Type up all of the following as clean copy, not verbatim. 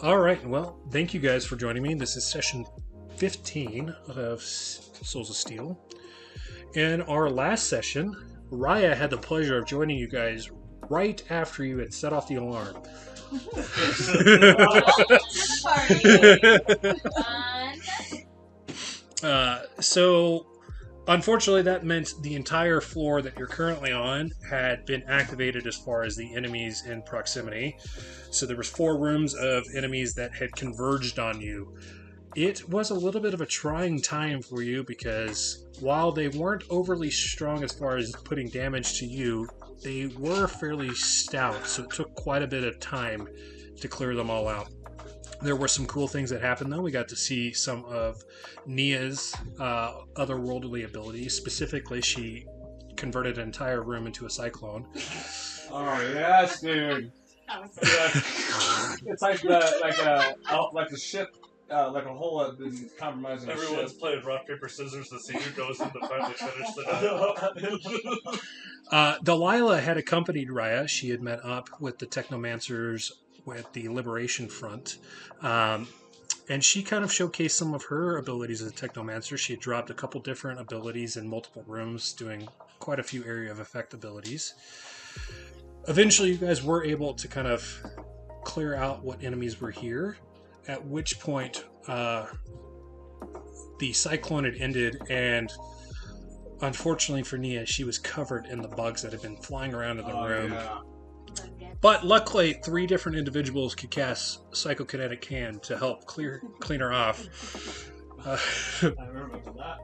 All right. Well, thank you guys for joining me. This is session 15 of Souls of Steel. In our last session, Raya had the pleasure of joining you guys right after you had set off the alarm. So, unfortunately, that meant the entire floor that you're currently on had been activated as far as the enemies in proximity. So there was 4 rooms of enemies that had converged on you. It was a little bit of a trying time for you because while they weren't overly strong as far as putting damage to you, they were fairly stout, so it took quite a bit of time to clear them all out. There were some cool things that happened, though. We got to see some of Nia's otherworldly abilities. Specifically, she converted an entire room into a cyclone. Oh yes, dude. It's like the ship, like a hole had been compromising. Everyone's playing rock paper scissors to see who goes in to finally finish the Delilah had accompanied Raya. She had met up with the Technomancers at the Liberation Front. And she kind of showcased some of her abilities as a Technomancer. She had dropped a couple different abilities in multiple rooms, doing quite a few area of effect abilities. Eventually, you guys were able to kind of clear out what enemies were here, at which point the cyclone had ended, and unfortunately for Nia, she was covered in the bugs that had been flying around in the room. Yeah. But luckily, 3 different individuals could cast Psychokinetic Hand to help clean her off. I remember that.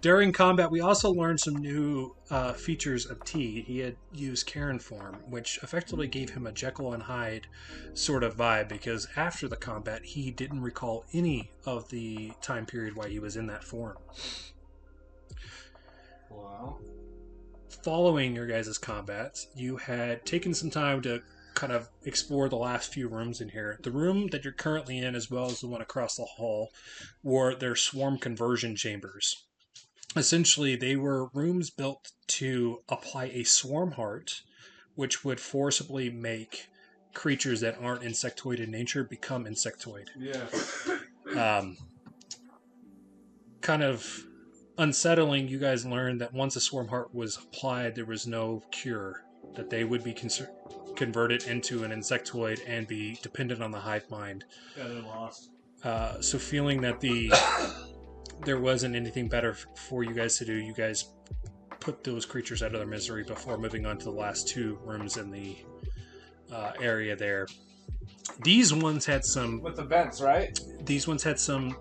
During combat, we also learned some new features of T. He had used Karen form, which effectively gave him a Jekyll and Hyde sort of vibe, because after the combat, he didn't recall any of the time period while he was in that form. Wow. Following your guys' combat, you had taken some time to kind of explore the last few rooms in here. The room that you're currently in, as well as the one across the hall, were their swarm conversion chambers. Essentially, they were rooms built to apply a swarm heart, which would forcibly make creatures that aren't insectoid in nature become insectoid. Yeah. Kind of unsettling, you guys learned that once a swarm heart was applied, there was no cure, that they would be converted into an insectoid and be dependent on the hive mind. Yeah, they're lost. So feeling that there wasn't anything better for you guys to do, you guys put those creatures out of their misery before moving on to the last 2 rooms in the area there. These ones had some... With the vents, right? These ones had some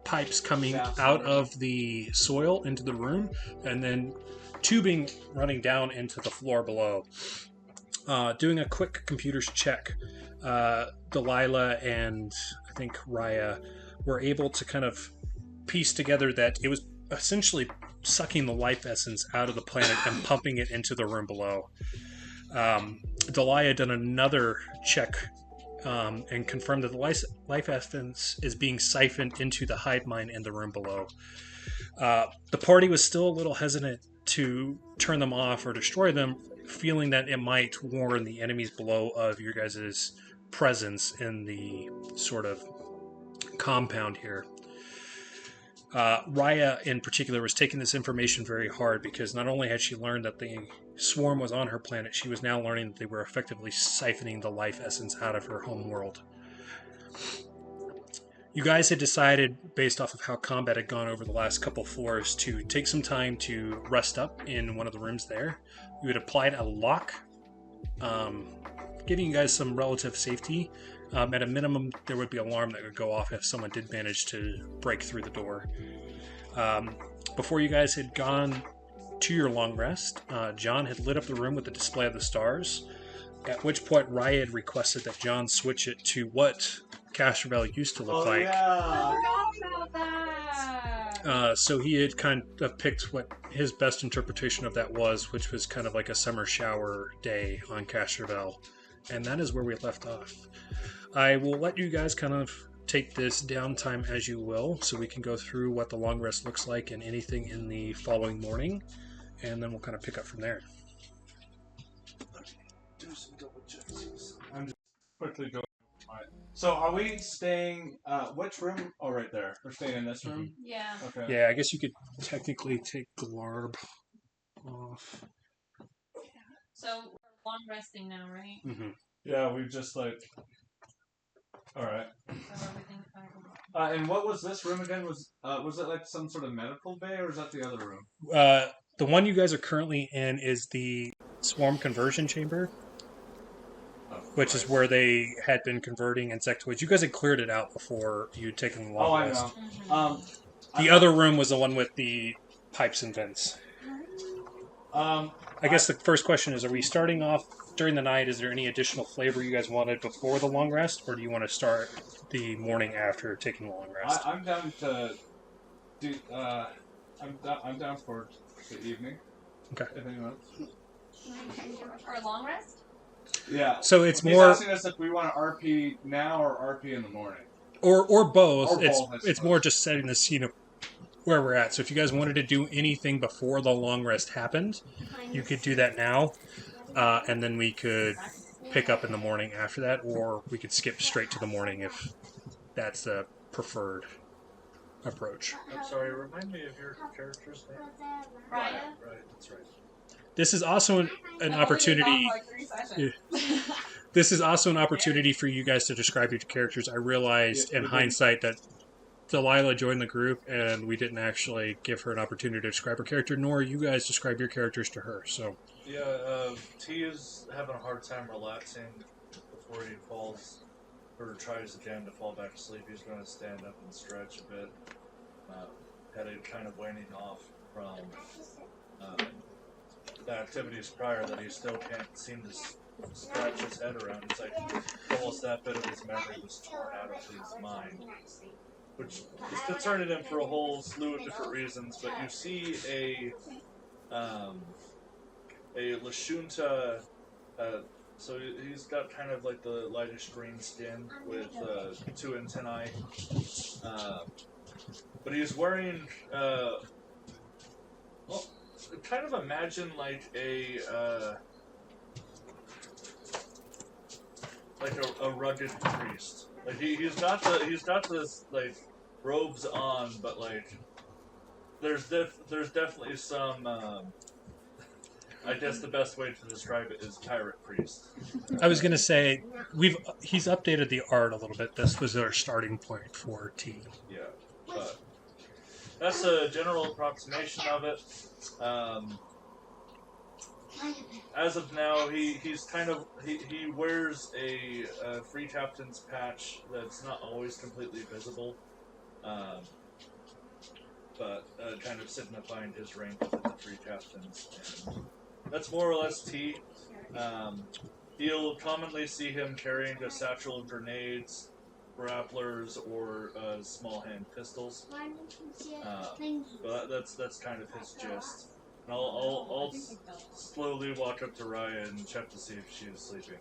pipes coming out of the soil into the room, and then tubing running down into the floor below. Doing a quick computer's check, Delilah and I think Raya were able to kind of piece together that it was essentially sucking the life essence out of the planet and pumping it into the room below. Delilah done another check and confirmed that the life essence is being siphoned into the hive mind in the room below. The party was still a little hesitant to turn them off or destroy them, feeling that it might warn the enemies below of your guys' presence in the sort of compound here. Raya, in particular, was taking this information very hard because not only had she learned that the swarm was on her planet, she was now learning that they were effectively siphoning the life essence out of her home world. You guys had decided, based off of how combat had gone over the last couple floors, to take some time to rest up in one of the rooms there. You had applied a lock, giving you guys some relative safety. At a minimum, there would be an alarm that would go off if someone did manage to break through the door. Before you guys had gone to your long rest, John had lit up the room with the display of the stars, at which point Raya had requested that John switch it to what Castrovel used to look like. Yeah. I forgot about that. So he had kind of picked what his best interpretation of that was, which was kind of like a summer shower day on Castrovel. And that is where we left off. I will let you guys kind of take this downtime as you will, so we can go through what the long rest looks like and anything in the following morning, and then we'll kind of pick up from there. do some double checks. I'm just quickly going. So are we staying? Which room? Oh, right there. We're staying in this room. Yeah. Okay. Yeah, I guess you could technically take Glarb off. So we're long resting now, right? Mm-hmm. Yeah, we just like. All right. So everything's fine. And what was this room again? Was it like some sort of medical bay, or is that the other room? The one you guys are currently in is the swarm conversion chamber, which is where they had been converting insectoids. You guys had cleared it out before you'd taken the long Oh, I rest. know. The other room was the one with the pipes and vents. I guess the first question is, are we starting off during the night? Is there any additional flavor you guys wanted before the long rest, or do you want to start the morning after taking the long rest? I'm down to do. I'm down for the evening. Okay. If anyone. For a long rest? Yeah. So it's He's more, asking us if we want to RP now or RP in the morning. or both. Or both, I It's suppose. more just setting the scene of where we're at. So if you guys wanted to do anything before the long rest happened, you could do that now, and then we could pick up in the morning after that, or we could skip straight to the morning if that's the preferred approach. I'm sorry, remind me of your character's name. Raya? Right, that's right. This is also an opportunity. This is also an opportunity for you guys to describe your characters. I realized in hindsight that Delilah joined the group and we didn't actually give her an opportunity to describe her character, nor you guys describe your characters to her. So Yeah, T is having a hard time relaxing before he falls, or tries again to fall back to sleep. He's going to stand up and stretch a bit. Headache kind of waning off from the activities prior that he still can't seem to scratch his head around. It's like almost that bit of his memory was torn out of his mind, which is concerning him for a whole slew of different reasons. But you see a Lashunta, so he's got kind of like the lightish green skin with 2 antennae, but he's wearing well, kind of imagine like a rugged priest. Like he's got this like robes on, but like there's definitely some. I guess the best way to describe it is pirate priest. I was going to say he's updated the art a little bit. This was our starting point for T. Yeah, but that's a general approximation of it. As of now, he wears a free captain's patch that's not always completely visible, but kind of signifying his rank within the free captains. And that's more or less T. You'll commonly see him carrying a satchel of grenades, grapplers, or small hand pistols. But that's kind of his gist. And I'll slowly walk up to Raya and check to see if she is sleeping.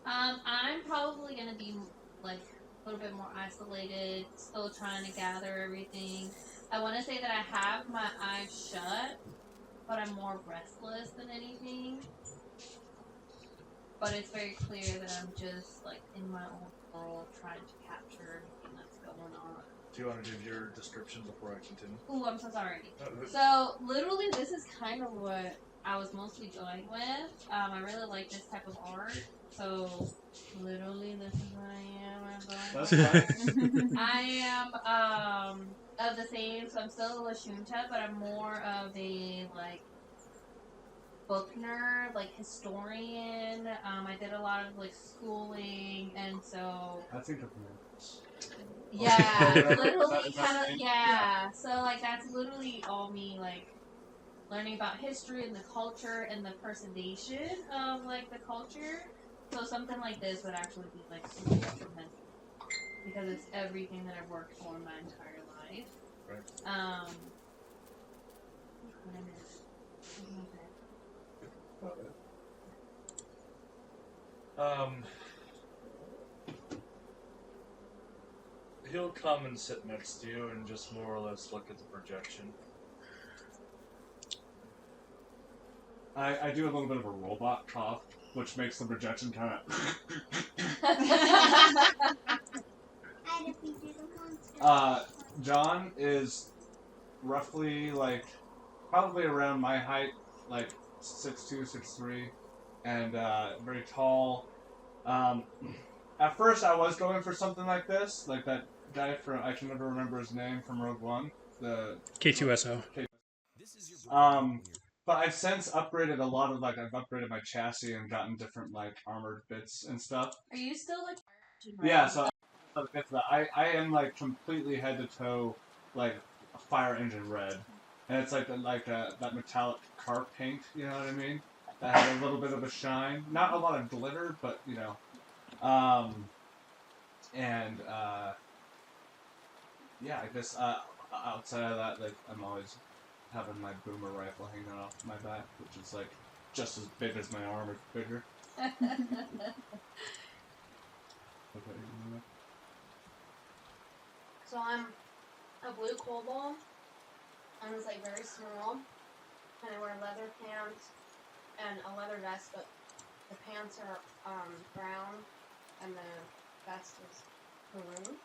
I'm probably gonna be like a little bit more isolated, still trying to gather everything. I want to say that I have my eyes shut, but I'm more restless than anything. But it's very clear that I'm just like in my own world trying to capture everything that's going on. Do you want to give your description before I continue? Ooh, I'm so sorry. So, literally, this is kind of what I was mostly going with. I really like this type of art. So, literally, this is what I am. That's fine. I am of the same, so I'm still a Lashunta, but I'm more of a, like, book nerd, like, historian. I did a lot of, like, schooling, and so... I think of nerds. Yeah, Okay. literally Is that kind of, name? yeah. So, like, that's literally all me, like, learning about history and the culture and the preservation of, like, the culture. So something like this would actually be, like, super detrimental. Because it's everything that I've worked for my entire life. Right. He'll come and sit next to you and just more or less look at the projection. I do a little bit of a robot cough, which makes the projection kind of. John is roughly like probably around my height, like 6'2", 6'3", and very tall. At first, I was going for something like this, like that guy from I can never remember his name from Rogue One, the K2SO. But I've since upgraded a lot of like I've upgraded my chassis and gotten different like armored bits and stuff. Are you still like? Yeah, so I am like completely head to toe like fire engine red, and it's like that metallic car paint. You know what I mean? That has a little bit of a shine, not a lot of glitter, but you know. Yeah, I guess outside of that, like I'm always having my boomer rifle hanging off my back, which is like just as big as my arm, or bigger. Okay, So I'm a blue cobalt. I'm just like very small, and I wear leather pants and a leather vest, but the pants are brown and the vest is maroon.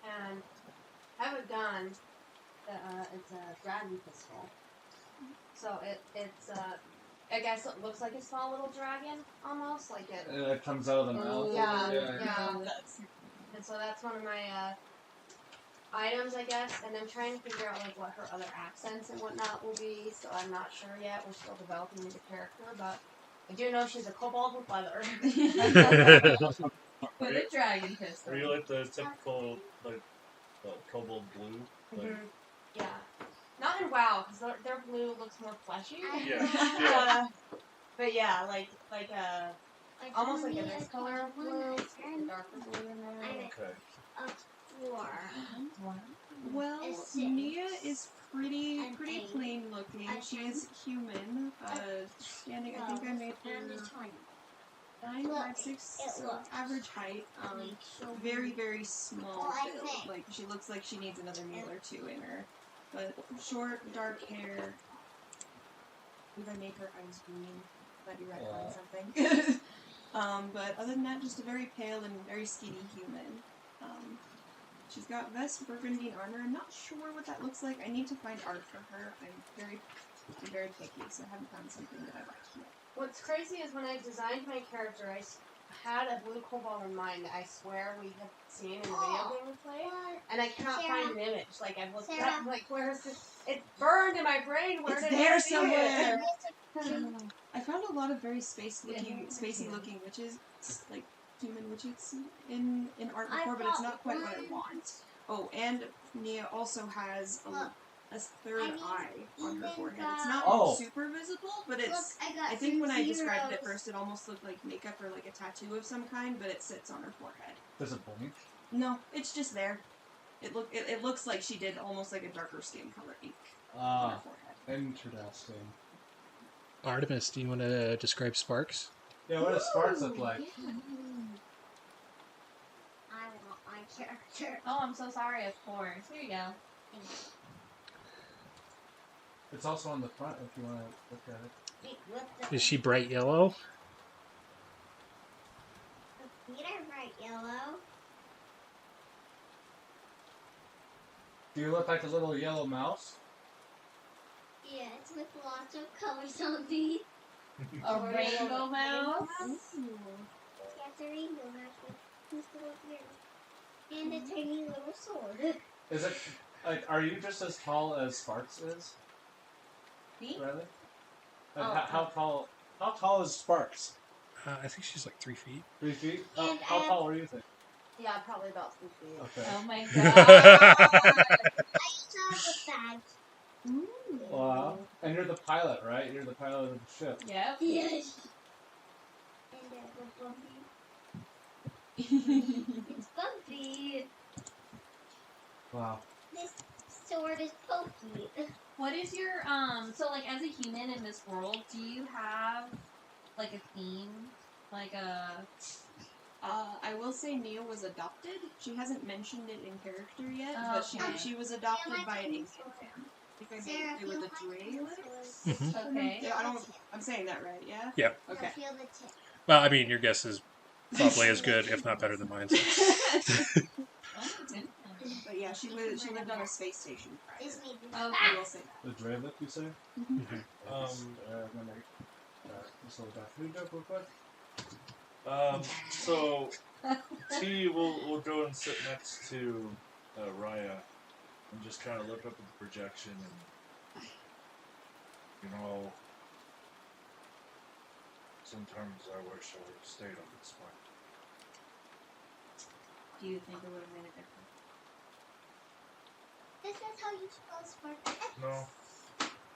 And I have a gun that it's a dragon pistol. So it's I guess it looks like a small little dragon almost, like it. it comes out of the mouth. Yeah. And so that's one of my items, I guess. And I'm trying to figure out like what her other accents and whatnot will be. So I'm not sure yet. We're still developing the character, but I do know she's a kobold with leather. With a dragon pistol. Are you like the typical like cobalt blue? Like, Yeah. Not in WoW, because their blue looks more fleshy. Yeah. But yeah, like almost like a this color of blue, a darker blue in there. okay. Well, Nia is pretty plain looking. She is human. Standing, I think I made her 9, 5, 6, so average height. Very, very small build. Like, she looks like she needs another meal or two in her. But short, dark hair. If I make her eyes green, might be retconning something. But other than that, just a very pale and very skinny human. She's got vest, burgundy, and armor. I'm not sure what that looks like. I need to find art for her. I'm very picky, so I haven't found something that I like yet. What's crazy is when I designed my character, I had a blue cobalt in mind that I swear we have seen in the video game we played, and I cannot find an image. Like I've looked up, like where's this? It's burned in my brain. Where It's did there I see somewhere. It? I found a lot of very spacey looking witches, like human witches in art before, but it's not quite what I want. Oh, and Nia also has a third eye on her forehead. It's not super visible, but it's. I think when I described it at first, it almost looked like makeup or like a tattoo of some kind, but it sits on her forehead. Does it blink? No, it's just there. It looks like she did almost like a darker skin color ink on her forehead. Interesting. Artemis, do you want to describe Sparks? Yeah, what does Sparks look like? I want my character. Oh, I'm so sorry, of course. Here you go. It's also on the front if you want to look at it. Is she bright yellow? The feet are bright yellow. Do you look like a little yellow mouse? Yeah, it's with lots of colors on these. A rainbow mouse? Yeah, it's a rainbow mouse with these little ears. And a tiny little sword. Is it like? Are you just as tall as Sparks is? Me? Really? Like, how tall? How tall is Sparks? I think she's like 3 feet. 3 feet. And How tall are you think? Yeah, probably about 3 feet. Okay. Oh my god. I saw the bag. Wow. And you're the pilot, right? You're the pilot of the ship. Yep. Yes. And it's bumpy. Wow. This sword is pokey. What is your, so like as a human in this world, do you have like a theme? Like a... I will say Nia was adopted. She hasn't mentioned it in character yet, Oh, but okay. she was adopted by an Incan fan. think I Sarah, made it with feel a Draylix. Mhm. Okay. Yeah, I'm saying that right, yeah? Yeah. Okay. Feel the tip. Well, I mean, your guess is probably as good, if not better than mine. So. Oh, good. But yeah, she lived on a space station prior. This made me. Oh, I will say that. The Draylick, you say? Mhm. I'm gonna make this little food joke real quick. So T will go and sit next to Raya and just kind of look up at the projection and, you know, sometimes I wish I would have stayed on this point. Do you think it would have made a difference? This is how you spell spark. No.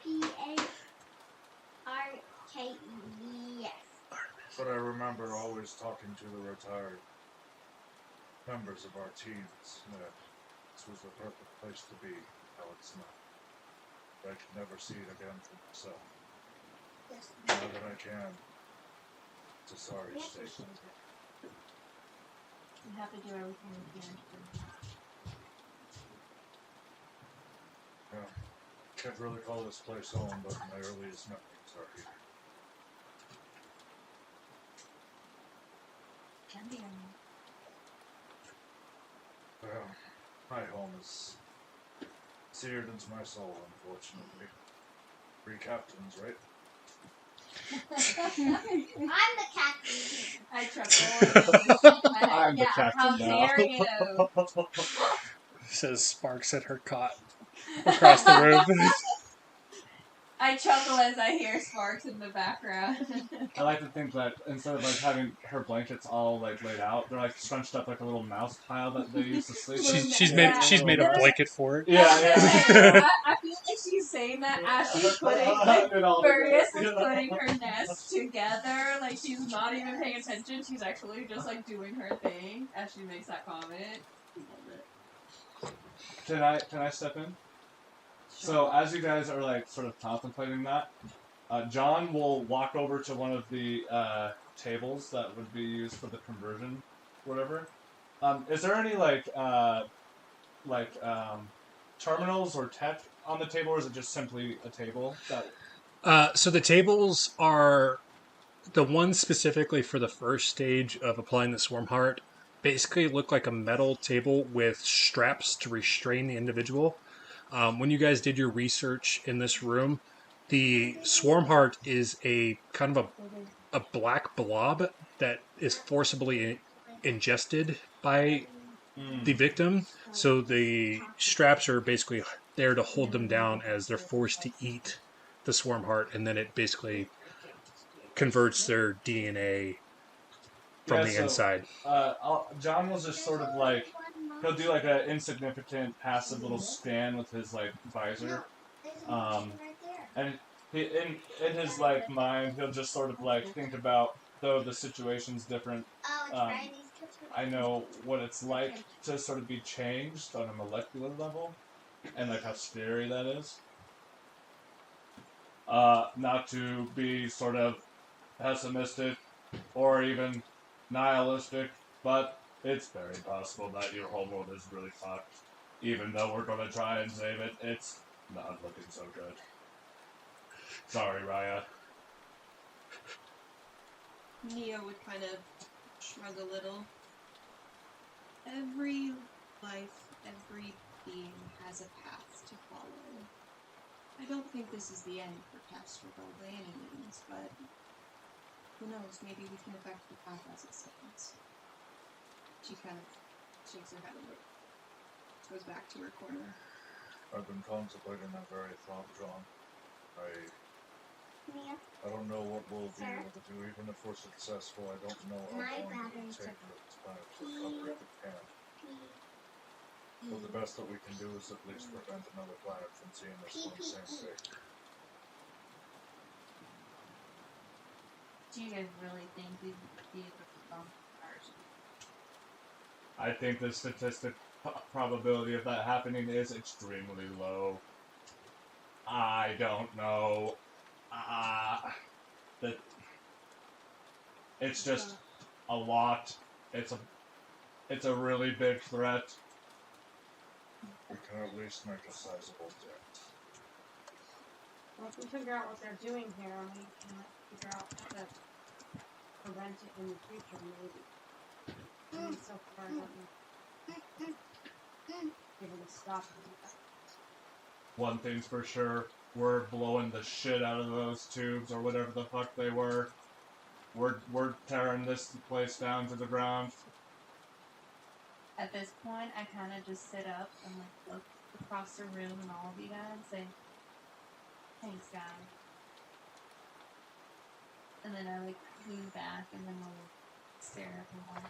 P-A-R-K-E-S. But I remember always talking to the retired members of our teams that this was the perfect place to be. Now it's not. I could never see it again for myself. Yes. Now that I can, it's a sorry state. You have to do everything you can. Yeah. Can't really call this place home, but my earliest memories are here. Can be. Well, my home is seared into my soul, unfortunately. 3 captains, right? I'm the captain. I chuckle. I'm the captain How now. dare you? Says Sparks at her cot across the room. I chuckle as I hear Sparks in the background. I like to think that instead of like having her blankets all like laid out, they're like scrunched up like a little mouse pile that they used to sleep in. She's Yeah. made a blanket for it. Yeah, I yeah. feel like she's saying that as she's putting, like, Furious is putting her nest together. Like, she's not even paying attention. She's actually just, like, doing her thing as she makes that comment. Can I step in? So as you guys are like sort of contemplating that, John will walk over to one of the tables that would be used for the conversion, whatever. Is there any terminals or tech on the table, or is it just simply a table? So the tables are the ones specifically for the first stage of applying the Swarm Heart. Basically, look like a metal table with straps to restrain the individual. When you guys did your research in this room, the Swarm Heart is a kind of a black blob that is forcibly ingested by the victim. So the straps are basically there to hold them down as they're forced to eat the Swarm Heart, and then it basically converts their DNA from the inside. John will just sort of like, he'll do like an insignificant passive little scan with his like visor, and he, in his like mind, he'll just sort of like think about, though the situation's different, I know what it's like to sort of be changed on a molecular level, and like how scary that is. Not to be sort of pessimistic or even nihilistic, but it's very possible that your whole world is really fucked. Even though we're gonna try and save it, it's not looking so good. Sorry, Raya. Nia would kind of shrug a little. Every life, every being has a path to follow. I don't think this is the end for Castrobel by any means, but who knows, maybe we can affect the path as it stands. She kind of shakes her head a bit. Goes back to her corner. I've been contemplating that very thought, John. I don't know what we'll be able to do, even if we're successful. I don't know how long it will take for this planet to recover if it can. But the best that we can do is at least prevent another planet from seeing this on the same stage. Do you guys really think we'd be able to bump ours? I think the statistic probability of that happening is extremely low. I don't know. That it's just a lot. It's a really big threat. We can at least make a sizable dent. Once we figure out what they're doing here, and we can figure out how to prevent it in the future, maybe. And so far, I haven't given a stop. One thing's for sure, we're blowing the shit out of those tubes, or whatever the fuck they were. We're tearing this place down to the ground. At this point, I kind of just sit up and like look across the room and all of you guys and say, "Thanks, guys." And then I like move back and then we'll stare at the wall.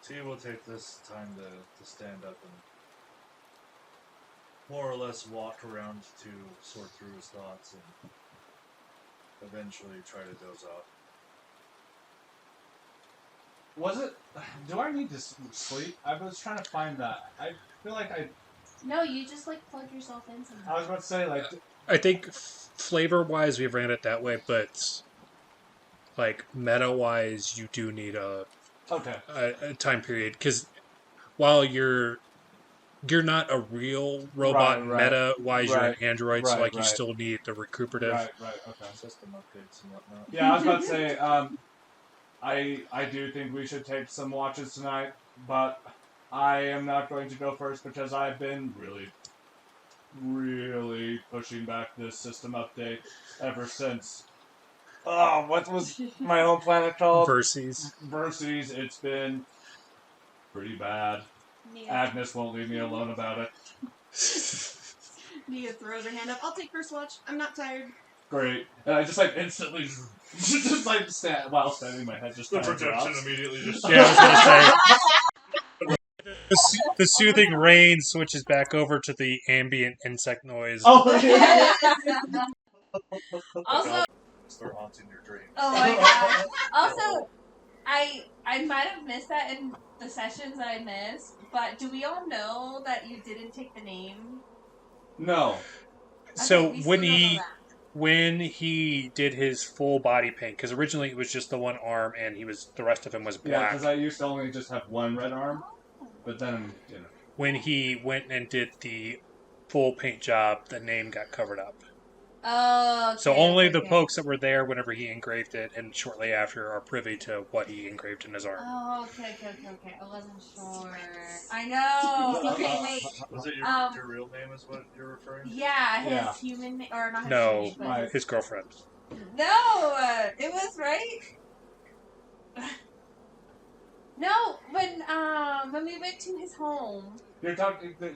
T will take this time to stand up and more or less walk around to sort through his thoughts and eventually try to doze off. Was it? Do I need to sleep? I was trying to find that. I feel like No, you just like plug yourself in somehow. I was about to say, like... I think flavor-wise, we ran it that way, but like meta-wise, you do need a time period, because while you're not a real robot, Right. meta-wise, you're an Right. android, so Right, like you right. still need the recuperative. Right, okay. System updates and whatnot. Yeah, I was about to say, I do think we should take some watches tonight, but I am not going to go first because I've been really pushing back this system update ever since. Oh, what was my home planet called? Versus. It's been pretty bad. Nia, Agnes won't leave me alone about it. Nia throws her hand up. I'll take first watch. I'm not tired. Great. And I just like instantly, just like while standing, my head just The kinda projection drops. immediately just Yeah, I was gonna say. The soothing rain switches back over to the ambient insect noise. Oh, yeah. Also, start haunting your dreams. oh my god. Also, I might have missed that in the sessions that I missed, but do we all know that you didn't take the name? No. So Okay, we when still don't know he that. when he did his full body paint, because originally it was just the one arm and the rest of him was Yeah, black. because I used to only just have one red arm, but then, you know. When he went and did the full paint job, the name got covered up. Oh, okay, So only okay, the folks that were there whenever he engraved it and shortly after are privy to what he engraved in his arm. Oh, okay. I wasn't sure. I know. Okay, wait. Was it your real name is what you're referring to? Yeah, his Yeah. human name, or not his No, human name, but my- his girlfriend. No, it was right. No, when we went to his home.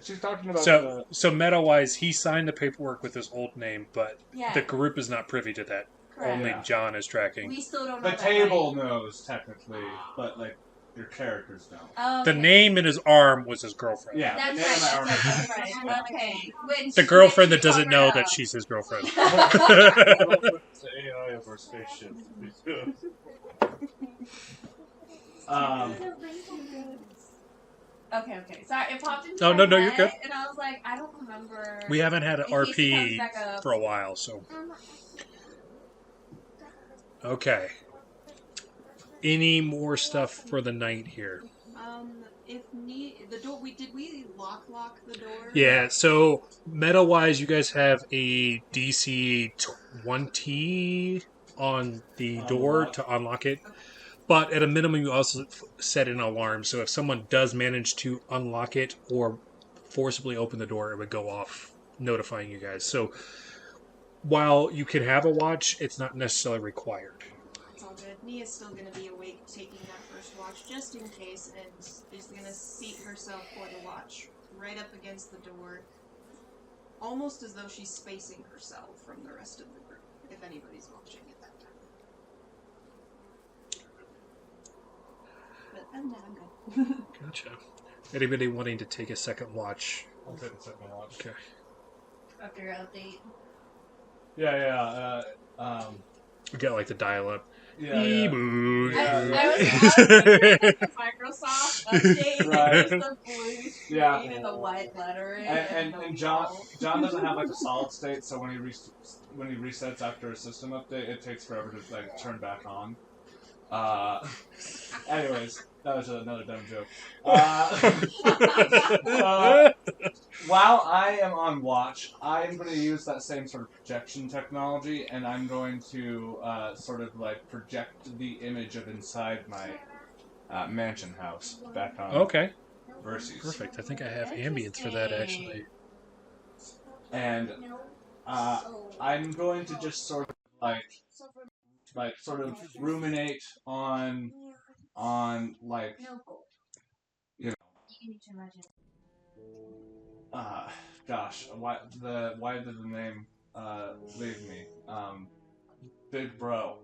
She's talking about So meta-wise, he signed the paperwork with his old name, but Yeah, the group is not privy to that. correct. Only Yeah. John is tracking. We still don't know the that, table knows, technically, but, like, your characters don't. right? The name in his arm was his girlfriend. Yeah, That's the name of my arm right. is- That's right. Okay. When The she girlfriend went that doesn't to know cover that up. she's his girlfriend. It's the AI of our spaceship. Okay. Sorry, it popped into Oh, my no, you're head, good. and I was like, I don't remember. We haven't had an In case he comes RP back up. for a while, so. Okay. Any more stuff for the night here? If the door, did we lock the door? Yeah, so meta-wise, you guys have a DC 20 on the door Unlock. to unlock it. But at a minimum, you also set an alarm. So if someone does manage to unlock it or forcibly open the door, it would go off notifying you guys. So while you can have a watch, it's not necessarily required. It's all good. Nia's still gonna be awake taking that first watch just in case, and is gonna seat herself for the watch right up against the door, almost as though she's spacing herself from the rest of the group, if anybody's watching at that time. But I'm good. Gotcha. Anybody wanting to take a second watch? I'll take a second watch. Okay. After your update. Yeah. We got like the dial-up. Yeah. Eboot. Yeah. I was thinking the Microsoft update, Right. just the blue screen Yeah. and the white lettering. And John doesn't have like a solid state, so when he resets after a system update, it takes forever to like turn back on. Anyways, that was another dumb joke. while I am on watch, I'm going to use that same sort of projection technology, and I'm going to sort of like project the image of inside my mansion house back on Okay, Verses. perfect. I think I have ambience for that actually. And I'm going to just sort of like sort of ruminate on like you know gosh why did the name leave me Big Bro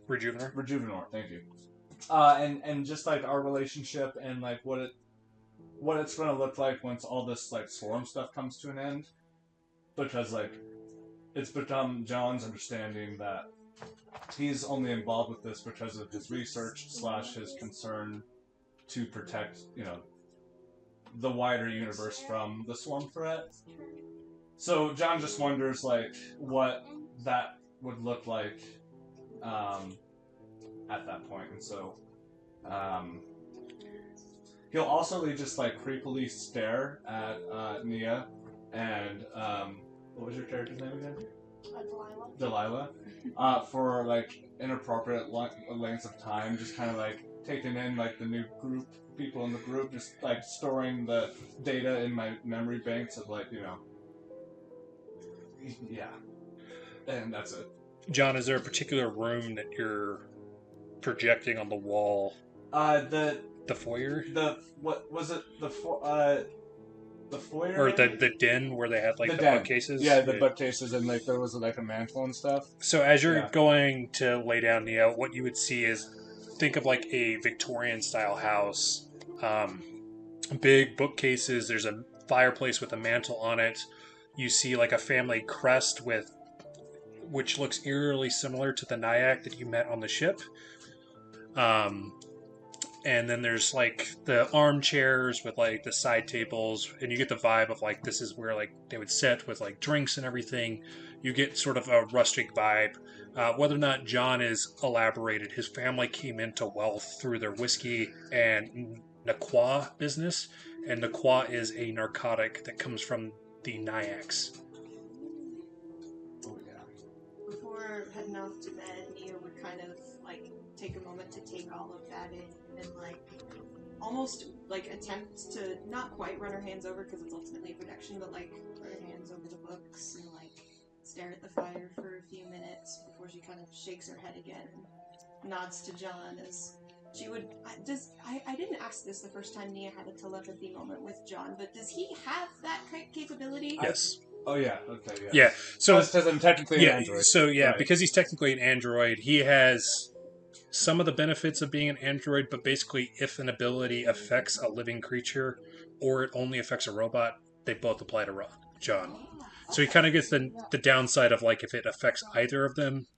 Rejuvenor, thank you. And just like our relationship and like what it's going to look like once all this like swarm stuff comes to an end, because like it's become John's understanding that he's only involved with this because of his research / his concern to protect, the wider universe from the swarm threat. So John just wonders like what that would look like at that point, and so he'll also just like creepily stare at Nia and what was your character's name again? Delilah. For like inappropriate lengths of time, just kind of like taking in like the new people in the group, just like storing the data in my memory banks of like yeah, and that's it. John, is there a particular room that you're projecting on the wall? The foyer? What was it? The foyer? Or the den where they had like the bookcases? Yeah, the bookcases, and like there was like a mantle and stuff. So as you're going to lay down, Neo, what you would see is, think of like a Victorian style house. Big bookcases, there's a fireplace with a mantle on it. You see like a family crest which looks eerily similar to the Nyack that you met on the ship. And then there's like the armchairs with like the side tables, and you get the vibe of like this is where like they would sit with like drinks and everything. You get sort of a rustic vibe. Whether or not John is elaborated, his family came into wealth through their whiskey and Naqua business, and Naqua is a narcotic that comes from the Nyaks. Oh yeah. Before heading off to bed, Nia would kind of like take a moment to take all of that in and like almost like attempt to not quite run her hands over because it's ultimately a projection, but like run her hands over the books and like stare at the fire for a few minutes before she kind of shakes her head again and nods to John as she would. I didn't ask this the first time Nia had a telepathy moment with John, but does he have that capability? Yes. Oh yeah. Okay. Yeah. Yeah. So because I'm technically an android. So yeah, right. Because he's technically an android, he has some of the benefits of being an android, but basically if an ability affects a living creature or it only affects a robot, they both apply to John. So he kind of gets the downside of like if it affects either of them,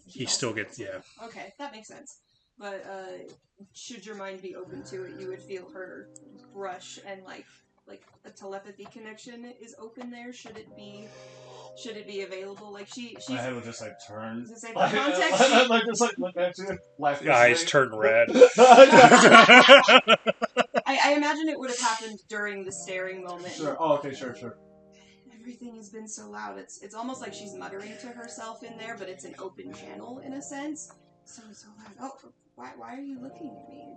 he still gets, yeah. Okay, that makes sense. But should your mind be open to it, you would feel her brush and like a telepathy connection is open there. Should it be available? Like she's. My head would just like turn. I was gonna say, the context. Like just like look at you. The eyes turn red. I imagine it would have happened during the staring moment. Sure. Oh, okay. Sure. Everything has been so loud. It's almost like she's muttering to herself in there, but it's an open channel in a sense. So loud. Oh, why are you looking at me?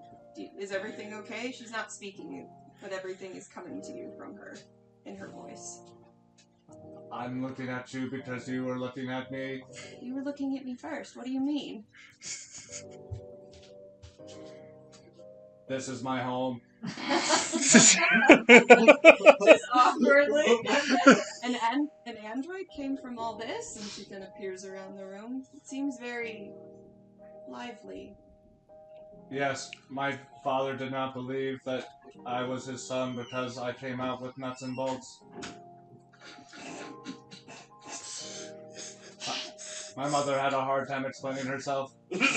Is everything okay? She's not speaking, but everything is coming to you from her in her voice. I'm looking at you because you were looking at me. You were looking at me first. What do you mean? This is my home. Just awkwardly. An android came from all this, and she kind of peers around the room. It seems very lively. Yes, my father did not believe that I was his son because I came out with nuts and bolts. My mother had a hard time explaining herself. Oh my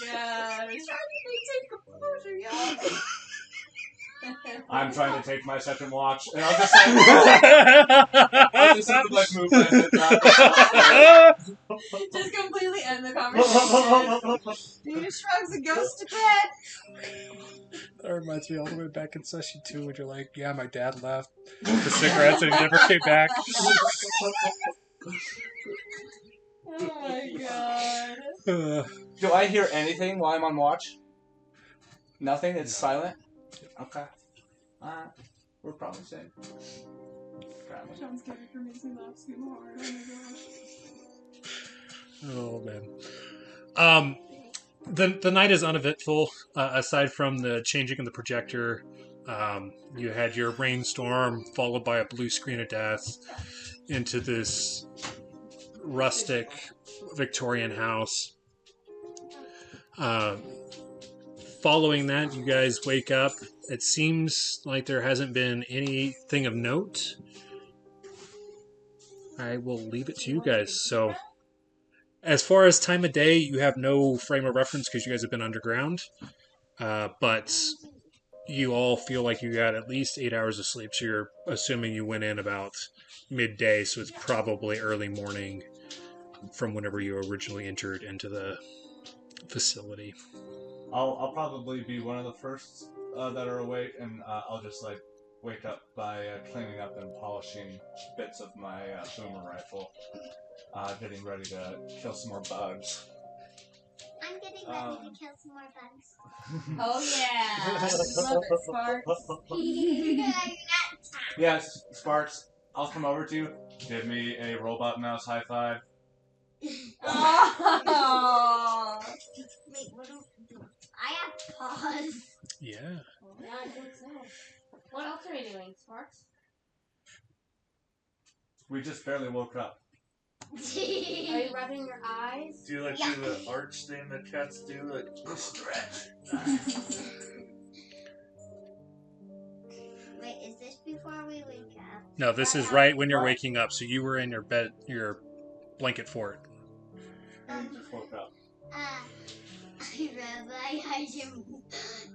gosh. How did they take composure, y'all? I'm trying to take my second watch, and I'll just like move my head back. Just completely end the conversation. He shrugs and goes to bed. That reminds me all the way back in session 2 when you're like, yeah, my dad left for cigarettes and he never came back. Oh my god. Do I hear anything while I'm on watch? Nothing? It's silent? Okay. Alright. We're probably safe. Sean's character makes me laugh so hard. Oh my gosh. Oh, man. The night is uneventful, aside from the changing of the projector. You had your rainstorm followed by a blue screen of death into this rustic Victorian house. Following that, you guys wake up. It seems like there hasn't been anything of note. I will leave it to you guys. So, as far as time of day, you have no frame of reference because you guys have been underground. But you all feel like you got at least 8 hours of sleep. So you're assuming you went in about midday. So it's probably early morning from whenever you originally entered into the facility. I'll probably be one of the first that are awake, and I'll just like wake up by cleaning up and polishing bits of my boomer rifle, getting ready to kill some more bugs. I'm getting ready to kill some more bugs. Oh yeah. Love it, Sparks. Yes, Sparks, I'll come over to you. Give me a robot mouse high five. Oh. Wait, what do I have paws? Yeah. Yeah, I think so. What else are you doing, Sparks? We just barely woke up. Are you rubbing your eyes? Do you like do the arch thing that cats do? Like, stretch. Wait, is this before we wake up? No, this is right when you're waking up. So you were in your bed, your blanket fort. We just woke up. I rub my eyes and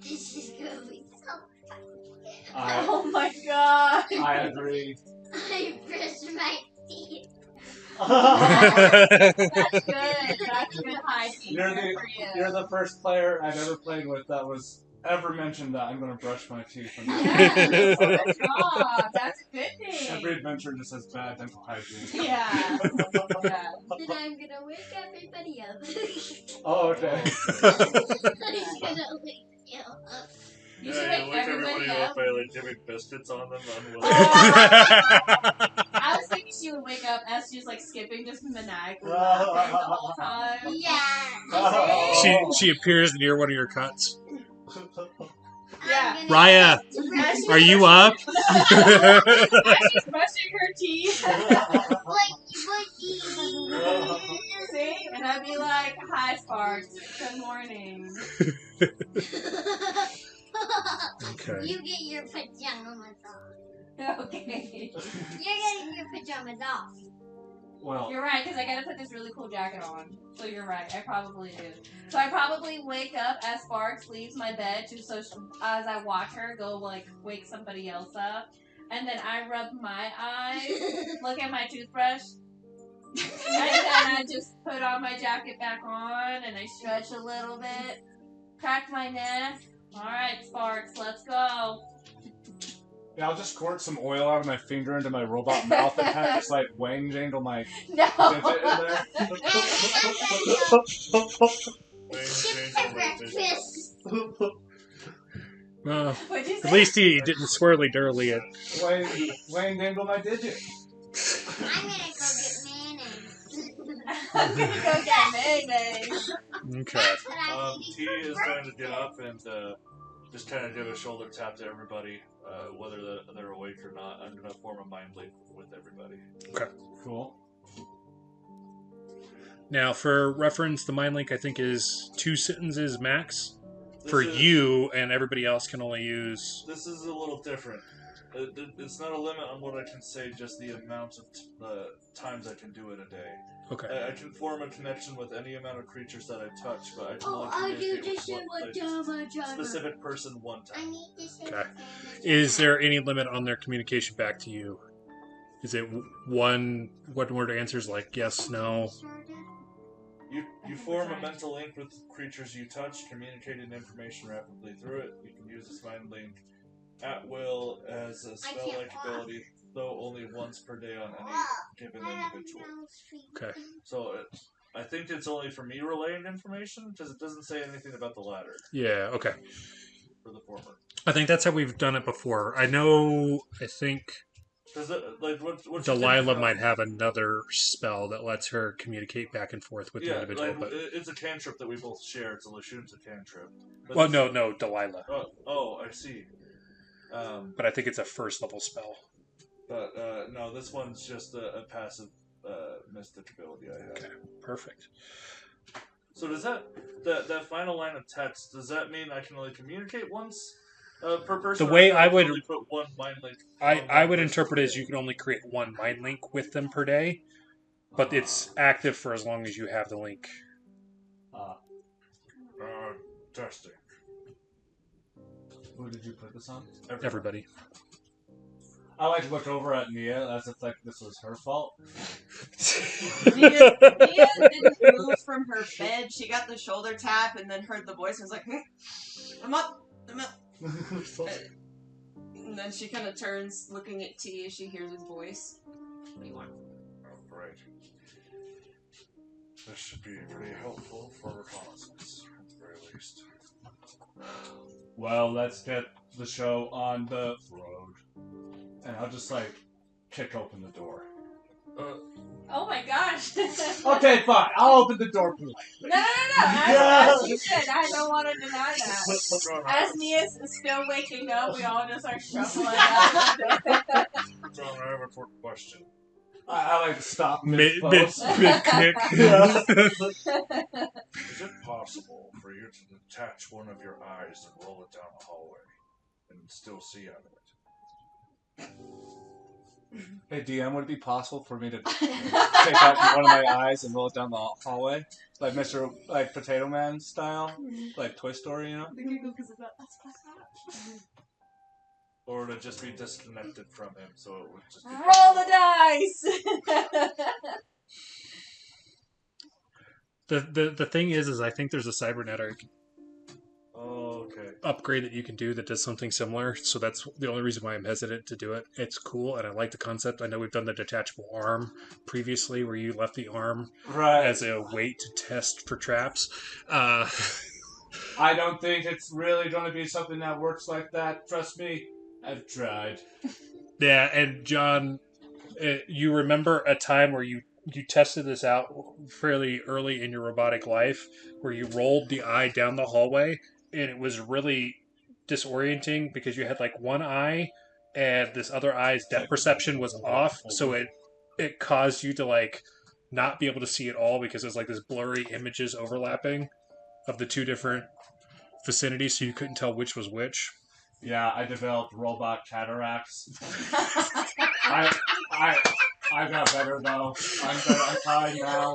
this is gonna be so funny. Oh my god. I agree. I brush my teeth. That's good. That's good hygiene You're for you. You're the first player I've ever played with that was ever mentioned that I'm going to brush my teeth. Yeah, good job. That's a good thing. Every adventure just has bad dental hygiene. Yeah. Yeah. Then I'm gonna wake everybody up. Oh, okay. I'm gonna wake you up. You should wake everybody up. by like giving biscuits on them. I was thinking she would wake up as she's like skipping, just maniacally laughing the whole time. Yeah. She appears near one of your cuts. Yeah. Raya, are you up? As she's brushing her teeth. See? And I'd be like, hi, Sparks. Good morning. Okay. You get your pajamas on. Okay. You're getting your pajamas off. Well, You're right, because I gotta put this really cool jacket on. So you're right, I probably do. So I probably wake up as Sparks leaves my bed, just so as I watch her go, like, wake somebody else up. And then I rub my eyes, look at my toothbrush, and then I just put on my jacket back on, and I stretch a little bit, crack my neck. Alright, Sparks, let's go. yeah, I'll just squirt some oil out of my finger into my robot mouth and kind of just like wang jangle my No. digit in there. Chips for breakfast. What'd you say? At least he didn't swirly dirly it. Wang dangle my digit. I'm gonna go get mayonnaise. I'm gonna go get mayonnaise. Okay. That's what I'm T eating is for going to get breakfast. up and just kind of give a shoulder tap to everybody, whether they're awake or not. I'm going to form a mind link with everybody. Cool. Now, for reference, the mind link I think is 2 sentences max This for is- you, and everybody else can only use. This is a little different. It's not a limit on what I can say, just the amount of times I can do it a day. Okay. I can form a connection with any amount of creatures that I touch, but I can only I do communicate this shit with with Java one Java. specific person one I time. need this shit. Okay. Is there any limit on their communication back to you? Is it one word answers like yes, no? You form a mental link with creatures you touch, communicating information rapidly through it. You can use this mind link at will as a spell-like ability, though only once per day on any given individual. Okay. So I think it's only for me relaying information, because it doesn't say anything about the latter. Yeah, okay. For the former. I think that's how we've done it before. I think what Delilah might have another spell that lets her communicate back and forth with the yeah, individual. like, But it's a cantrip that we both share. It's a Lashunta cantrip. But well, no, Delilah. Oh, I see. But I think it's a first level spell. But no, this one's just a passive mystic ability I have. Okay, perfect. So does that final line of text, does that mean I can only communicate once per person? The way I would only put one mind link. I would interpret it as you can only create one mind link with them per day, but it's active for as long as you have the link. Testing. Who did you put this on? Everybody. I like look over at Nia as if like this was her fault. Nia didn't move from her bed. She got the shoulder tap and then heard the voice and was like, I'm up. And then she kind of turns, looking at T as she hears his voice. What do you want? Oh, great. This should be pretty helpful for reconnaissance, at the very least. Well, let's get the show on the road. And I'll just like kick open the door. Oh my gosh. Okay, fine. I'll open the door politely. No. As you should. I don't want to deny that. As Nia's still waking up, we all just are shuffling out. John, I have a quick question. I like stop Mid mid kick. Is it possible for you to detach one of your eyes and roll it down the hallway and still see out of it? Hey DM, would it be possible for me to take out one of my eyes and roll it down the hallway? Like Mr. like Potato Man style? Like Toy Story, you know? The giggle because of that. Or to just be disconnected from him, so it would just be Roll the dice! The thing is I think there's a cybernetic okay. upgrade that you can do that does something similar. So that's the only reason why I'm hesitant to do it. It's cool, and I like the concept. I know we've done the detachable arm previously, where you left the arm as a weight to test for traps. I don't think it's really going to be something that works like that. Trust me, I've tried. Yeah, and John, you remember a time where you tested this out fairly early in your robotic life, where you rolled the eye down the hallway, and it was really disorienting because you had like one eye, and this other eye's depth perception was off, so it caused you to like not be able to see at all because there's like this blurry images overlapping of the two different vicinities, so you couldn't tell which was which. Yeah, I developed robot cataracts. I got better though. I'm fine now.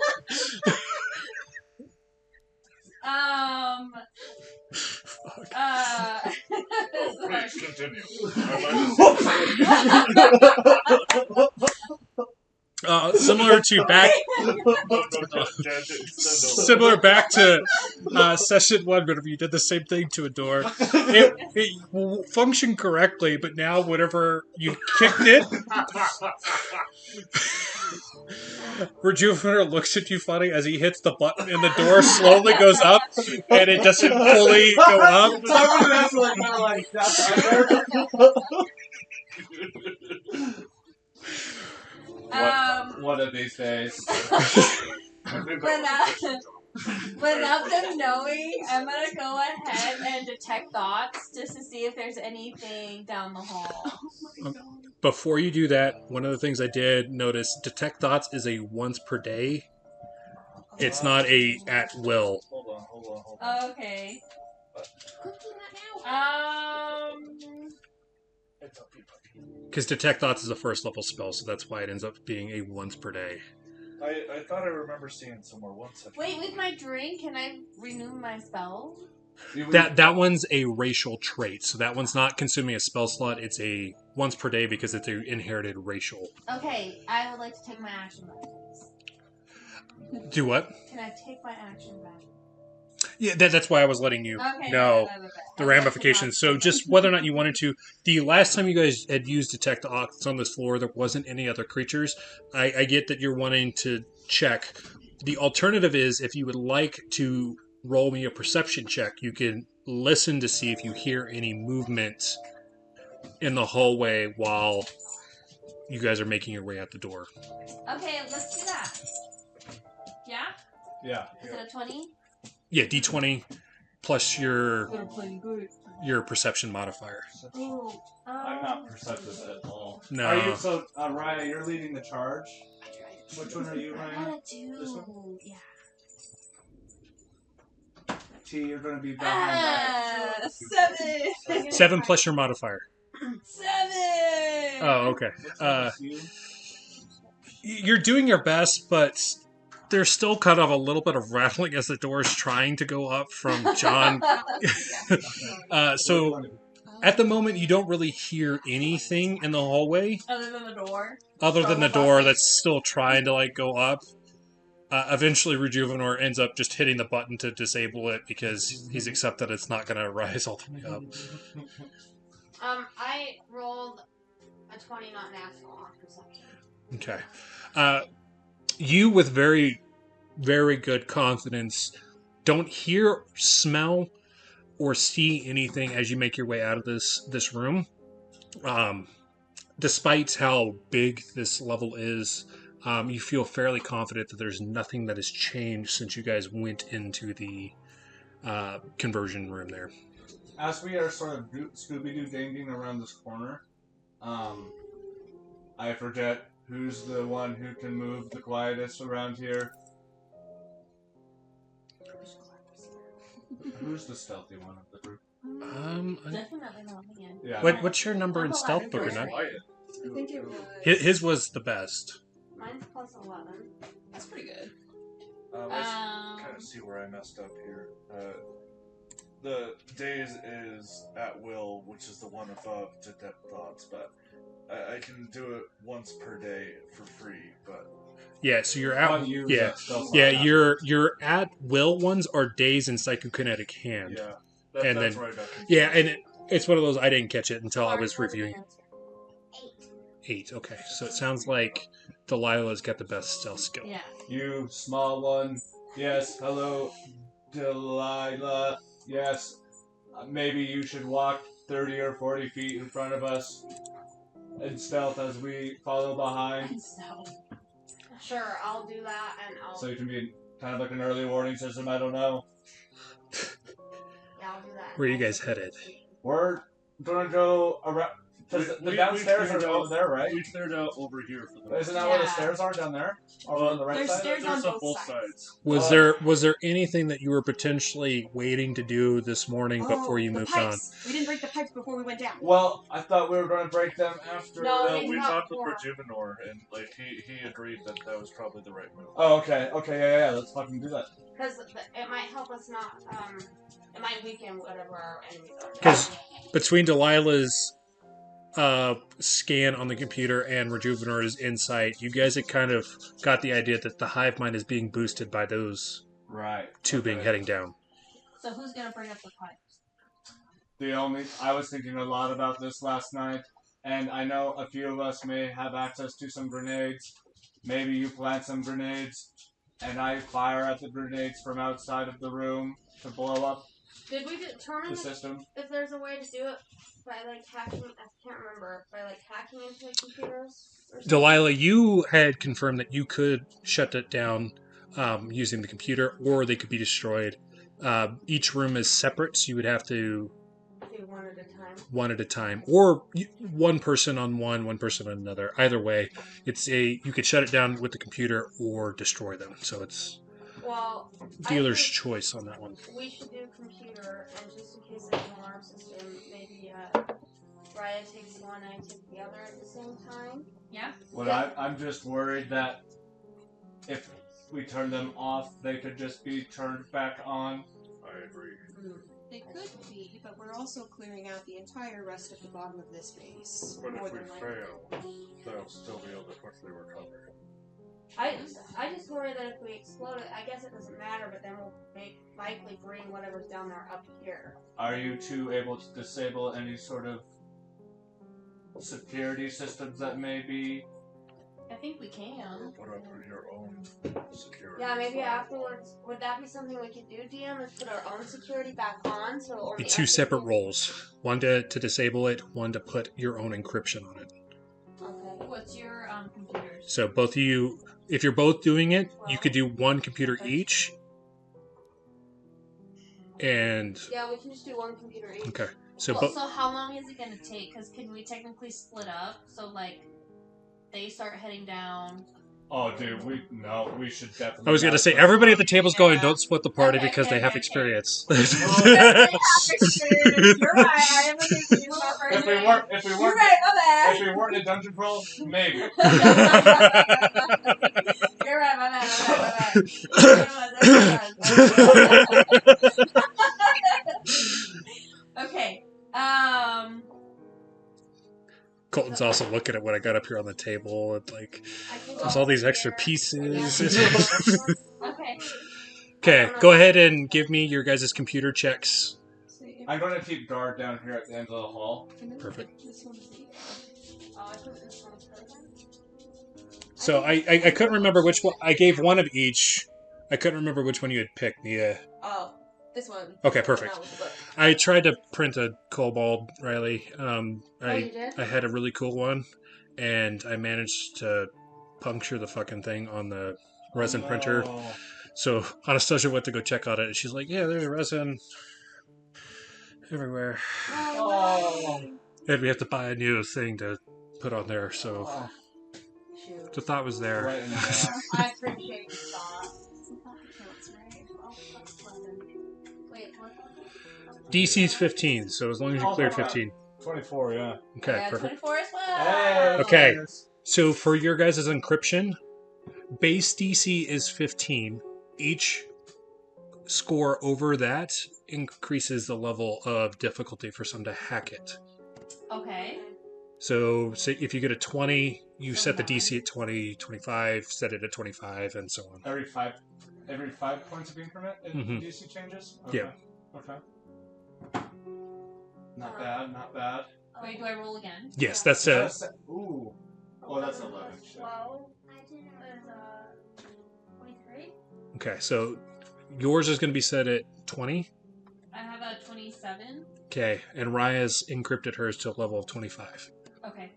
Please continue. Similar to back to session 1, whenever you did the same thing to a door. It functioned correctly, but now whenever you kicked it, Rejuvenator looks at you funny as he hits the button and the door slowly goes up and it doesn't fully go up. One of these days. Without them knowing, I'm gonna go ahead and detect thoughts just to see if there's anything down the hall. Before you do that, one of the things I did notice, detect thoughts is a once per day. It's not a at will. Hold on. Okay. It's okay, puppy. Because Detect Thoughts is a first level spell, so that's why it ends up being a once per day. I thought I remember seeing somewhere once. Wait, with my drink, can I renew my spell? That one's a racial trait, so that one's not consuming a spell slot. It's a once per day because it's an inherited racial. Okay, I would like to take my action back. Do what? Can I take my action back? Yeah, that's why I was letting you know the ramifications. So just whether or not you wanted to. The last time you guys had used Detect Thoughts on this floor, there wasn't any other creatures. I get that you're wanting to check. The alternative is if you would like to roll me a perception check, you can listen to see if you hear any movement in the hallway while you guys are making your way out the door. Okay, let's do that. Yeah? Yeah. Is it a 20? Yeah, D20 plus your They're playing good. perception modifier. Ooh. I'm not perceptive at all. No. Are you, so, Raya, you're leading the charge. Which one are you, I Ryan? got a 2. This one? Yeah. T, you're going to be behind that. 7! 7 plus your modifier. 7! Oh, okay. What's you? You're doing your best, but there's still kind of a little bit of rattling as the door is trying to go up from John. So at the moment, you don't really hear anything in the hallway Other than the door? other than the door that's still trying to like go up. Eventually, Rejuvenor ends up just hitting the button to disable it because he's accepted it's not going to rise all the way up. I rolled a 20, not natural, on perception. Okay. You, with very, very good confidence, don't hear, smell, or see anything as you make your way out of this room. Despite how big this level is, you feel fairly confident that there's nothing that has changed since you guys went into the conversion room there. As we are sort of Scooby-Doo dangling around this corner, I forget who's the one who can move the quietest around here. Who's the stealthy one of the group? Definitely not me. Yeah. What's your number in stealth, Booker Nut? I think it was. His was the best. Mine's plus 11. That's pretty good. I kind of see where I messed up here. The days is at will, which is the one above Detect Thoughts, but I can do it once per day for free. But Yeah, so you're at Yeah. your at will ones are days in psychokinetic hand. yeah, And that's then- where I got confused. Yeah, and it's one of those I didn't catch it until I was What was the reviewing. answer? 8. 8. Okay, so it sounds like Delilah's got the best stealth skill. Yeah. You, small one. Yes, hello, Delilah. Yes, maybe you should walk 30 or 40 feet in front of us in stealth as we follow behind. And so. Sure, I'll do that, and I'll. So you can be kind of like an early warning system, I don't know. Yeah, I'll do that. Where are you guys headed? We're gonna go around. Because the downstairs are over there, right? We cleared out over here for the. Isn't that where the Yeah. stairs are down there? Over on the right There's side? stairs on There's both both sides. sides. Was there anything that you were potentially waiting to do this morning before you the moved pipes. We didn't break the pipes before we went down. Well, I thought we were going to break them after. No, No, it's we not talked with for- Rejuvenor, and like he agreed that that was probably the right move. Oh, okay. Okay, yeah. Let's fucking do that. Because it might help us not, it might weaken whatever our enemies are. Because between Delilah's scan on the computer and Rejuvenor's insight, you guys had kind of got the idea that the hive mind is being boosted by those Right. tubing heading down. So who's gonna bring up the pipes? I was thinking a lot about this last night, and I know a few of us may have access to some grenades. Maybe you plant some grenades, and I fire at the grenades from outside of the room to blow up Did we determine the system. if there's a way to do it by, like, hacking? I can't remember. By, like, hacking into the computers? Or something? Delilah, you had confirmed that you could shut it down using the computer, or they could be destroyed. Each room is separate, so you would have to Do one at a time. one at a time, or one person on one person on another. Either way, you could shut it down with the computer or destroy them. So it's Well, dealer's I think choice on that one. we should do computer, and just in case there's an alarm system, maybe, Raya takes one and I take the other at the same time. Yeah. I'm just worried that if we turn them off, they could just be turned back on. I agree. They could be, but we're also clearing out the entire rest of the bottom of this base. But more if we than likely. fail, they'll still be able to quickly recover. I just worry that if we explode it, I guess it doesn't matter, but then we'll likely bring whatever's down there up here. Are you two able to disable any sort of security systems that may be? I think we can. Put up your own security. Yeah, maybe afterwards. Would that be something we could do, DM? Is put our own security back on, so only Two us separate can- roles. One to disable it, one to put your own encryption on it. Okay. What's your computers? So both of you, if you're both doing it, you could do one computer each. And Yeah, we can just do one computer each. okay, so Well, both. so how long is it gonna take? Because can we technically split up? So like, they start heading down. Oh, dude, we should definitely. I was gonna not say split everybody up. at the table's going. Yeah. Don't split the party Okay, because they okay, have okay. experience. You're right. I am a computer If we weren't, if we You're weren't, right. My bad. if we weren't in dungeon crawl, maybe. You're right. My bad. Okay. Colton's also looking at what I got up here on the table and like, I can there's go all these here. extra pieces. Okay. Okay, go ahead and give me your guys' computer checks. I'm going to keep guard down here at the end of the hall. Perfect. This one's the Oh, I put this one first. So I couldn't remember which one. I gave one of each. I couldn't remember which one you had picked, Nia. Oh, this one. Okay, perfect. Not with the book. I tried to print a Cobalt, Riley. You did? I had a really cool one, and I managed to puncture the fucking thing on the resin printer. Oh. So Anastasia went to go check on it, and she's like, "Yeah, there's resin everywhere," Oh. and we have to buy a new thing to put on there. So Oh. Shoot. the thought was there. Right in the I appreciate the thought. Wait, what? DC's 15, so as long as you Oh, clear wow. 15. 24, yeah. Okay, Yeah, perfect. 24 as well. Hey, Okay. nice. So for your guys' encryption, base DC is 15. Each score over that increases the level of difficulty for some to hack it. Okay. So say if you get a 20, you set the DC at 20, 25, set it at 25, and so on. Every 5 points of increment, Mhm. DC changes? Yeah. Okay. Not bad, not bad. Wait, do I roll again? Yes, that's Ooh. Oh, that's 11. Shit. 12 I didn't is 23. okay. So yours is going to be set at 20. I have a 27. Okay, and Raya's encrypted hers to a level of 25. Okay.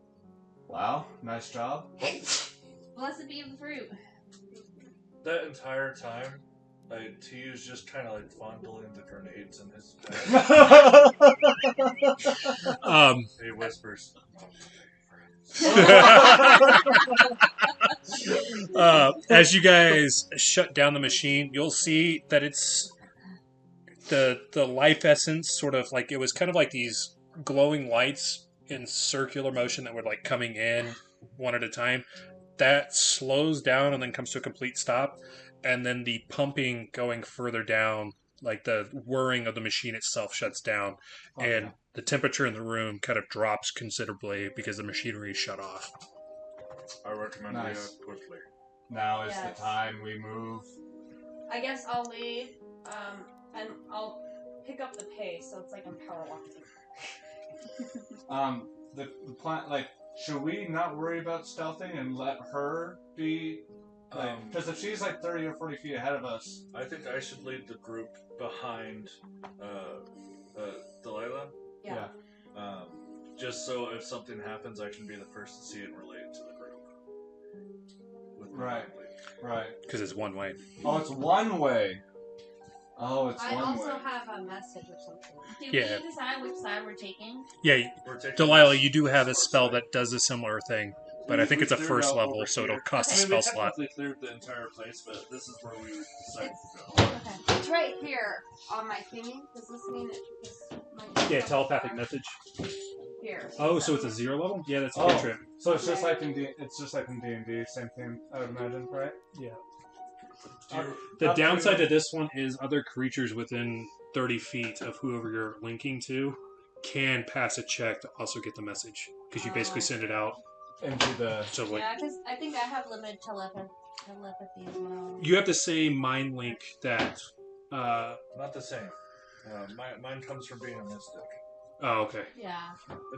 Wow, nice job. Blessed be the fruit. That entire time, T is just kind of like fondling the grenades in his bag. He whispers, As you guys shut down the machine, you'll see that it's the life essence sort of like it was kind of like these glowing lights in circular motion that were like coming in one at a time. That slows down and then comes to a complete stop, and then the pumping going further down, like the whirring of the machine itself shuts down, and the temperature in the room kind of drops considerably because the machinery is shut off. I recommend we Nice. act quickly. Now is Yes. the time we move. I guess I'll lead, and I'll pick up the pace, so it's like I'm power walking. The plan, like, should we not worry about stealthing and let her be, like, because if she's like 30 or 40 feet ahead of us, I think I should lead the group behind Delilah. Yeah. Just so if something happens, I can be the first to see it and relate to the group. With my Right. knowledge. right? Because it's one way. Oh, it's one way. Oh, it's I one also way. have a message or something. Did Yeah. we decide which side we're taking? Yeah, We're taking Delilah, this you do have a first, spell right? that does a similar thing, but I think We it's a cleared first out level, over so it'll here. cost I a mean, spell we slot. technically cleared the entire place, but this is where we decided to go. Okay. It's right here on my thingy. Does this mean it? Yeah, telepathic message. Here. Oh, so it's a 0 level? Yeah, that's a Oh. cantrip. So it's just like in D&D, same thing, I would imagine, right? Yeah. Do you, The Up downside to- to this one is other creatures within 30 feet of whoever you're linking to can pass a check to also get the message. Because you basically send it out Into the... to like... Yeah, because I think I have limited telepathy as well. You have the same mind link that... not the same. Mine comes from being a mystic. Oh, okay. Yeah.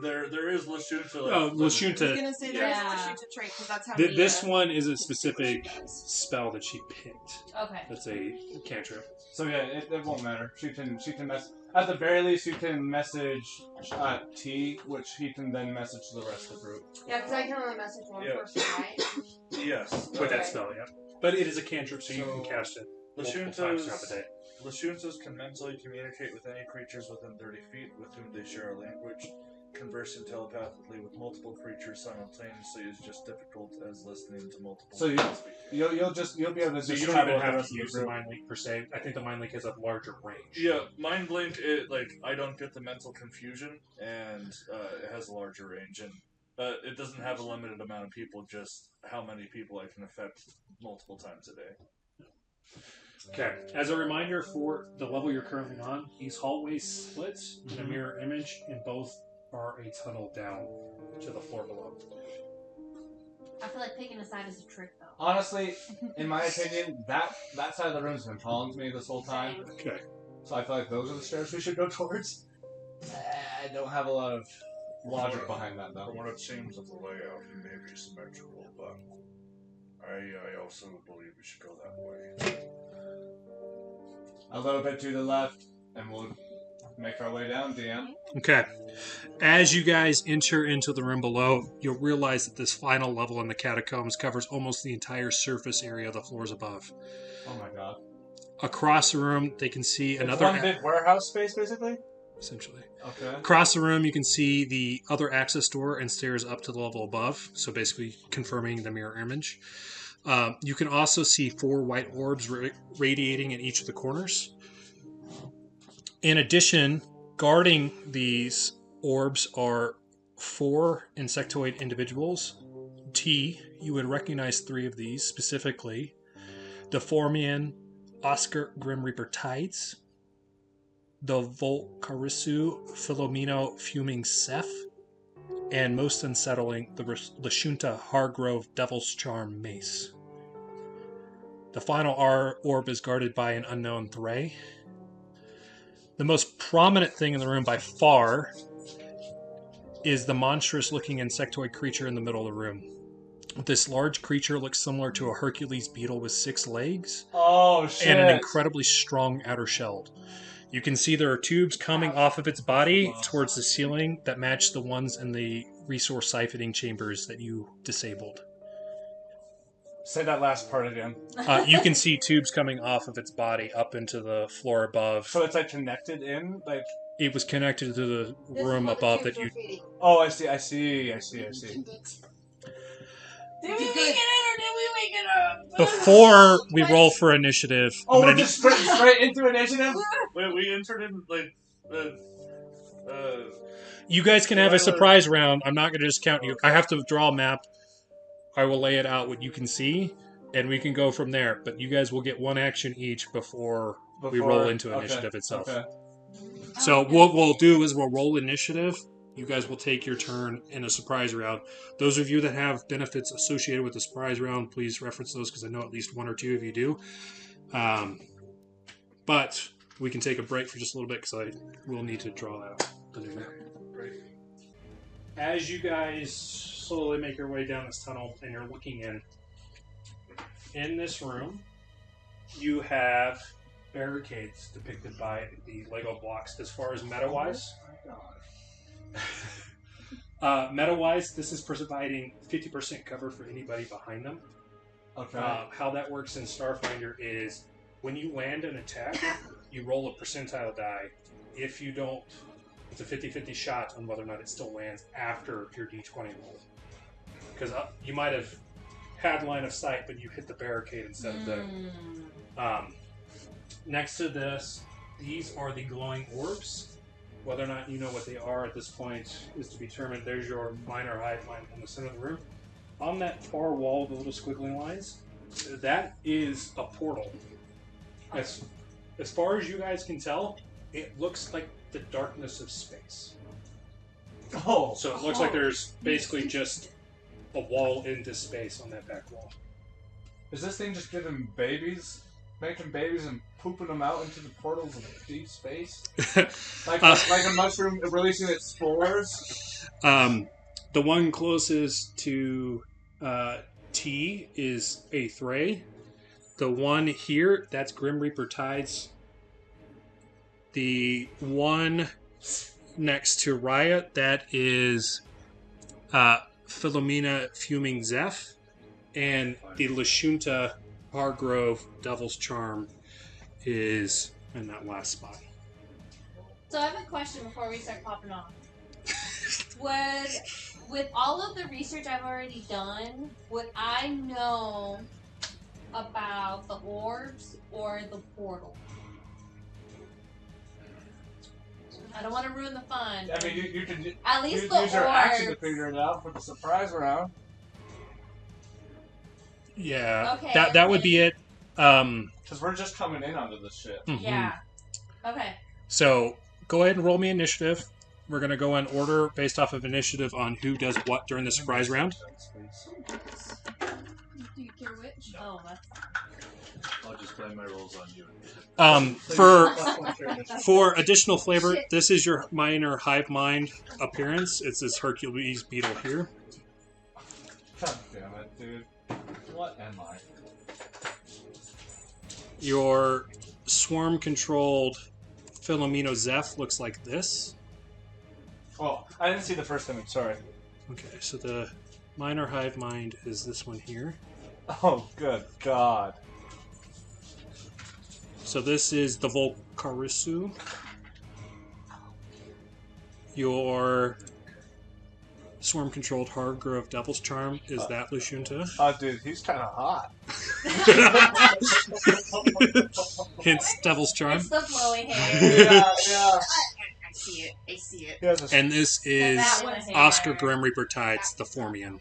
There is Lashunta. Oh, I was Lashunta... gonna say there's Yeah. a Lashunta trait because that's how This Mia one is a does. specific spell that she picked. Okay. That's a cantrip. So yeah, it won't matter. She can mess... At the very least, you can message T, which he can then message to the rest of the group. Yeah, because I can only message one Yeah. person, right? Yes. With that Okay. spell, yeah. But it is a cantrip, so you can cast it multiple times throughout the day. Lashuntas can mentally communicate with any creatures within 30 feet with whom they share a language. Conversing telepathically with multiple creatures simultaneously is just difficult as listening to multiple. So people speak. you'll be able to So just you don't travel even with the have rest to of the use the group. mind link per se. I think the mind link has a larger range. Yeah, Mind Blink, I don't get the mental confusion, and it has a larger range, and it doesn't have a limited amount of people, just how many people I can affect multiple times a day. Okay. As a reminder for the level you're currently on, these hallways split in a mirror image, and both are a tunnel down to the floor below. I feel like picking a side is a trick, though. Honestly, in my opinion, that side of the room's been calling to me this whole time. Okay. So I feel like those are the stairs we should go towards. I don't have a lot of logic behind that, though. From what it seems of the layout, it may be symmetrical, but I also believe we should go that way. A little bit to the left, and we'll make our way down, DM. Okay. As you guys enter into the room below, you'll realize that this final level in the catacombs covers almost the entire surface area of the floors above. Oh my god. Across the room, they can see It's another... one big warehouse space, basically? essentially. Okay. Across the room, you can see the other access door and stairs up to the level above, so basically confirming the mirror image. You can also see 4 white orbs radiating in each of the corners. In addition, guarding these orbs are 4 insectoid individuals. T, you would recognize 3 of these specifically. The Formian Oscar Grim Reaper Tides, the Volcarisu Philomeno Fuming Seth, and most unsettling, the Lashunta Hargrove Devil's Charm Mace. The final orb is guarded by an unknown Thray. The most prominent thing in the room by far is the monstrous-looking insectoid creature in the middle of the room. This large creature looks similar to a Hercules beetle with 6 legs Oh, shit. and an incredibly strong outer shell. You can see there are tubes coming off of its body towards the ceiling that match the ones in the resource siphoning chambers that you disabled. Say that last part again. You can see tubes coming off of its body up into the floor above. So it's like connected in? Like. It was connected to the This is room what the above tubes that you... are feeding. Oh, I see. Did we make it in or did we make it up? Before we roll for initiative... Oh, I'm we're gonna just straight into initiative? We entered in, You guys can have a surprise round. I'm not going to discount you. I have to draw a map. I will lay it out what you can see, and we can go from there. But you guys will get 1 action each before we roll into initiative itself. Okay. So what we'll do is we'll roll initiative. You guys will take your turn in a surprise round. Those of you that have benefits associated with the surprise round, please reference those because I know at least 1 or 2 of you do. But we can take a break for just a little bit because I will need to draw out the new map. As you guys slowly make your way down this tunnel and you're looking in this room, you have barricades depicted by the Lego blocks. As far as meta-wise, this is providing 50% cover for anybody behind them. Okay. How that works in Starfinder is when you land an attack, you roll a percentile die. If you don't, it's a 50-50 shot on whether or not it still lands after your D20 roll. Because you might have had line of sight, but you hit the barricade instead of them. Next to this, these are the glowing orbs. Whether or not you know what they are at this point is to be determined. There's your minor hive mind in the center of the room. On that far wall, the little squiggly lines, that is a portal. As far as you guys can tell, it looks like the darkness of space. Oh. So it looks like there's basically just a wall into space on that back wall. Is this thing just giving babies, making babies and pooping them out into the portals of deep space? like a mushroom releasing its spores? The one closest to T is Aethray. The one here, that's Grim Reaper Tides. The one next to Riot, that is Philomena Fuming Zeph. And the Lashunta Hargrove Devil's Charm is in that last spot. So I have a question before we start popping off. With all of the research I've already done, would I know about the orbs or the portal? I don't want to ruin the fun. I mean, you can at least use your action to figure it out for the surprise round. Yeah, Okay, that would be it. Because we're just coming in onto this shit. Mhm. Yeah. Okay. So go ahead and roll me initiative. We're going to go in order based off of initiative on who does what during the surprise round. Do you care which? Oh, that's... I'll just blame my rolls on you. For additional flavor, this is your minor hive mind appearance. It's this Hercules beetle here. God damn it, dude. What am I? Your swarm-controlled Philomeno Zeph looks like this. Oh, I didn't see the first image, sorry. Okay, so the minor hive mind is this one here. Oh, good God. So this is the Volcarisu. Your swarm-controlled Hargrove Devil's Charm is that Lashunta. Oh, dude, he's kind of hot. Hence Devil's Charm. It's the flowy hair. Yeah. I see it. I see it. He has a And this is That one's hair. Oscar Grim Reaper Tides, the Formian.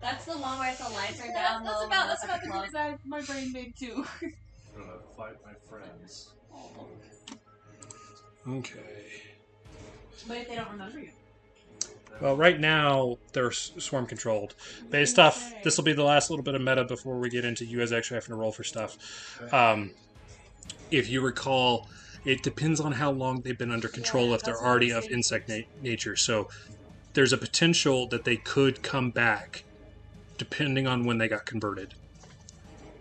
That's the one where the lights are down That's low. about and the low. movies my brain made too. I'm gonna fight my friends. Okay. But if they don't remember you. Well, right now they're swarm controlled. Based off, this will be the last little bit of meta before we get into you guys actually having to roll for stuff. If you recall, it depends on how long they've been under control. Yeah, if they're that's what already I'm of saying. insect nature, so there's a potential that they could come back, depending on when they got converted.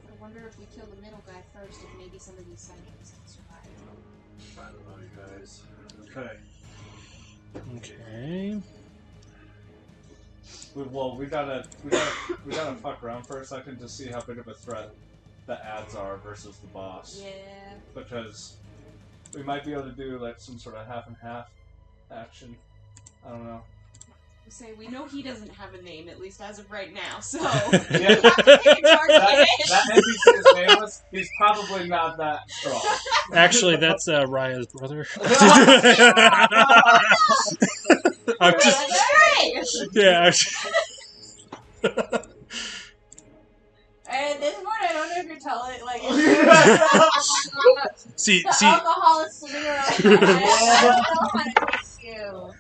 I wonder if we kill the middle guy first, if maybe some of these scientists can survive. I don't know, you guys. Okay. Okay. Well, we gotta fuck around for a second to see how big of a threat the ads are versus the boss. Yeah. Because we might be able to do like some sort of half and half action. I don't know. Say we know he doesn't have a name, at least as of right now. So Yeah, that NPC is nameless. He's probably not that strong. Actually, that's Raya's brother. I'm just, yeah. And at this point, I don't know if you're telling, like, See, the alcohol is swimming around your head. I don't know how to take you.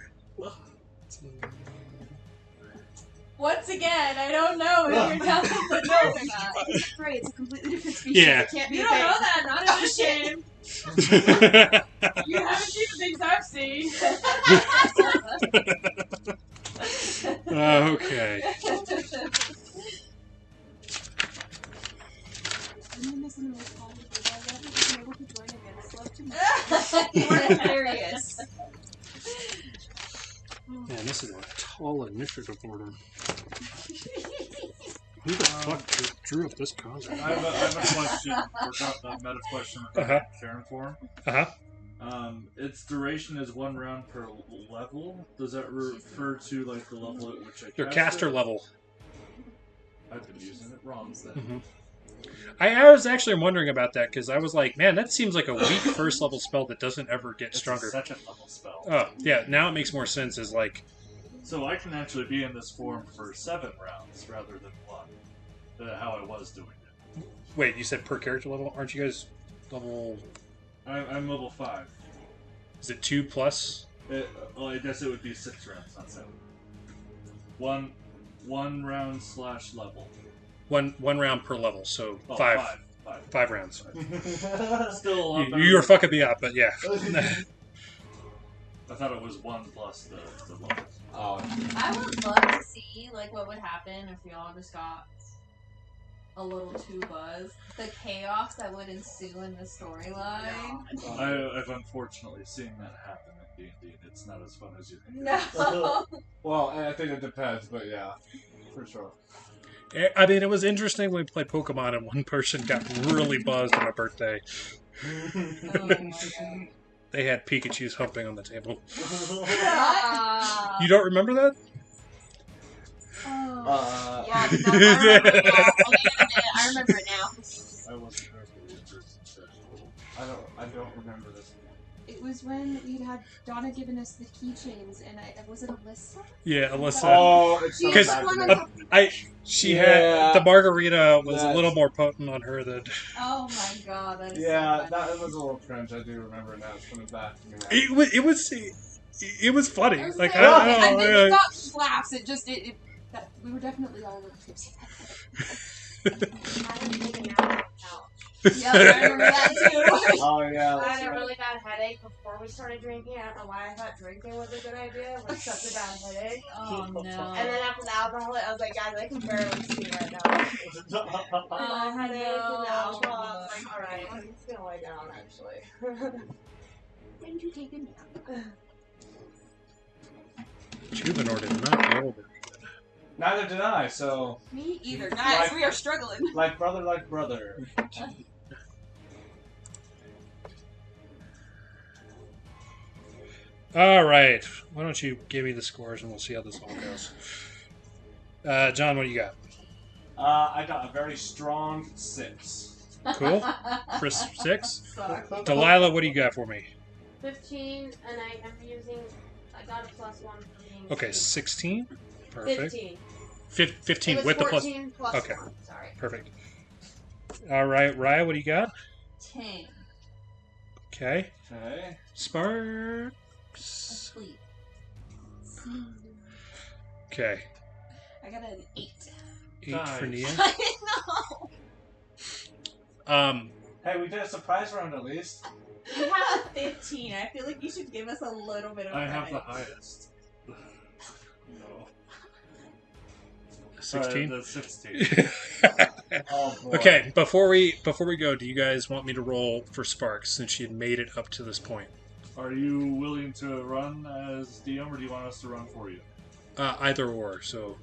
Once again, I don't know if you're telling the truth or not. it's right. It's a completely different species. Yeah. It can't be You a don't thing. know that, not as a shame. You haven't seen the things I've seen. Okay. You're hilarious. Man, this is a tall initiative order. Who the fuck drew up this concept? I have a question, or a meta question Uh-huh. Sharon for him. Uh-huh. Its duration is 1 round per level. Does that refer to like the level at which I Your cast caster it? level. I've been using it wrong then. Mhm. I was actually wondering about that because I was like, man, that seems like a weak first level spell that doesn't ever get It's stronger. a second level spell. Oh, yeah, now it makes more sense as like, So I can actually be in this form for 7 rounds rather than 1. How I was doing it. wait, you said per character level? Aren't you guys level, I'm level 5. is it 2 plus? Well, I guess it would be 6 rounds, not 7. One round / level. One round per level, so Oh, five five. rounds. Still a lot better. You were fucking me up, but yeah. I thought it was 1 plus the level. Oh, I would love to see like what would happen if we all just got a little too buzzed. The chaos that would ensue in the storyline. I've unfortunately seen that happen in D&D. It's not as fun as you think. No. well, I think it depends, but yeah, for sure. I mean, it was interesting when we played Pokemon and one person got really buzzed on my birthday. Oh my god. They had Pikachu's humping on the table. Ah. You don't remember that? Oh. Yeah, I remember it now. I remember it now. I wasn't there for the in-person session. I don't remember this. It was when we'd had Donna giving us the keychains, and was it Alyssa? Yeah, Alyssa. Oh, it's so Because bad to me. she Yeah. had the margarita was a Yes. little more potent on her than Oh my god, that is Yeah, so funny. that was a little cringe. I do remember now. It's coming back to me now. it was funny. I was Like like, I I don't think know. it got laughs. It just that we were definitely all a little tipsy. I was taken out on the couch. Yeah, I remember that too. Oh yeah. I That's had a right. really bad headache before we started drinking. I don't know why I thought drinking was a good idea. It was such a bad headache. Oh no. And then after the alcohol, I was like, guys, I can barely see right now. Oh, My headache and the alcohol. no. I was like, alright, I'm just gonna lay down actually. When did you take a nap? Juvenor did not roll very good. Neither did I. So, Me either. Guys, Like- we are struggling. like brother. All right. Why don't you give me the scores and we'll see how this all goes. John, what do you got? I got a very strong 6. Cool. Chris 6. Suck. Delilah, what do you got for me? 15, and I got a +1 for being Okay, 16. Perfect. 15. 15 It was with the plus. 14 plus Okay. 1. Sorry. Perfect. All right, Raya, what do you got? 10. Okay. Okay. Sparks. Asleep. Okay. I got an 8. 8 for Nia. I know. Hey, we did a surprise round at least. You have a 15. I feel like you should give us a little bit of I have the credit. highest. No. 16. The 16. Oh boy. Okay, before we go, do you guys want me to roll for Sparks since she had made it up to this point? Are you willing to run as DM, or do you want us to run for you? Either or. So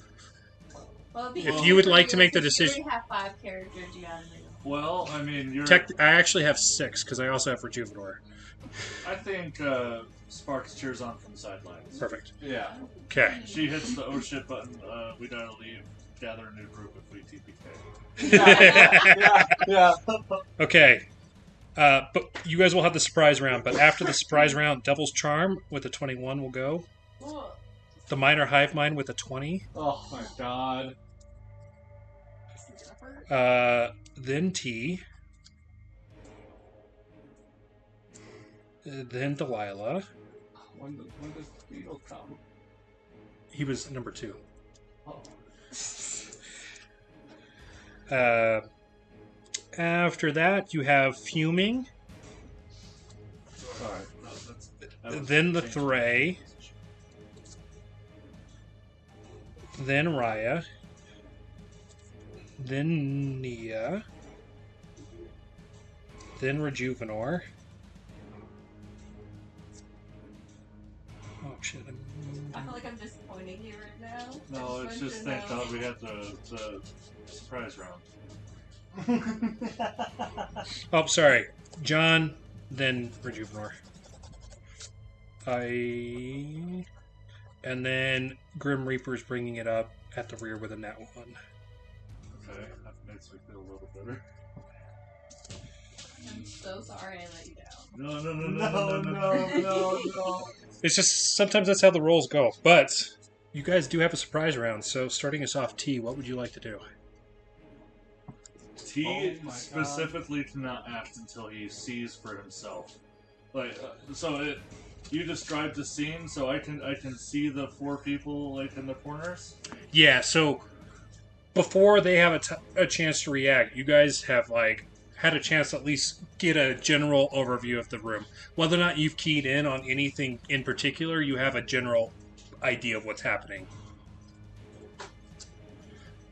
Well, it'd be If easy you would for like to make the because you decision- already have 5 characters you gotta do. Well, I mean, you're. I actually have 6 because I also have Rejuvenor. I think Sparks cheers on from the sidelines. Perfect. Yeah. Okay. She hits the oh shit button. We gotta leave. Gather a new group if we TPK. Yeah. Okay. But you guys will have the surprise round. But after the surprise round, Devil's Charm with a 21 will go. The Minor Hive Mind with a 20. Oh my god. Then T. Then Delilah. When does the beetle come? He was number 2. Oh. After that, you have Fuming. Sorry. That was Then the changed. Thray. Then Raya. Then Nia. Then Rejuvenor. Oh shit. I feel like I'm disappointing you right now. No, I it's want just to thank know. God we had the surprise round. Oh, sorry. John, then Rejuvenor. And then Grim Reaper's bringing it up at the rear with a nat 1. Okay. Makes me feel a little better. I'm so sorry I let you down. No. It's just sometimes that's how the rolls go. But you guys do have a surprise round, so starting us off, T, what would you like to do? T Oh my specifically cannot act until he sees for himself. Like, you described the scene, so I can see the 4 people like in the corners. Yeah, so before they have a chance to react, you guys have like had a chance to at least get a general overview of the room. Whether or not you've keyed in on anything in particular, you have a general idea of what's happening.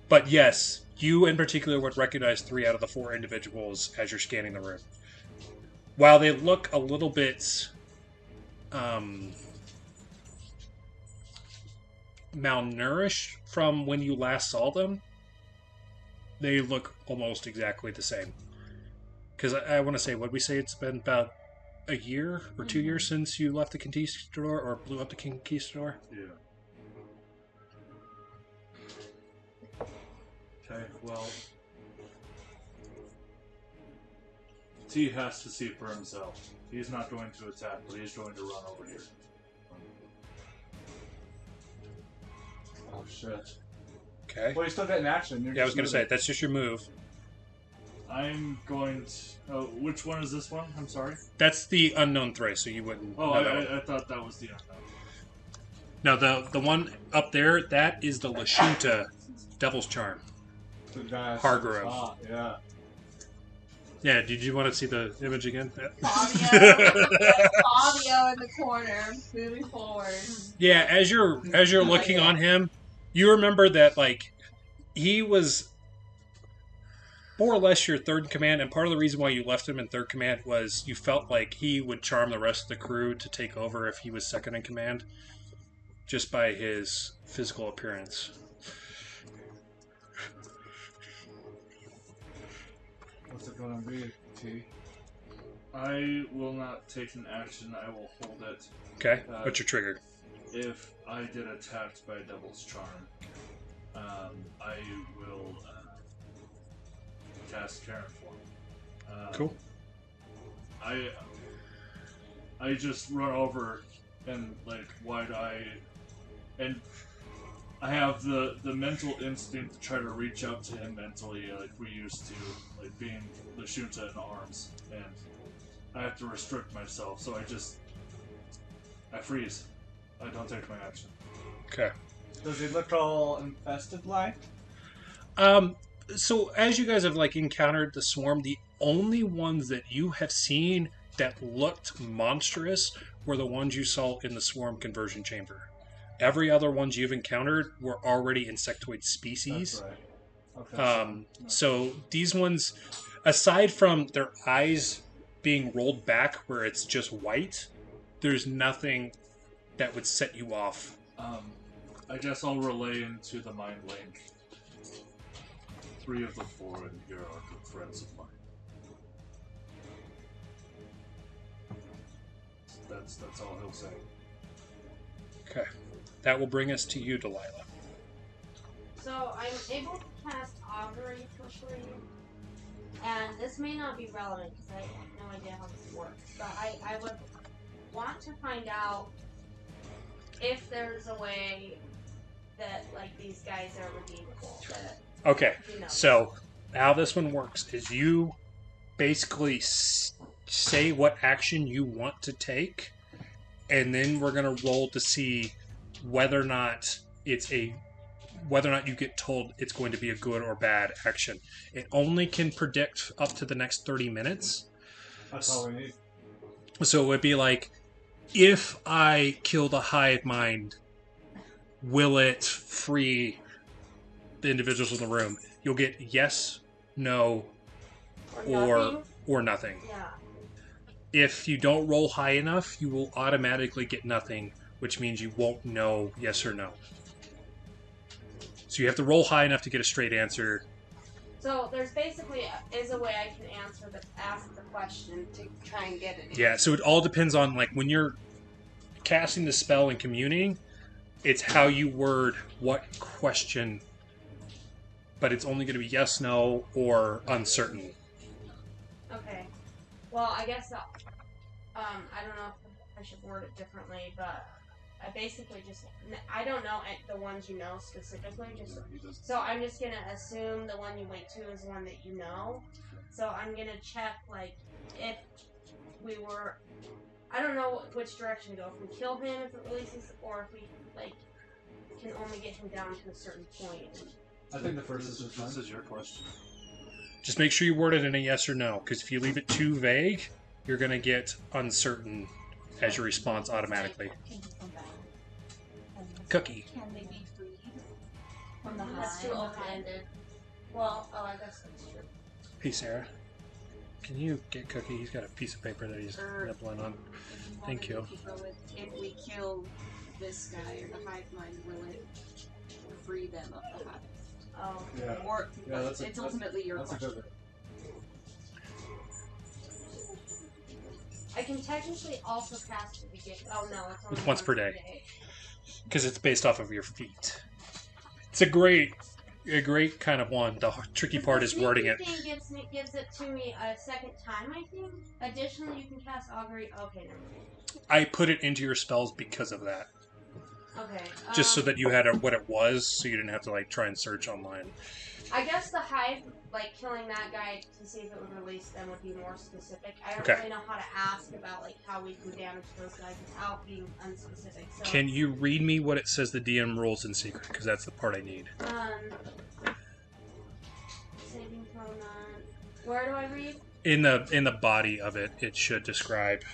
But yes, you in particular would recognize 3 out of the 4 individuals as you're scanning the room. While they look a little bit malnourished from when you last saw them, they look almost exactly the same. Because I want to say, what we say, it's been about a year or 2 years since you left the Conquistador or blew up the Conquistador. Yeah. Okay, well, T has to see for himself. He's not going to attack, but he's going to run over here. Oh shit. Okay. Well, you still get an action. Yeah, I was going to say, that's just your move. I'm going to... Oh, which one is this one? I'm sorry? That's the unknown threat, so you wouldn't Oh, know that one. I thought that was the unknown. No, the one up there, that is the Lashunta Devil's Charm. The guy Hargrove. Yeah. Yeah, did you want to see the image again? Fabio in the corner, moving forward. Yeah, as you're looking on him, you remember that like he was more or less your third in command, and part of the reason why you left him in third command was you felt like he would charm the rest of the crew to take over if he was second in command, just by his physical appearance. What's it gonna be, T? I will not take an action. I will hold it. Okay, what's your trigger? If I get attacked by Devil's Charm, I will cast Karen Form. Cool. I just run over and like wide-eye, and I have the mental instinct to try to reach out to him mentally, like we used to, like being the Shunta in arms, and I have to restrict myself, so I freeze. I don't take my action. Okay. Does he look all infested like? So as you guys have like encountered the swarm, the only ones that you have seen that looked monstrous were the ones you saw in the swarm conversion chamber. Every other ones you've encountered were already insectoid species. That's right. Okay. So these ones, aside from their eyes being rolled back where it's just white, there's nothing that would set you off. I guess I'll relay into the mind link. 3 of the 4 in here are good friends of mine. That's all he'll say. Okay. That will bring us to you, Delilah. So I'm able to cast Augury for free, and this may not be relevant because I have no idea how this works, but I would want to find out if there's a way that like these guys are redeemable. Okay, You know. so how this one works is you basically say what action you want to take, and then we're going to roll to see whether or not you get told it's going to be a good or bad action. It only can predict up to the next 30 minutes. That's all we need. So it would be like, if I kill the hive mind, will it free the individuals in the room? You'll get yes, no, or nothing. Yeah. If you don't roll high enough, you will automatically get nothing, which means you won't know yes or no. So you have to roll high enough to get a straight answer. So there's basically is a way I can ask the question to try and get it. Yeah, so it all depends on like when you're casting the spell and communing, it's how you word what question but it's only going to be yes, no, or uncertain. Okay. Well, I guess I don't know if I should word it differently, but I basically just I don't know the ones you know specifically. So I'm just gonna assume the one you went to is one that you know. So I'm gonna check like if we were. I don't know which direction to go. If we kill him, if it releases, or if we like can only get him down to a certain point. I think the first is fine. This is your question. Just make sure you word it in a yes or no, because if you leave it too vague, you're going to get uncertain as your response automatically. Can you come back? Cookie. Can they be freed from the That's too open-ended. Well, oh, I guess that's true. Hey, Sarah. Can you get Cookie? He's got a piece of paper that he's nibbling on. Thank you. If we kill this guy or the hive mind, will it free them of the hive? Oh. Yeah. Or Yeah, it's ultimately your that's a question. good. I can technically also cast it again. Oh no, it's only Once per day. Because it's based off of your feet. It's a great kind of one. The tricky part is wording it. The thing gives it to me a second time, I think. Additionally, you can cast augury. Okay, never mind. I put it into your spells because of that. Okay. Just so that you had what it was, so you didn't have to like try and search online. I guess the hive, like killing that guy to see if it would release them, would be more specific. I don't Okay. really know how to ask about like how we can damage those guys without being unspecific. So, Can you read me what it says the DM rules in secret? Because that's the part I need. Saving throw none. Where do I read? In the body of it, it should describe.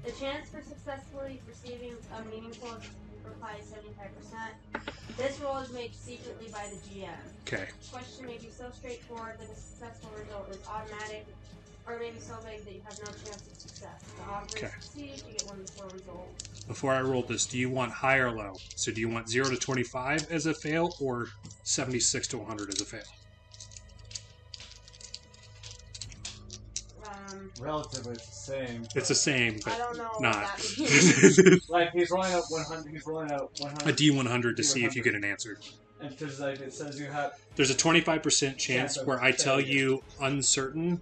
The chance for successfully receiving a meaningful reply is 75%. This roll is made secretly by the GM. Okay. Question may be so straightforward that a successful result is automatic, or maybe so vague that you have no chance of success. The augury succeeds, you get 1 to 4 results. Before I roll this, do you want high or low? So do you want 0 to 25 as a fail, or 76 to 100 as a fail? Relatively, it's the same. It's the same, I but don't know not. what that means. Like he's rolling out 100. He's rolling out 100. A D100 to see if you get an answer. And because like it says you have. There's a 25% chance of where I tell failure. you uncertain,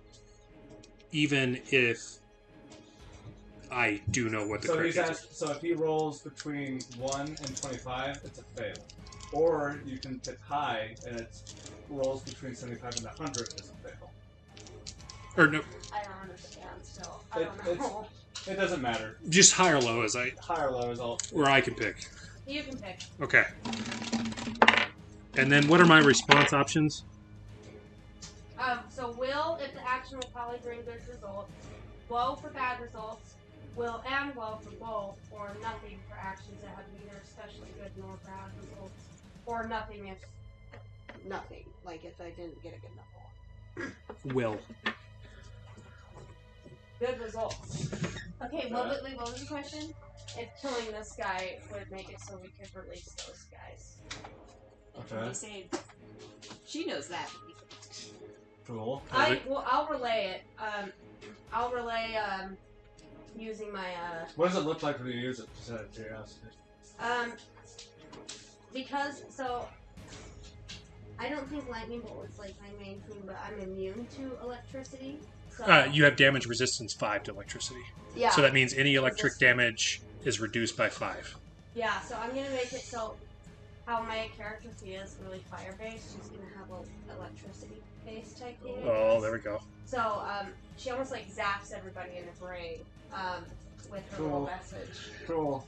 even if I do know what the So correct he's answer asked. So if he rolls between 1 and 25, it's a fail. Or you can pick high and it rolls between 75 and 100, it's a fail. Or no, I don't understand still. I don't know. It doesn't matter. just high or low as High or low is all. where I can pick. You can pick. Okay. And then what are my response options? So will if the action will probably bring good results, woe for bad results, will and woe for both, or nothing for actions that have neither especially good nor bad results, or nothing if nothing, like if I didn't get a good enough roll. Will. Good results. Okay, what was the question? If killing this guy would make it so we could release those guys. Okay. Say, she knows that. Cool. I'll relay it. I'll relay using my What does it look like when you use it? Just out of curiosity. Because so I don't think lightning bolt is like my main thing, but I'm immune to electricity. So You have damage resistance 5 to electricity. yeah. So that means any electric damage is reduced by 5. Yeah, so I'm gonna make it so how my character is really fire based. She's gonna have a electricity based type thing. Oh, there we go. So she almost like zaps everybody in the brain with her little message. Cool.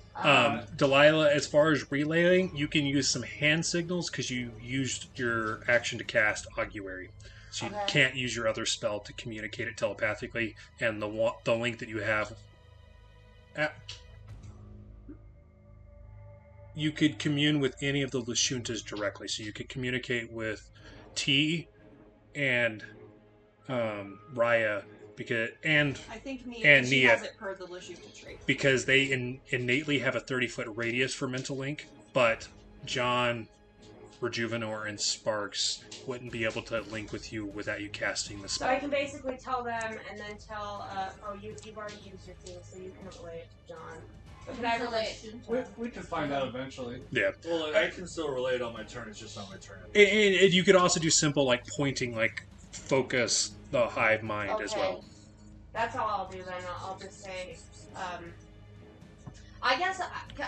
Delilah, as far as relaying, you can use some hand signals because you used your action to cast Augury. So you can't use your other spell to communicate it telepathically, and the link that you have... you could commune with any of the Lashuntas directly. So you could communicate with T and Raya, I think Nia, and she Nia. has it per the Lashunta trait. because they innately have a 30-foot radius for mental link, but John, Rejuvenor, and Sparks wouldn't be able to link with you without you casting the So spell. I can basically tell them and then tell, you've already used your thing, so you can relay it to John. Can I relate? We can find out eventually. Yeah. Well, I can still relate on my turn. It's just not my turn. And you could also do simple, like, pointing, like, focus the hive mind as well. That's all I'll do then. I'll just say, I guess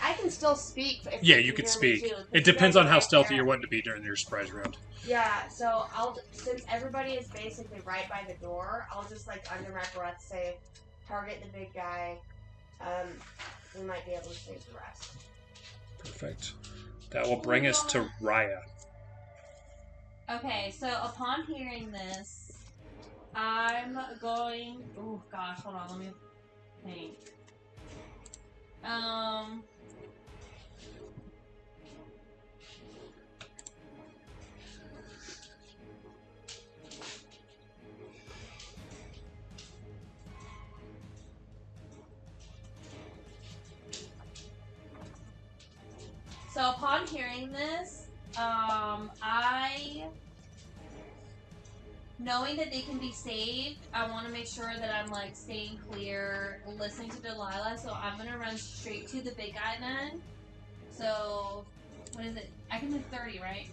I can still speak. If Yeah, you you can could hear me speak. too, 'cause It you depends guys on are how right stealthy there. you're wanting to be during your surprise round. Yeah, so since everybody is basically right by the door, I'll just like under my breath say, target the big guy. We might be able to save the rest. Perfect. That will bring us to Raya. Okay, so upon hearing this, I'm going. Oh gosh, hold on, let me think. So upon hearing this, knowing that they can be saved, I want to make sure that I'm like staying clear, listening to Delilah. So I'm gonna run straight to the big guy then. So what is it? I can do 30, right?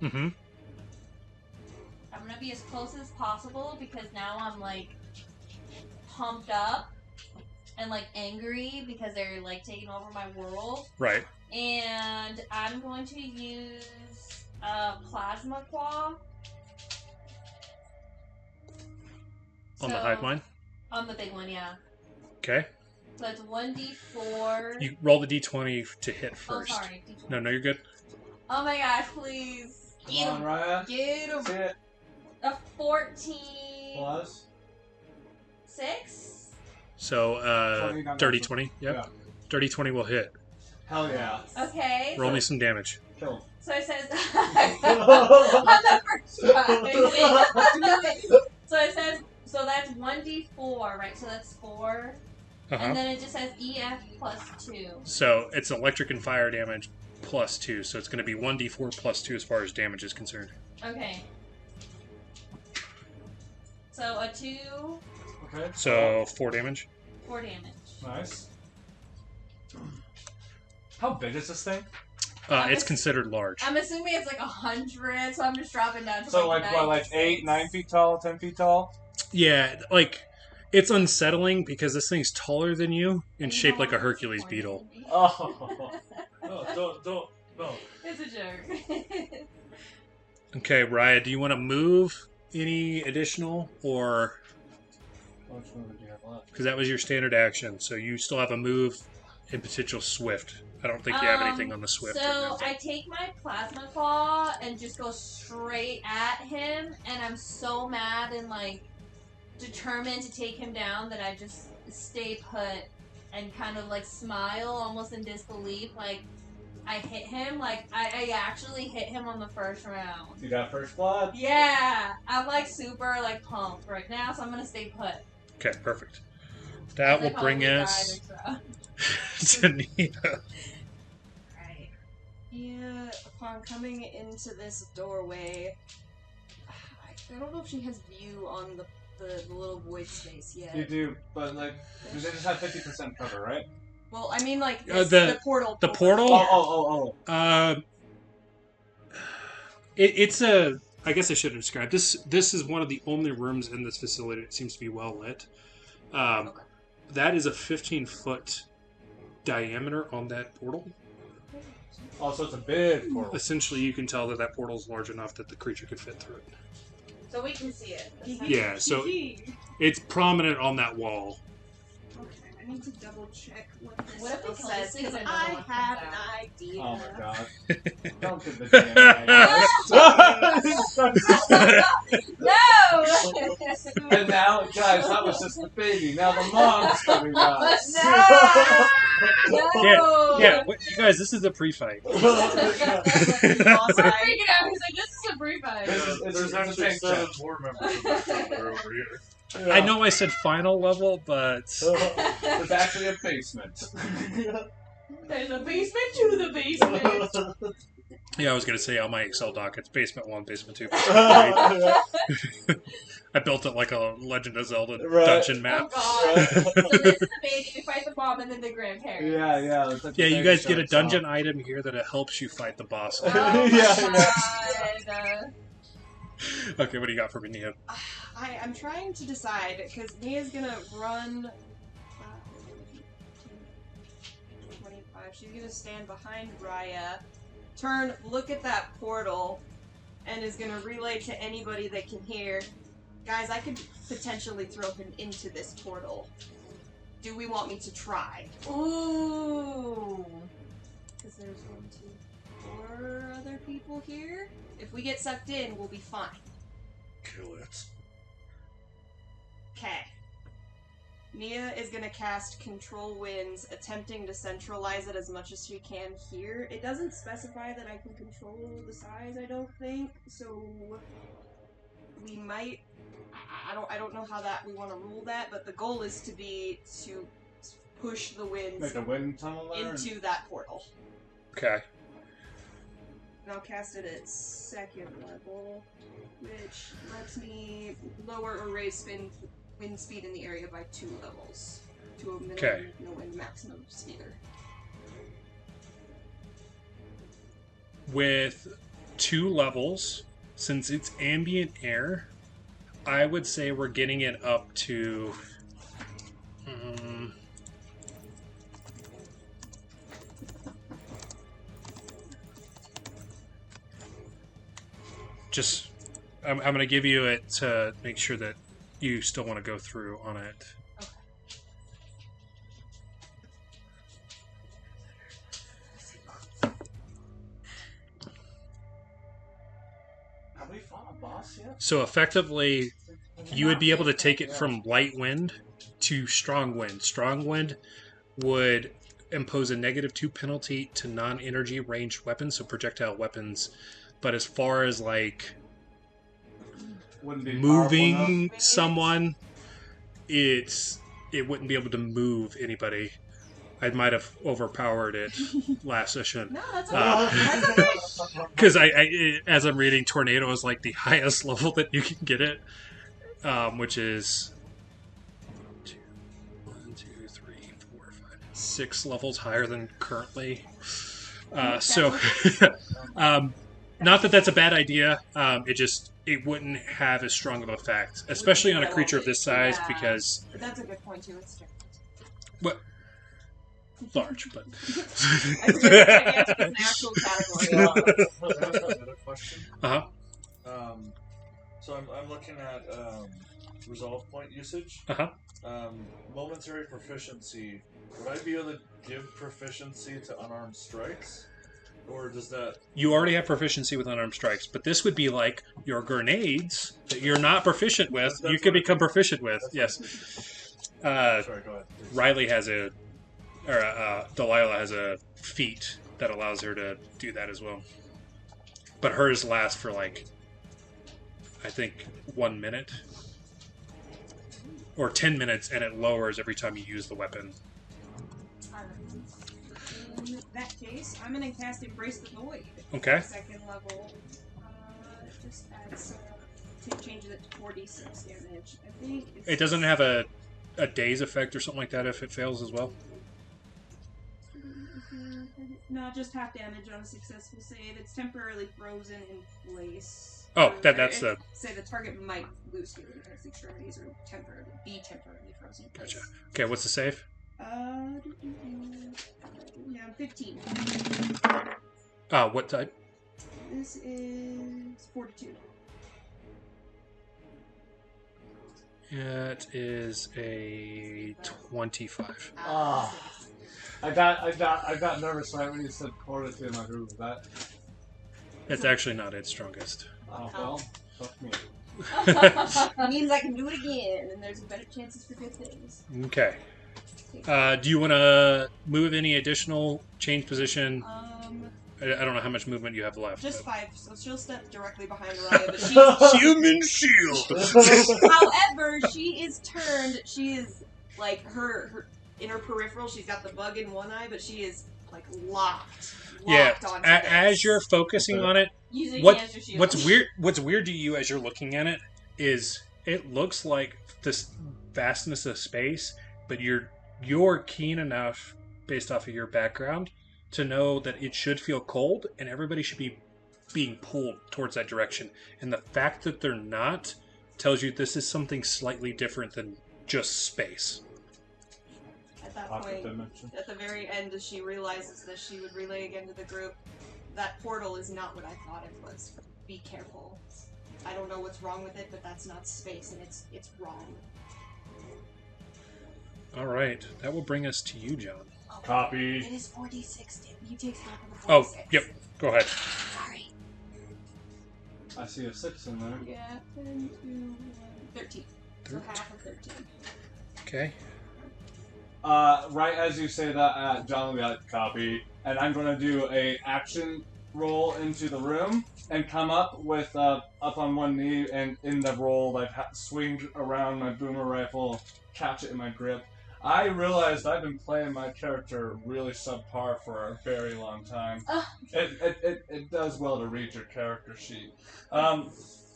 Mm-hmm. I'm gonna be as close as possible because now I'm like pumped up and like angry because they're like taking over my world. Right. And I'm going to use Plasma Claw. On the hive mind? On the big one, yeah. Okay. So it's 1d4. You roll the d20 to hit first. Oh, sorry. D20. No, you're good. Oh my gosh, please. Come on, Raya. Get him. See it. A 14. Plus. 6? So, 20, not dirty natural. 20. Yep. Yeah. Dirty 20 will hit. Hell yeah. Okay. Roll me some damage. Kill him. So it says on the first try. So it says, so that's 1d4, right? So that's 4. Uh-huh. And then it just says EF plus 2. So it's electric and fire damage plus 2. So it's going to be 1d4 plus 2 as far as damage is concerned. Okay. So a 2, Okay. So 4 damage. 4 damage. Nice. How big is this thing? It's considered large. I'm assuming it's like 100, so I'm just dropping down to So like like what, like 96. 8, 9 feet tall, 10 feet tall? Yeah, like, it's unsettling because this thing's taller than you and shaped like a Hercules beetle. Oh. No, no. It's a joke. Okay, Raya, do you want to move any additional, or... Which one do you have left? Because that was your standard action, so you still have a move and potential swift. I don't think you have anything on the swift. So right now. I take my plasma claw and just go straight at him, and I'm so mad and like determined to take him down that I just stay put and kind of like smile almost in disbelief, like I hit him, like I actually hit him on the first round. You got first blood? Yeah, I'm like super like pumped right now, so I'm gonna stay put. Okay, perfect. That will bring us to Nina. Right. Yeah, upon coming into this doorway, I don't know if she has view on the little void space yet. You do, but like, they just have 50% cover, right? Well, I mean, like, The- the portal. the portal? Oh. It's a... I guess I should have described this. This is one of the only rooms in this facility that seems to be well lit. Okay. That is a 15-foot diameter on that portal. Oh, so it's a big portal. Essentially, you can tell that that portal is large enough that the creature could fit through it. So we can see it. Yeah, so it's prominent on that wall. Okay, I need to double check what this What if we spell kill says this thing because and I another one have comes an idea. Oh my god. Don't get the No! And now, guys, that was just the baby. Now the mom's coming out. No! Yeah, you guys, this is a pre-fight. I'm freaking out. He's like, this is a pre-fight. There's actually tank 7 check. more members of the team that are over here. I know I said final level, but... There's actually a basement. There's a basement to the basement. Yeah, I was going to say on my Excel doc, it's basement 1, basement 2, basement 3. I built it like a Legend of Zelda dungeon map. Oh god. So this is the baby, we fight the mom, and then the grandparents. Yeah. It's like Yeah, the you guys get a baby dungeon item here that helps you fight the boss. Oh my Yeah. god. Okay, what do you got for me, Nia? I'm trying to decide, because Nia's gonna run... 25. She's gonna stand behind Raya, turn, look at that portal, and is gonna relay to anybody that can hear, guys, I could potentially throw him into this portal. Do we want me to try? Ooh. Because there's 1, 2, 4 other people here. If we get sucked in, we'll be fine. Kill it. Okay. Nia is gonna cast Control Winds, attempting to centralize it as much as she can here. It doesn't specify that I can control the size, I don't think, so we might... I don't know how that we want to rule that, but the goal is to push the winds Like a wind tunnel there? into that portal. Okay. And I'll cast it at 2nd level, which lets me lower or raise wind speed in the area by 2 levels to a minimum, Okay. no wind maximum sphere. With 2 levels, since it's ambient air, I would say we're getting it up to... I'm going to give you it to make sure that you still want to go through on it. Have we fought a boss yet? So effectively, you would be able to take it from light wind to strong wind. Strong wind would impose a -2 penalty to non-energy ranged weapons, so projectile weapons. But as far as like Wouldn't be powerful enough. moving someone, it wouldn't be able to move anybody. I might have overpowered it last session. No, that's okay. Because as I'm reading, Tornado is like the highest level that you can get it, which is 6 levels higher than currently. So, not that that's a bad idea. It wouldn't have as strong of an effect, especially on a creature of this size, Yeah. because But that's a good point too. It's different. what large, but I forget gigantic is an actual category. Another question. uh-huh. So I'm looking at resolve point usage. Uh-huh. Momentary proficiency. Would I be able to give proficiency to unarmed strikes? Or does that... You already have proficiency with unarmed strikes, but this would be like your grenades that you're not proficient with. That's You could what- become proficient with. that's Yes. Sorry, go ahead. please. Riley has Delilah has a feat that allows her to do that as well. But hers lasts for like, I think, 1 minute. Or 10 minutes, and it lowers every time you use the weapon. In that case, I'm gonna cast Embrace the Void. Okay. 2nd level. Just adds changes it to 4d6 damage. I think it's... It doesn't have a daze effect or something like that if it fails as well? No, just half damage on a successful save. It's temporarily frozen in place. Oh, that's the... Say the target might lose healing in its extremities or be temporarily frozen. in place. Gotcha. Okay, what's the save? Yeah, 15. What type? This is 42. It is a 25. Ah. I got nervous right when you said fortitude, and I grew with that. It's actually not its strongest. Oh, well, fuck me. It means I can do it again, and there's better chances for good things. Okay. Do you want to move any additional change position? I don't know how much movement you have left. Just but- 5, so she'll step directly behind Raya, but she's... Human shield! However, she is turned, she is, like, her in her peripheral, she's got the bug in one eye, but she is like locked Yeah, onto as this. you're focusing on it, Using What- cancer shield. what's weird to you as you're looking at it is it looks like this vastness of space, but you're keen enough based off of your background to know that it should feel cold and everybody should be being pulled towards that direction. And the fact that they're not tells you this is something slightly different than just space. At that Pocket point, dimension. at the very end, as she realizes that she would relay again to the group, that portal is not what I thought it was. Be careful. I don't know what's wrong with it, but that's not space, and it's wrong. All right, that will bring us to you, John. Copy. It is 4d6. He takes half of the 46. Oh, yep. Go ahead. Sorry. I see a 6 in there. Yeah, 10, 2, 13. So half of 13. Okay. Right as you say that, John will be like, copy, and I'm going to do a action roll into the room and come up with up on one knee and in the roll, like swing around my boomer rifle, catch it in my grip. I realized I've been playing my character really subpar for a very long time. It does well to read your character sheet. I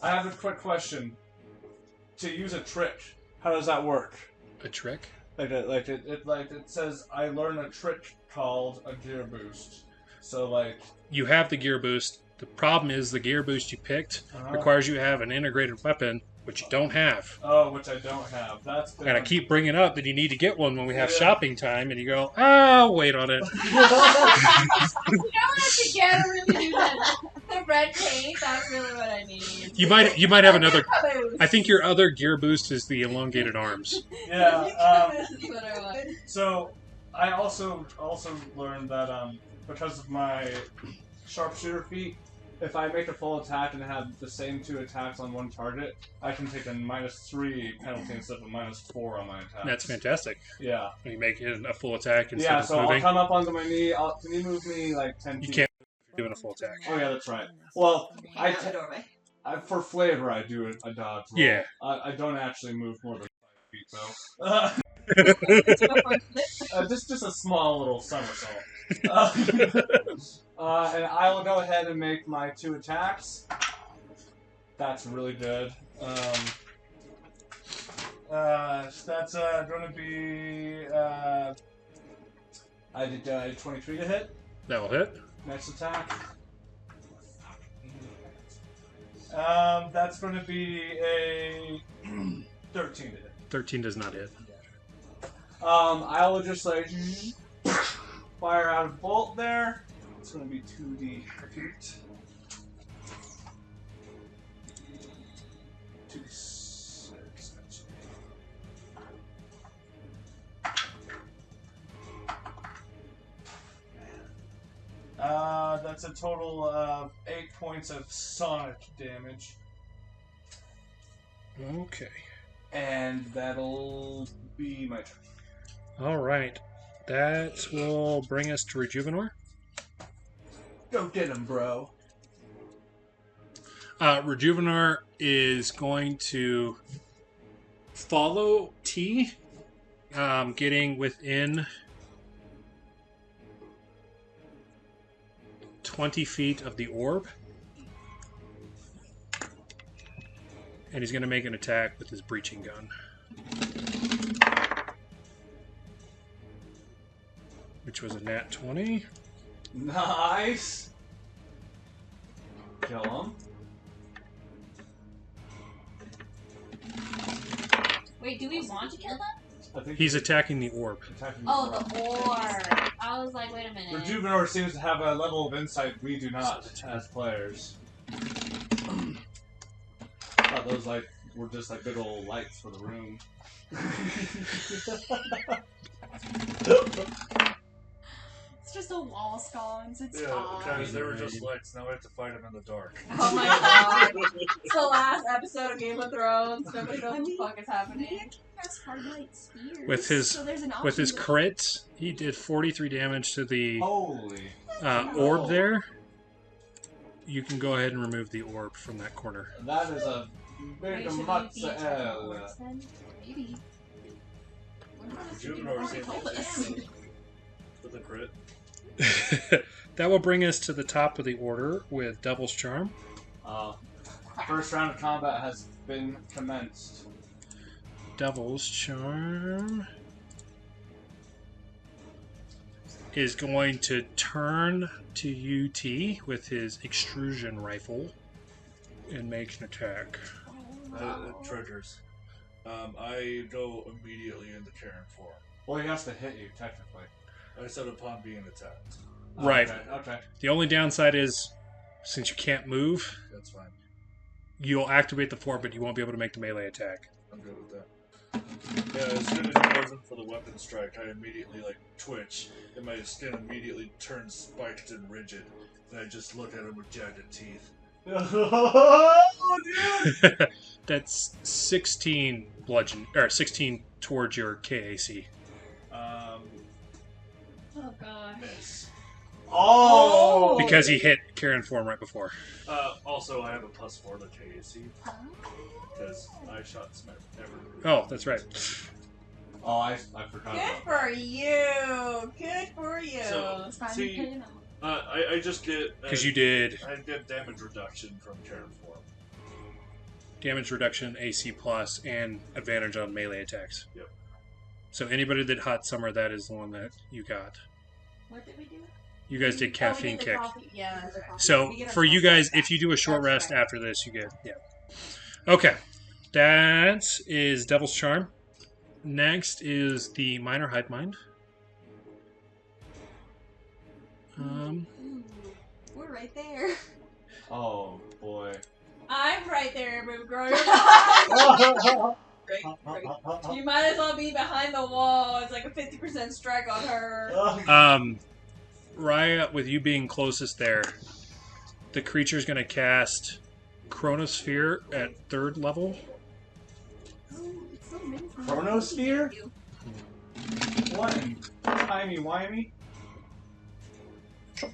have a quick question. To use a trick, how does that work? A trick? It says I learn a trick called a gear boost. So like You have the gear boost. The problem is the gear boost you picked requires you to have an integrated weapon, which you don't have. Oh, which I don't have. That's been And I keep bringing up that you need to get one when we have shopping time, and you go, "Oh, wait on it." You don't have to get a really do that. The red paint, that's really what I need. You might have another. Caboose. I think your other gear boost is the elongated arms. Yeah. That's what I want. So I also learned that because of my sharpshooter feat, if I make a full attack and have the same 2 attacks on one target, I can take a -3 penalty instead of a -4 on my attack. That's fantastic. Yeah. When you make it a full attack instead Yeah, of so moving, I'll come up onto my knee. Can you move me like 10 feet? you can't do doing a full attack. Oh yeah, that's right. Well, Hang out the doorway. for flavor, I do a dodge roll. Yeah. I don't actually move more than 5 feet, though. Just a small little somersault. And I will go ahead and make my 2 attacks. That's really good. That's going to be... I did 23 to hit. That will hit. Next attack. That's going to be a 13 to hit. 13 does not hit. I will just like fire out a bolt there. It's going to be 2d8. 2d6. That's a total of 8 points of sonic damage. Okay. And that'll be my turn. All right. That will bring us to Rejuvenor. Go get him, bro. Rejuvenor is going to follow T, getting within 20 feet of the orb. And he's going to make an attack with his breaching gun. Which was a nat 20. Nice. Kill him. Wait, do we want to kill them? I think He's attacking the orb. attacking Oh, the the orb. I was like, wait a minute. Rejuvenor seems to have a level of insight we do not as players. I thought those were just like big old lights for the room. It's just a wall scones. It's Yeah, fine. guys, they were just lights. Now we have to fight them in the dark. Oh my god. It's the last episode of Game of Thrones. Nobody knows what the fuck is happening. Has hard light spears. With his so there's an with his option to- crit, he did 43 damage to the Holy. orb there. You can go ahead and remove the orb from that corner. That is a Wait, big should we be mozzarella. attacking orcs then? Maybe. What about if we do Rejuvenor more seems told us? with a crit. That will bring us to the top of the order with Devil's Charm. First round of combat has been commenced. Devil's Charm is going to turn to UT with his extrusion rifle and make an attack. Treasures. I go immediately into Karen form. Well, he has to hit you, technically. I said upon being attacked. Right. Okay. The only downside is, since you can't move, That's fine. you'll activate the form, but you won't be able to make the melee attack. I'm good with that. Yeah, as soon as he goes in for the weapon strike, I immediately twitch, and my skin immediately turns spiked and rigid, and I just look at him with jagged teeth. That's 16 bludgeon, or 16 towards your KAC. Oh god. Miss. Oh! Because he hit Karen form right before. Also, I have a +4 to KAC, because I shot Smith never. Oh, that's right. Oh, I forgot Good about for you. Good for you. So, see, I just get... Because you did I get damage reduction from Karen form. damage reduction, AC plus, and advantage on melee attacks. Yep. So anybody that hot summer, that is the one that you got. What did we do? You guys did caffeine kick. Yeah, that's right. So We get a for you plus guys, one if you do a short That's rest right. after this, you get Okay, that is Devil's Charm. Next is the Minor Hive Mind. We're right there. it. Oh, boy. I'm right there, Boo Girl. Great. You might as well be behind the wall. It's like a 50% strike on her. Raya, with you being closest there, the creature's going to cast Chronosphere at 3rd level. Chronosphere? What? Timey-wimey?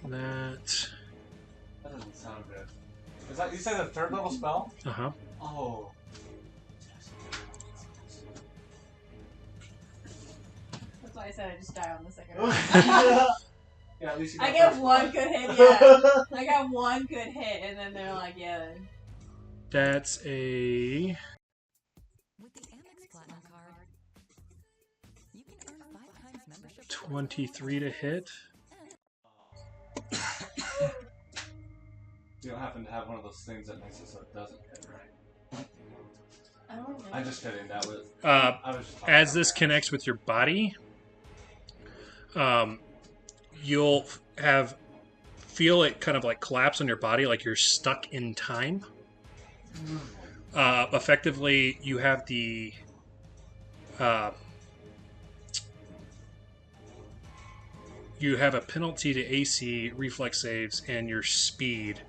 That. That doesn't sound good. Is that, you said a 3rd level spell? Uh-huh. Oh. That's why I said I just die on the second Yeah, at least you I got get first one blood. good hit, yeah. I got one good hit, and then they're like, yeah. That's a... With the Amex Platinum card, you can earn 5 times membership. 23 to hit. You don't happen to have one of those things that makes it so it doesn't hit, right? I don't know. I'm just kidding. That was. Uh, I was just talking as about this that. connects with your body, you'll feel it kind of like collapse on your body, like you're stuck in time. Effectively, you have the you have a penalty to AC, reflex saves, and your speed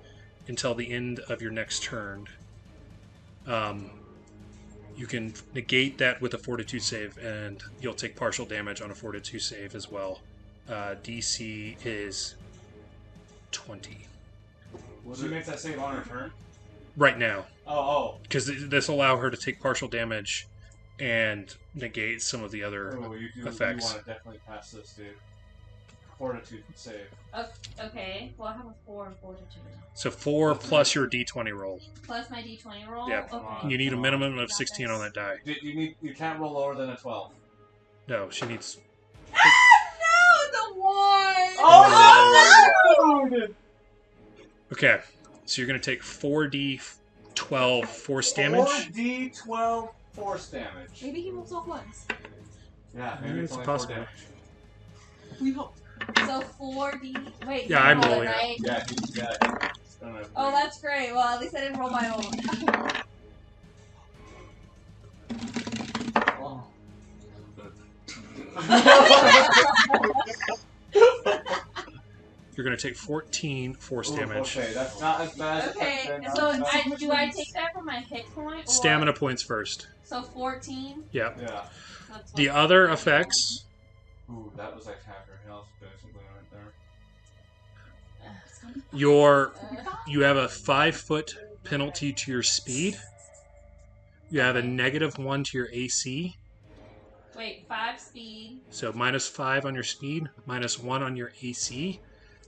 until the end of your next turn. You can negate that with a Fortitude save, and you'll take partial damage on a Fortitude save as well. DC is 20 Will she make that save on her turn? right now, Oh, because this will allow her to take partial damage and negate some of the oh. other Oh, you effects. want to definitely pass this, dude. Fortitude save. Okay, well I have a 4 and Fortitude. So 4 plus your D20 roll. Plus my D20 roll? Yeah. Okay. You need a Come on. minimum of 16 on that die. You can't roll lower than a 12. No, she needs. No, the 1! Oh no! Okay, so you're going to take 4d12 force damage. 4d12 force damage. Maybe he rolls all ones. Yeah, maybe Yeah, it's it's only possible. 4 damage. We hope. So 4D. Wait, Yeah, I'm you roll rolling it. right? Yeah, it's gonna Oh, that's great. Well, at least I didn't roll my own. Oh. You're going to take 14 force Ooh, damage. Okay, that's not as bad as Okay, expected. so Not- do I take that from my hit point? Or? Stamina points first. So 14? Yeah. Yeah. That's The what- other effects. Ooh, that was like half your health, basically, right there. You have a 5-foot penalty to your speed. You have a -1 to your AC. Wait, 5 speed. So -5 on your speed, -1 on your AC,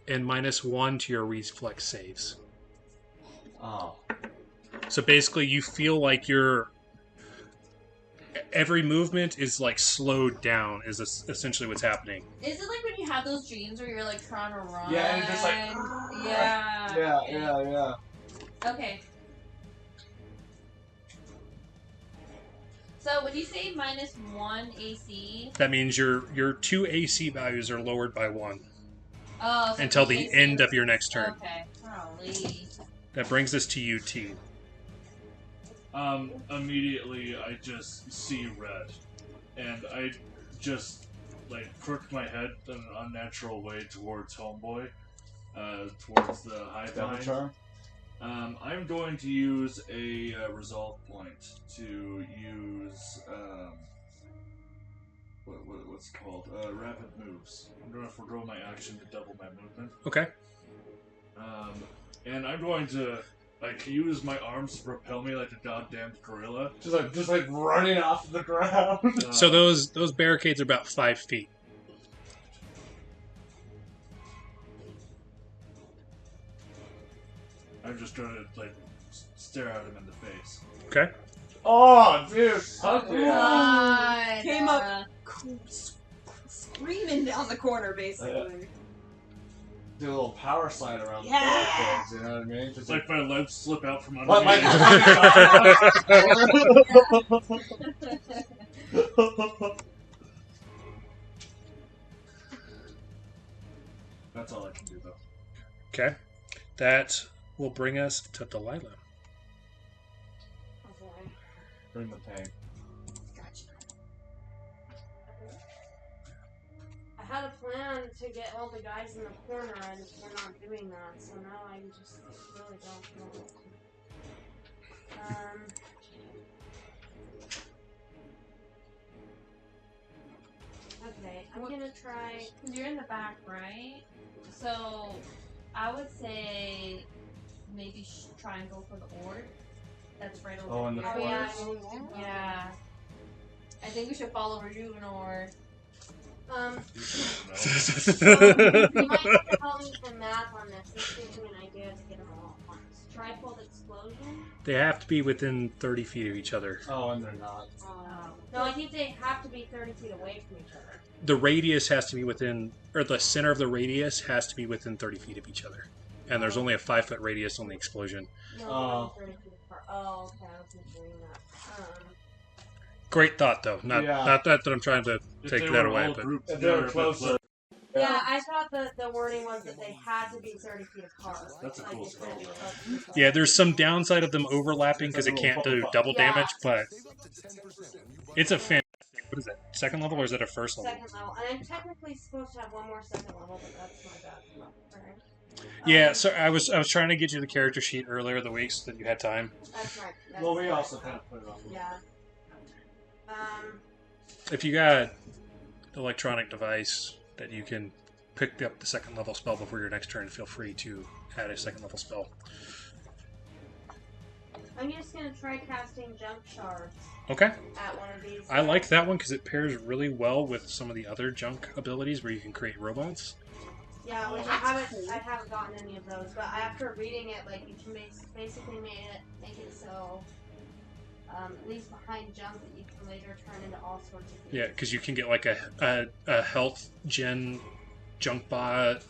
and -1 to your reflex saves. Oh. So basically, you feel like every movement is like slowed down. Is essentially what's happening. Is it like when you have those dreams where you're like trying to run? Yeah, and it's just like. Yeah. Yeah. Okay. So when you say -1 AC, That means your 2 AC values are lowered by 1 oh, so until the the AC end of your next turn. Okay. Golly. That brings us to you, T. Immediately I just see red, and I just like crook my head in an unnatural way towards Homeboy, towards the hive Double mind. charm. I'm going to use a resolve point to use what's it called? Rapid moves. I'm going to forgo my action to double my movement. Okay. And I'm going to like use my arms to propel me like a goddamn gorilla. Just like running off the ground. So those barricades are about 5 feet. I'm just going to like stare at him in the face. Okay. Oh, dude. Okay. God. Came up screaming down the corner, basically. Do a little power slide around the Yeah. things, you know what I mean? It's Just like my legs slip out from under What, me. That's all I can do, though. Okay. That will bring us to Delilah. Okay. bring the pain. Gotcha. I had a plan to get all the guys in the corner, and we're not doing that, so now I just really don't know what to do. Okay, I'm gonna try. Because you're in the back, right? So I would say maybe try and go for the orb. That's right over Oh, and the here. forest. Yeah. I think we should follow Rejuvenor. You might have to help me with math on this. This gives me an idea to get them all at once. Tripod explosion? They have to be within 30 feet of each other. Oh, and they're not. No, I think they have to be 30 feet away from each other. The radius has to be within, or the center of the radius has to be within 30 feet of each other. And there's only a 5-foot radius on the explosion. No, 30 feet apart. Oh, okay, I wasn't doing that. Great thought, though. Not that I'm trying to If take they that were away, all but grouped If they were together, closer. Yeah, I thought the wording was that they had to be 30 feet apart. That's a Like, cool it couldn't be spell, close to each other. yeah, there's some downside of them overlapping because it can't do double Yeah. damage, but it's a fantastic. What is that? Second level or is that a first level? Second level. And I'm technically supposed to have one more second level, but that's my bad. Alright. Yeah, so I was trying to get you the character sheet earlier the week so that you had time. That's right. That's Well, we also kind of put it on. Yeah. If you got an electronic device that you can pick up the second level spell before your next turn, feel free to add a second level spell. I'm just gonna try casting jump shards Okay. at one of these. I like that one because it pairs really well with some of the other junk abilities where you can create robots. Yeah, which I haven't gotten any of those, but after reading it, like, you can basically make it so at least behind jump that you can later turn into all sorts of things. Yeah, because you can get like a health gen junk bot,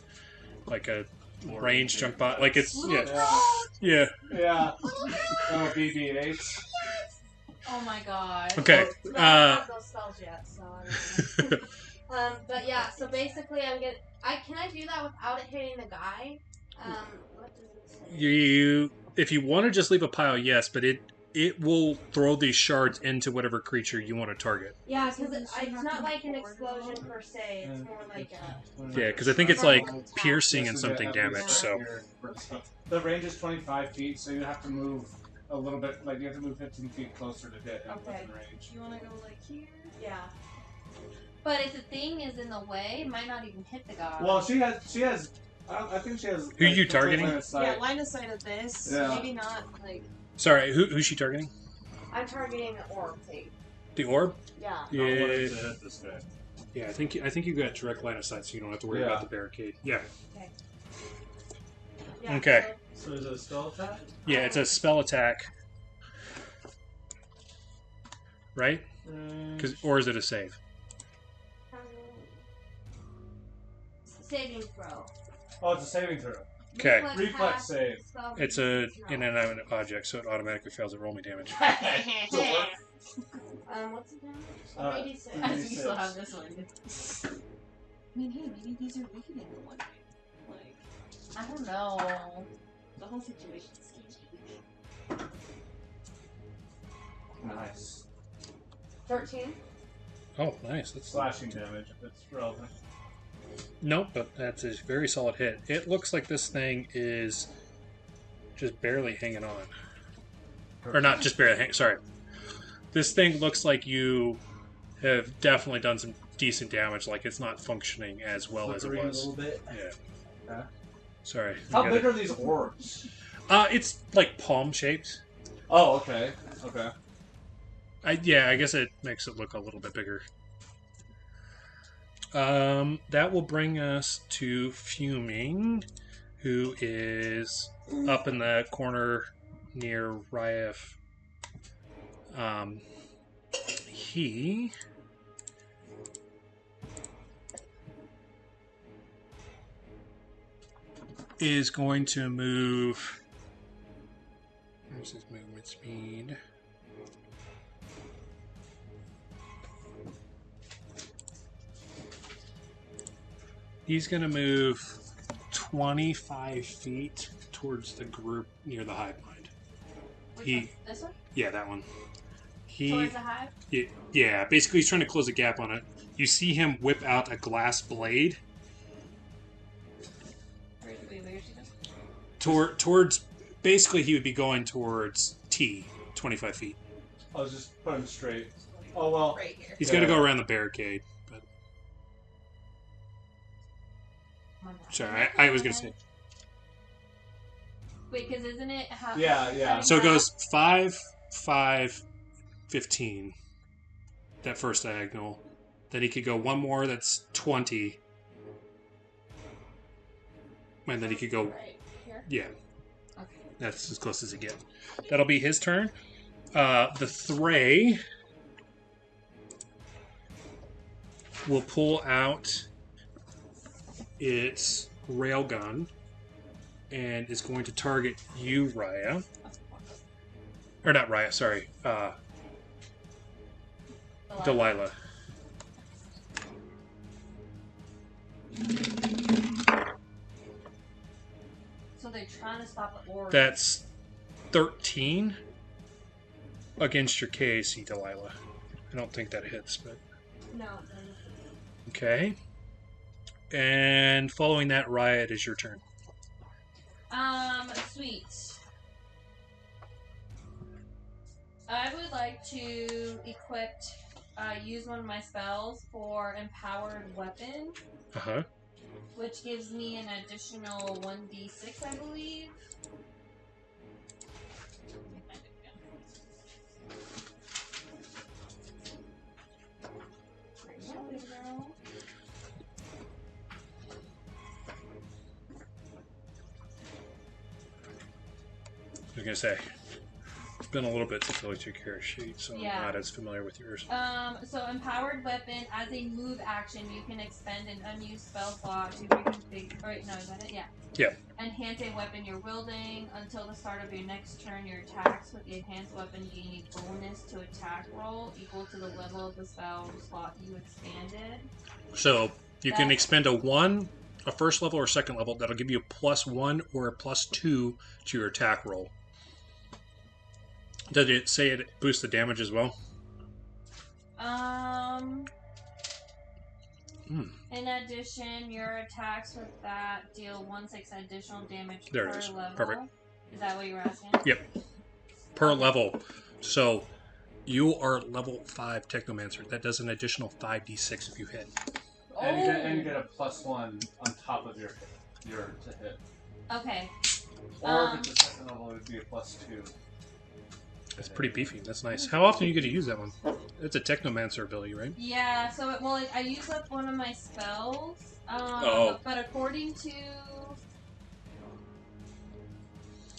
like a range junk bot. Like it's yeah. Yeah. Oh, BB-8. Oh my god. Okay. I don't have those spells yet, so I don't know. But yeah, so basically can I do that without it hitting the guy? What does it say? You if you want to just leave a pile, yes, but it will throw these shards into whatever creature you want to target. Yeah, because it's not like an explosion per se, it's more like a... Yeah, because I think it's like piercing and something damage, so... The range is 25 feet, so you have to move a little bit, like you have to move 15 feet closer to hit within range. You want to go like here? Yeah. But if the thing is in the way, it might not even hit the guy. Well, she has, I think she has... Who are you complete targeting? line of sight. Yeah, line of sight of this. Yeah. Maybe not, like... Sorry, who's she targeting? I'm targeting the orb thing. The orb? Yeah. Not wanting Yeah. to hit this guy. Yeah, I think you got direct line of sight, so you don't have to worry Yeah. about the barricade. Yeah. Yeah, Okay. So is it a spell attack? Yeah, it's a spell attack, right? Or is it a save? Saving throw. Oh, it's a saving throw. Okay. Reflex save. It's an inanimate object, so it automatically fails at roll me damage. What's the damage? 86. I think you still have this one. I mean, hey, maybe these are weakening in one way. Like, I don't know. the whole situation is sketchy. Nice. 13. Oh, nice. That's Slashing damage if it's relevant. Nope, but that's a very solid hit. It looks like this thing is just barely hanging on. Or not just barely hanging, sorry. This thing looks like you have definitely done some decent damage, like it's not functioning as well as it Flickering was. a little bit. Yeah. Okay. Sorry. How I big gotta- are these orbs? It's like palm shaped. Oh, okay. Okay. I guess it makes it look a little bit bigger. That will bring us to Fuming, who is up in the corner near Ryef. He is going to move. Where's his movement speed? He's going to move 25 feet towards the group near the hive mind. Which He- one? This one? Yeah, that one. Towards the hive? Yeah, basically he's trying to close a gap on it. You see him whip out a glass blade Wait, where's he going? towards. Basically, he would be going towards T, 25 feet. I was just putting him straight. Oh, well. Right here. He's Yeah. got to go around the barricade. But Come on now. sorry, I was going to say. Wait, because isn't it how? Yeah. So it goes 5, 5, 15. That first diagonal. Then he could go one more. That's 20. And then he could go. Right here? Yeah. Okay. That's as close as he gets. That'll be his turn. The Thray will pull out its railgun and is going to target you, Raya. Or not Raya, sorry. Delilah. So they're trying to stop the orb. That's 13 against your KAC, Delilah. I don't think that hits, but No. okay. And following that, Raya, it is your turn. Sweet. I would like to use one of my spells for Empowered Weapon, Uh-huh. which gives me an additional 1d6, I believe. I was going to say, it's been a little bit since I looked at your character sheet, so Yeah. I'm not as familiar with yours. So Empowered Weapon, as a move action, you can expend an unused spell slot to reconfigure. Or wait, no, is that it? Yeah. Yeah. Enhance a weapon you're wielding until the start of your next turn. Your attacks with the enhanced weapon gain a bonus to attack roll equal to the level of the spell slot you expanded. So you can expend a first level or second level. That'll give you a +1 or a +2 to your attack roll. Did it say it boosts the damage as well? In addition, your attacks with that deal 1/6 additional damage There it per is. level. Perfect. Is that what you were asking? Yep. Per level. So you are level 5 Technomancer. That does an additional 5d6 if you hit. And you get a +1 on top of your to hit. Okay. Or if it's a second level, it would be a +2. That's pretty beefy. That's nice. How often do you get to use that one? It's a Technomancer ability, right? Yeah, so well, like, I used up one of my spells. Oh. But according to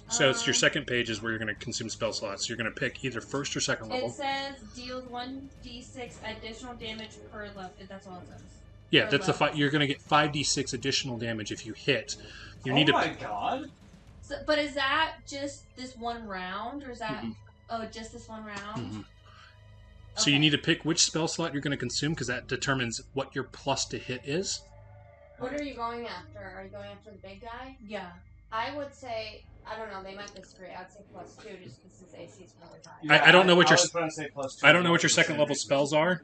So it's your second page is where you're going to consume spell slots. You're going to pick either first or second level. it says deals 1d6 additional damage per level. That's all it says. Yeah, per that's level. you're going to get 5d6 additional damage if you hit. You need oh to my god! So, but is that just this one round, or is that Mhm. just this one round? Mhm. So you need to pick which spell slot you're going to consume because that determines what your plus to hit is. What are you going after? Are you going after the big guy? Yeah. I would say, I don't know, they might disagree. I'd say +2 just because his AC is really high. Yeah, I don't know what I your was gonna say +2. I don't know what your second level spells are,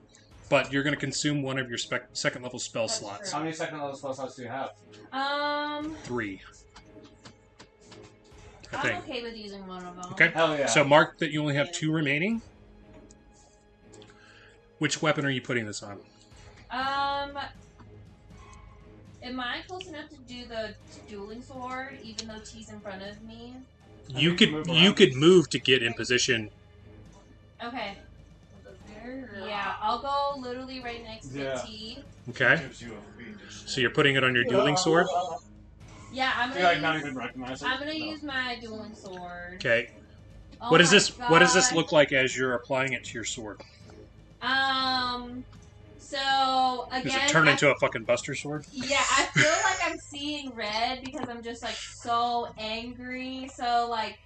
but you're going to consume one of your second level spell That's slots. true. How many second level spell slots do you have? 3. I I'm think. okay with using one of them. Okay. Hell yeah. So mark that you only have 2 remaining. Which weapon are you putting this on? Am I close enough to do the dueling sword, even though T's in front of me? You could move to get in position. Okay. Yeah, I'll go literally right next to T. Okay. So you're putting it on your dueling sword. Yeah, I'm Do you like gonna not even recognize it? I'm gonna use my dueling sword. Okay. Oh What does my this What does this God. look like as you're applying it to your sword? So again, Does it turn into a fucking Buster sword? Yeah, I feel like I'm seeing red because I'm just like so angry. So like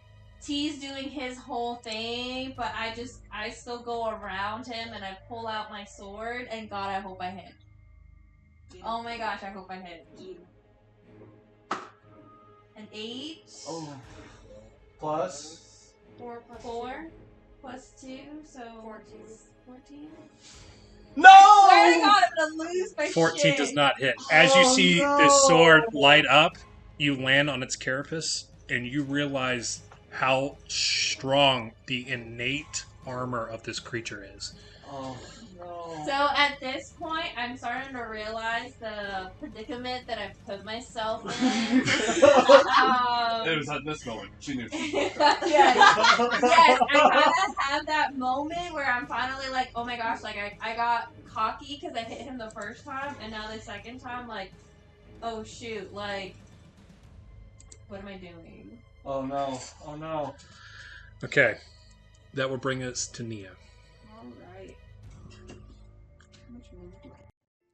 T's doing his whole thing, but I still go around him and I pull out my sword and God, I hope I hit. Oh my gosh, I hope I hit. An 8. Oh. Plus? 4 + 4 plus 2, so 14. No! Swear to God, I'm gonna lose my 14 shit. does not hit. As you see this sword light up, you land on its carapace, and you realize how strong the innate armor of this creature is. Oh, no. So at this point, I'm starting to realize the predicament that I've put myself in. It was at this moment. She knew. Yes, I kind of have that moment where I'm finally like, oh my gosh, like I got cocky because I hit him the first time, and now the second time, like, oh shoot, like, what am I doing? Oh no. Oh no. Okay. That will bring us to Nia. Alright.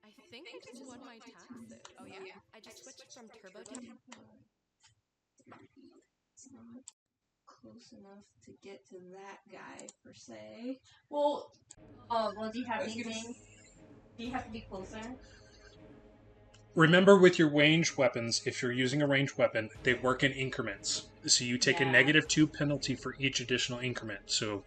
I think I just won my taxes. Oh yeah? I just switched from turbo to... It's not close enough to get to that guy, per se. Well, do you have anything? Do you have to be closer? Remember with your ranged weapons, if you're using a ranged weapon, they work in increments. So you take a -2 penalty for each additional increment. So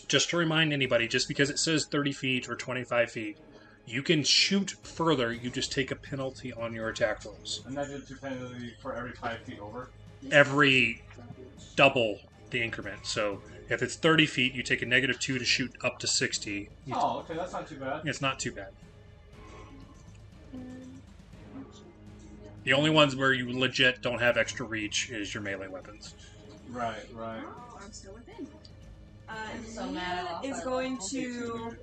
just to remind anybody, just because it says 30 feet or 25 feet, you can shoot further, you just take a penalty on your attack rolls. And -2 penalty for every 5 feet over? Every double the increment. So if it's 30 feet, you take a -2 to shoot up to 60. Oh, okay, that's not too bad. It's not too bad. The only ones where you legit don't have extra reach is your melee weapons. Right, right. Oh, I'm still within. I'm so mad I lost Is that going level. to...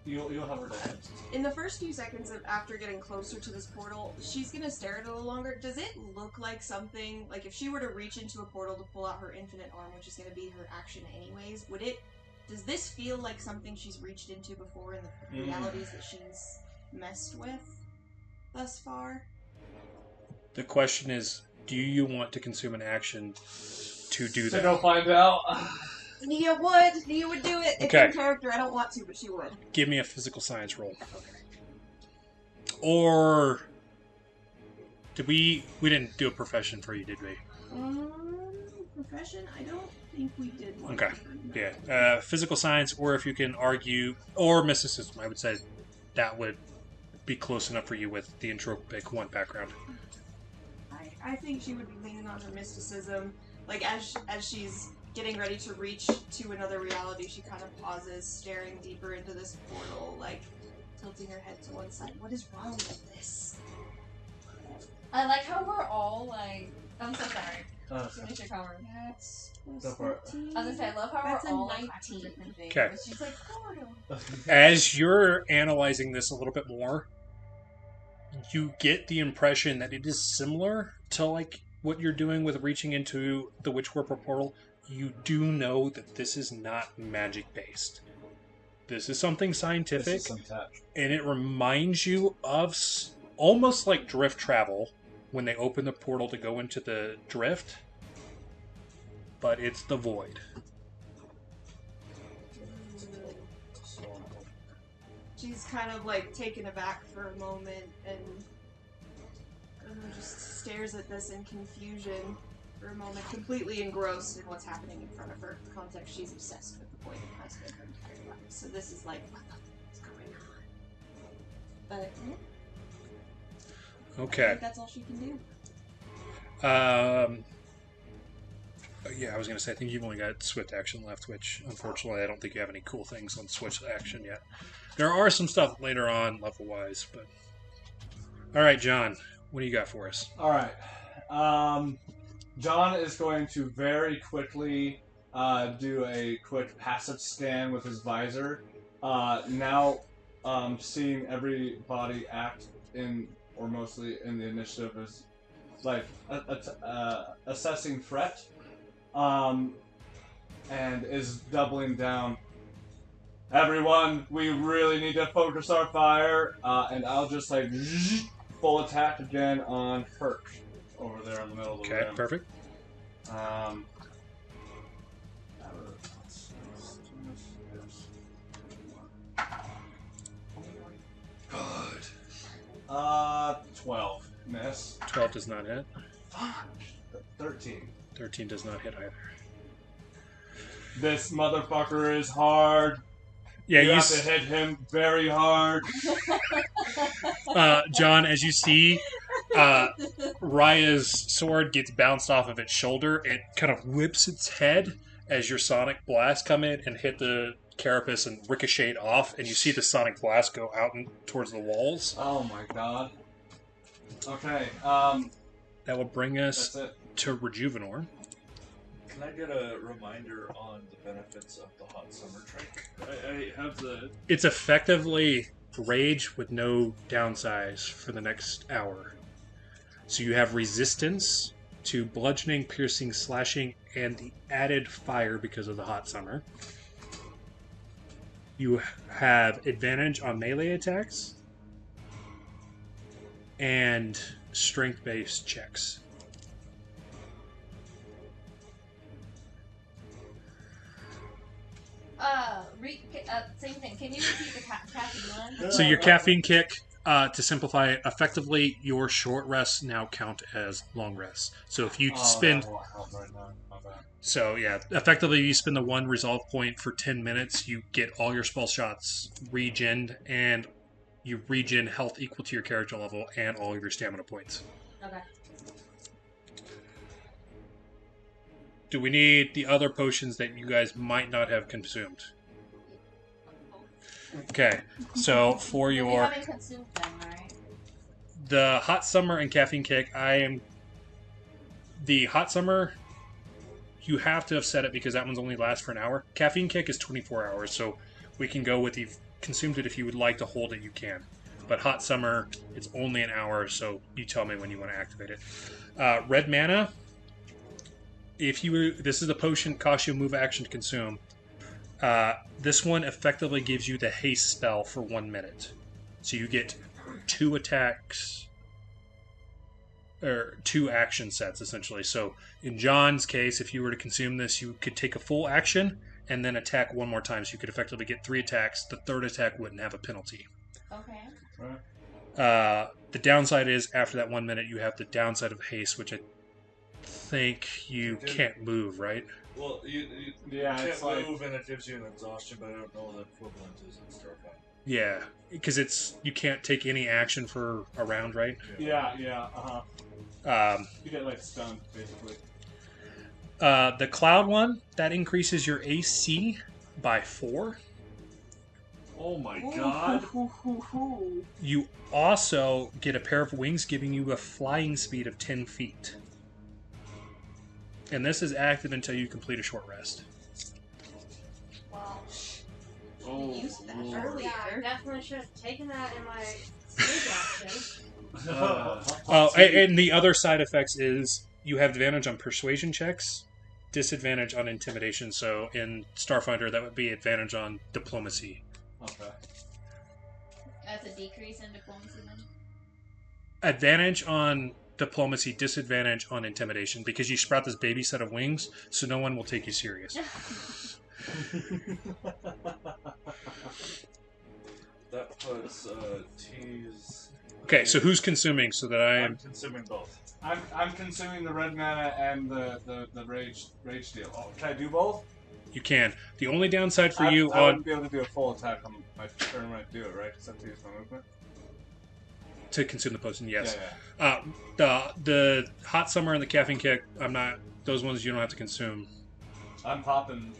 You'll have her dead. In the first few seconds of after getting closer to this portal, she's gonna stare at it a little longer. Does it look like something, like if she were to reach into a portal to pull out her infinite arm, which is gonna be her action anyways, does this feel like something she's reached into before in the realities that she's messed with thus far? The question is, do you want to consume an action to do So that? go find out. Nia would do it. It's Okay. in character. I don't want to, but she would. Give me a physical science roll. Or did we didn't do a profession for you, did we? Profession? I don't think we did one. Okay. Yeah. Physical science, or if you can argue, or mysticism, I would say that would be close enough for you with the entropic 1 background. I think she would be leaning on her mysticism. Like, as she's getting ready to reach to another reality, she kind of pauses, staring deeper into this portal, like, tilting her head to one side. What is wrong with this? I like how we're all like, I'm so sorry. Finish your cover. That's Go for it. 14. I was gonna say, I love how That's we're a all 19. attacking different things. Okay. But she's like, Dorado. As you're analyzing this a little bit more, you get the impression that it is similar to like what you're doing with reaching into the Witchwarper portal. You do know that this is not magic based. This is something scientific, This is some tech. and it reminds you of almost like drift travel when they open the portal to go into the drift, but it's the void. She's kind of like taken aback for a moment and just stares at this in confusion for a moment, completely engrossed in what's happening in front of her. For context, she's obsessed with the void and has been her entire life. So this is like, what the fuck is going on? But yeah, I Okay. think that's all she can do. Yeah, I was going to say, I think you've only got swift action left, which, unfortunately, I don't think you have any cool things on swift action yet. There are some stuff later on, level-wise, but... Alright, John, what do you got for us? Alright. John is going to very quickly do a quick passive scan with his visor. Now, seeing everybody act in, or mostly in the initiative, is like assessing threat. And is doubling down. Everyone, we really need to focus our fire, and I'll just like full attack again on Herc over there in the middle of the Okay, room. perfect. Good. 12. Miss. 12 does not hit. Fuck. 13. 13 does not hit either. This motherfucker is hard. Yeah, you you have to hit him very hard. John, as you see, Raya's sword gets bounced off of its shoulder. It kind of whips its head as your sonic blast come in and hit the carapace and ricochet off, and you see the sonic blast go out and towards the walls. Oh my god. Okay, That will bring us that's it. to Rejuvenor. Can I get a reminder on the benefits of the hot summer drink? I have the... It's effectively rage with no downsize for the next hour. So you have resistance to bludgeoning, piercing, slashing, and the added fire because of the hot summer. You have advantage on melee attacks and strength-based checks. Same thing. Can you repeat the caffeine one? So your caffeine kick, to simplify it, effectively your short rests now count as long rests. So if you spend... That won't help right now. My bad. So yeah, effectively you spend the one resolve point for 10 minutes, you get all your spell shots regened, and you regen health equal to your character level and all of your stamina points. Okay. Do we need the other potions that you guys might not have consumed? Okay, so for You your... haven't consumed them, right? The hot summer and caffeine kick, the hot summer, you have to have set it because that one's only lasts for an hour. Caffeine kick is 24 hours, so we can go with you've consumed it. If you would like to hold it, you can. But hot summer, it's only an hour, so you tell me when you want to activate it. Red mana, this is a potion, costs you a move action to consume. This one effectively gives you the haste spell for 1 minute. So you get 2 attacks, or 2 action sets, essentially. So in John's case, if you were to consume this, you could take a full action and then attack 1 more time. So you could effectively get 3 attacks. The 3rd attack wouldn't have a penalty. Okay. The downside is, after that 1 minute, you have the downside of haste, which I think you can't move, right? Well, you Yeah, can't it's like... move and it gives you an exhaustion, but I don't know what the equivalent is in Starfinder. Yeah, because you can't take any action for a round, right? Yeah, you get like stunned, basically. The cloud one, that increases your AC by 4. Oh my god! You also get a pair of wings giving you a flying speed of 10 feet. And this is active until you complete a short rest. Well, You used that Lord. earlier. yeah, I definitely should have taken that in my stage action. And the other side effects is you have advantage on persuasion checks, disadvantage on intimidation. So in Starfinder, that would be advantage on diplomacy. Okay. That's a decrease in diplomacy then? Advantage on diplomacy, disadvantage on intimidation, because you sprout this baby set of wings, so no one will take you serious. That puts T's. Okay, so who's consuming so that I I'm am... consuming both. I'm consuming the red mana and the rage deal. Oh, can I do both? You can. The only downside for you I on... wouldn't be able to do a full attack on my turn when I do it, right? Because I have to use my movement. To consume the potion, yes. Yeah. The hot summer and the caffeine kick, I'm not... Those ones you don't have to consume. I'm popping.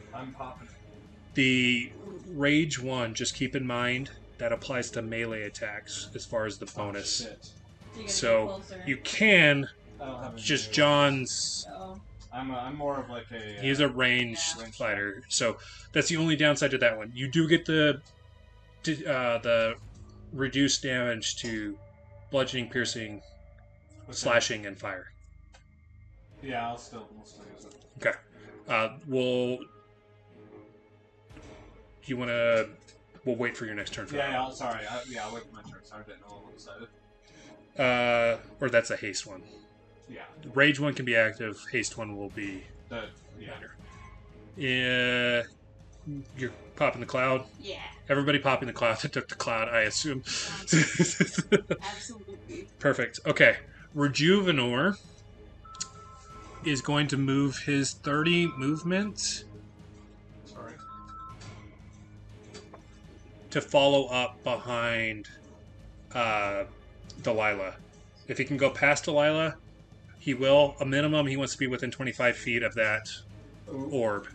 The rage one, just keep in mind, that applies to melee attacks as far as the bonus. Oh, shit. You gotta So get closer. you can I don't have any just melee. John's. Oh. I'm more of like a. He's a ranged Yeah. fighter, so that's the only downside to that one. You do get the reduced damage to bludgeoning, piercing, Okay. slashing, and fire. Yeah, we'll still use it. Okay. We'll. Do you want to? We'll wait for your next turn for that. Yeah. Sorry. I'll wait for my turn. Sorry, I didn't know what decided. Or that's a haste one. Yeah. Rage one can be active. Haste one will be Yeah. later. Yeah. You're popping the cloud. Yeah, Everybody popping the cloud that took the cloud, I assume. absolutely. Perfect. Okay. Rejuvenor is going to move his 30 movement Sorry. to follow up behind Delilah. If he can go past Delilah, he will. A minimum, he wants to be within 25 feet of that orb.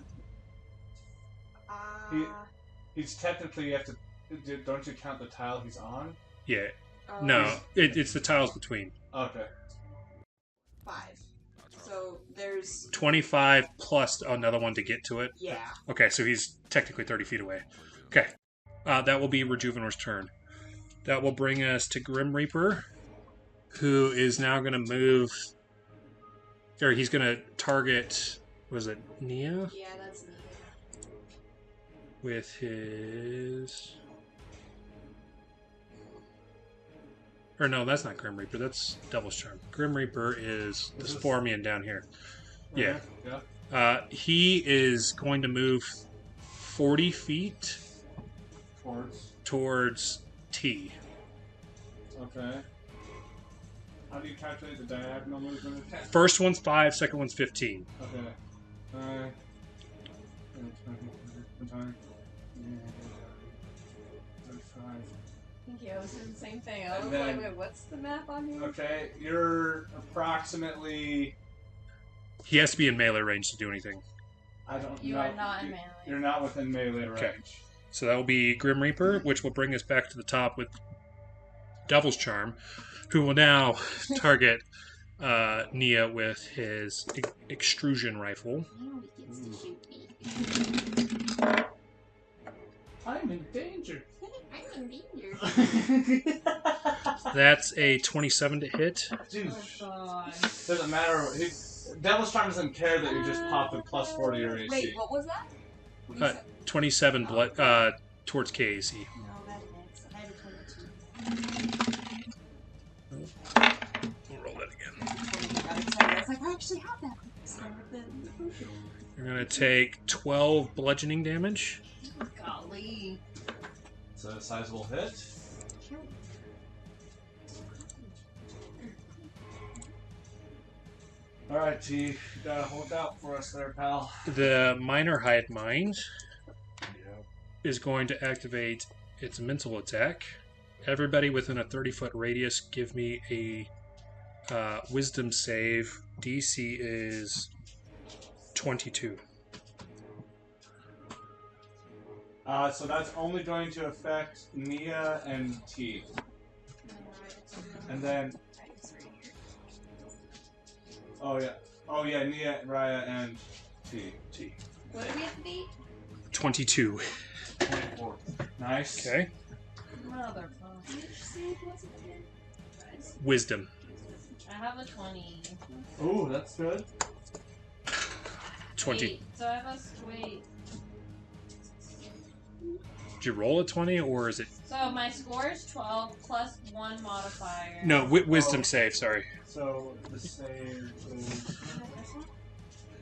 He's technically you have to. Don't you count the tile he's on? Yeah. Oh, No, it's the tiles between. Okay. 5. So there's 25 plus another one to get to it. yeah. Okay, so he's technically 30 feet away. Okay. That will be Rejuvenor's turn. That will bring us to Grim Reaper, who is now going to move... Or he's going to target... Was it Nia? Yeah, that's neat. With his... Or no, that's not Grim Reaper. That's Devil's Charm. Grim Reaper is the Spormian down here. Yeah. Yeah. He is going to move 40 feet towards T. Okay. How do you calculate the diagonal movement? First one's 5, second one's 15. Okay. Thank you. I was doing the same thing. I And was then- like, wait, what's the map on here? Okay, you're approximately. He has to be in melee range to do anything. I don't You know. are not in melee. You're not within melee range. Okay. So that will be Grim Reaper, which will bring us back to the top with Devil's Charm, who will now target Nia with his extrusion rifle. Now he gets to shoot me. I'm in danger. I'm in danger. That's a 27 to hit. Dude, Oh god. doesn't matter. Devil's Charm doesn't care that you just popped a plus 40 your AC. Wait, what was that? What did you say? 27 towards KAC. No, that hits. I had a 22. We'll roll that again. I got excited. I was like, I actually have that. So the potion. You're going to take 12 bludgeoning damage. Golly. It's a sizable hit. Alright, T. You gotta hold out for us there, pal. The Minor Hive Mind is going to activate its mental attack. Everybody within a 30-foot radius, give me a wisdom save. DC is 22. So that's only going to affect Nia and T. And then... Oh, yeah. Oh yeah, Nia, Raya, and T. What do we have to beat? 22. 24. Nice. Okay. Motherfucker. Wisdom. I have a 20. Ooh, that's good. 20. Wait, so I have a wait. Did you roll a 20 or is it? So my score is 12 plus 1 modifier. No, wisdom save, sorry. So the save is.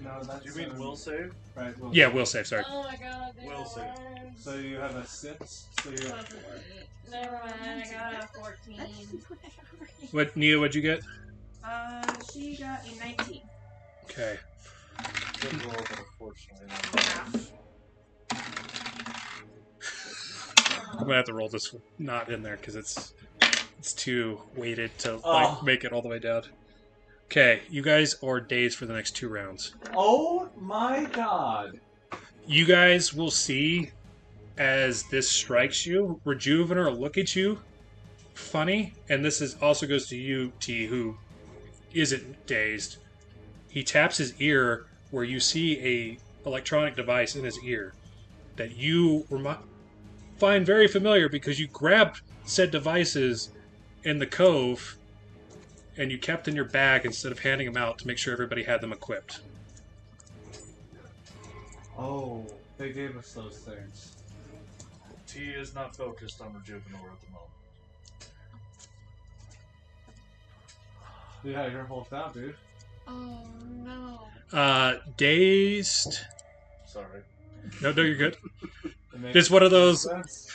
No, that's. You mean will save? Right. Will Yeah, save. will save, sorry. Oh my god, I Will save. So you have a 6. So you. Never mind, I got a 14. What, Nia, what'd you get? She got a 19. Okay. Good roll, but unfortunately. I'm gonna have to roll this not in there because it's too weighted to like make it all the way down. Okay, you guys are dazed for the next 2 rounds. Oh my god. You guys will see as this strikes you, Rejuvenator will look at you funny, and this is also goes to you, T, who isn't dazed. He taps his ear where you see a electronic device in his ear that you find very familiar because you grabbed said devices in the cove and you kept in your bag instead of handing them out to make sure everybody had them equipped. Oh, they gave us those things. T is not focused on Rejuvenator at the moment. Yeah, you're hold down, dude. Oh no. Dazed. Sorry. No, you're good. It makes It's one of those. sense.